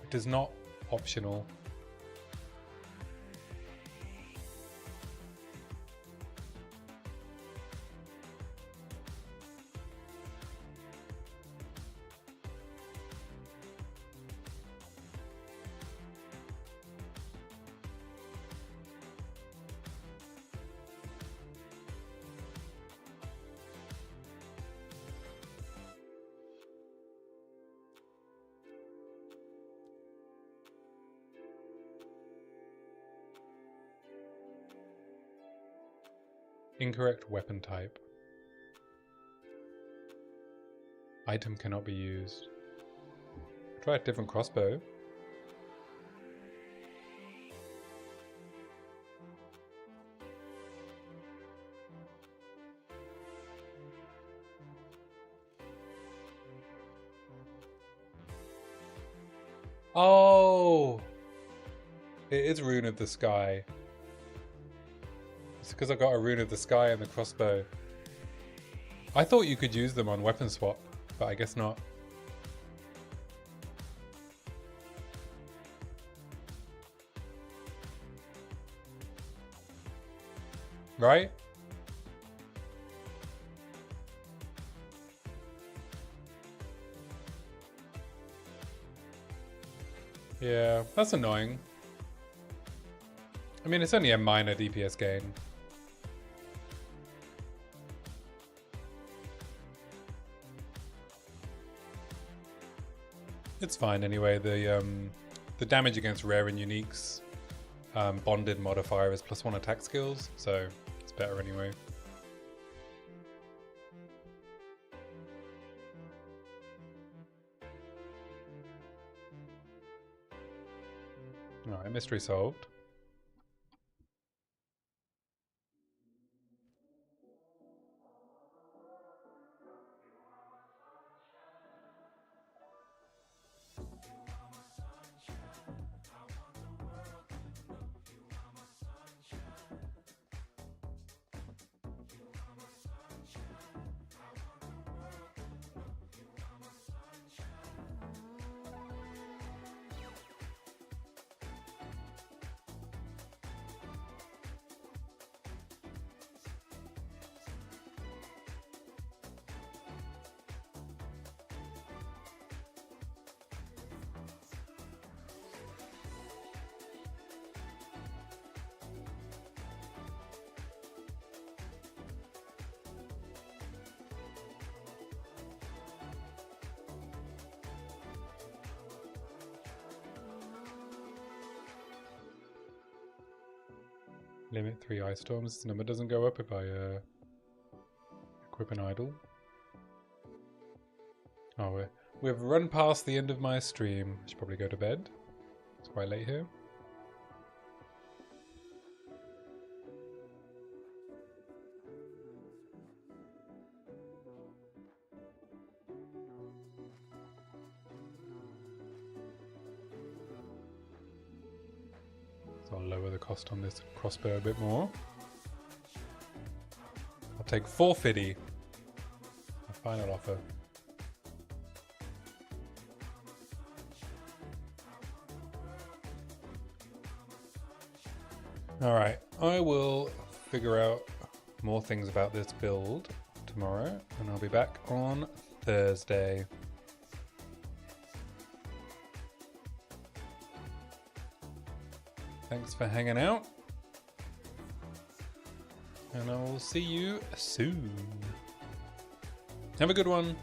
It is not optional. Incorrect weapon type. Item cannot be used. Try a different crossbow. Oh! It is Rune of the Sky. It's because I got a Rune of the Sky and the crossbow. I thought you could use them on weapon swap, but I guess not. Right? Yeah, that's annoying. I mean, it's only a minor DPS gain. It's fine anyway. The damage against rare and uniques bonded modifier is +1 attack skills, so it's better anyway. Alright, mystery solved. Limit 3 ice storms. This number doesn't go up if I equip an idol. Oh, we've run past the end of my stream. I should probably go to bed. It's quite late here. So I'll lower the cost on this crossbow a bit more. I'll take 450. My final offer. Alright, I will figure out more things about this build tomorrow, and I'll be back on Thursday. Thanks for hanging out, and I will see you soon. Have a good one.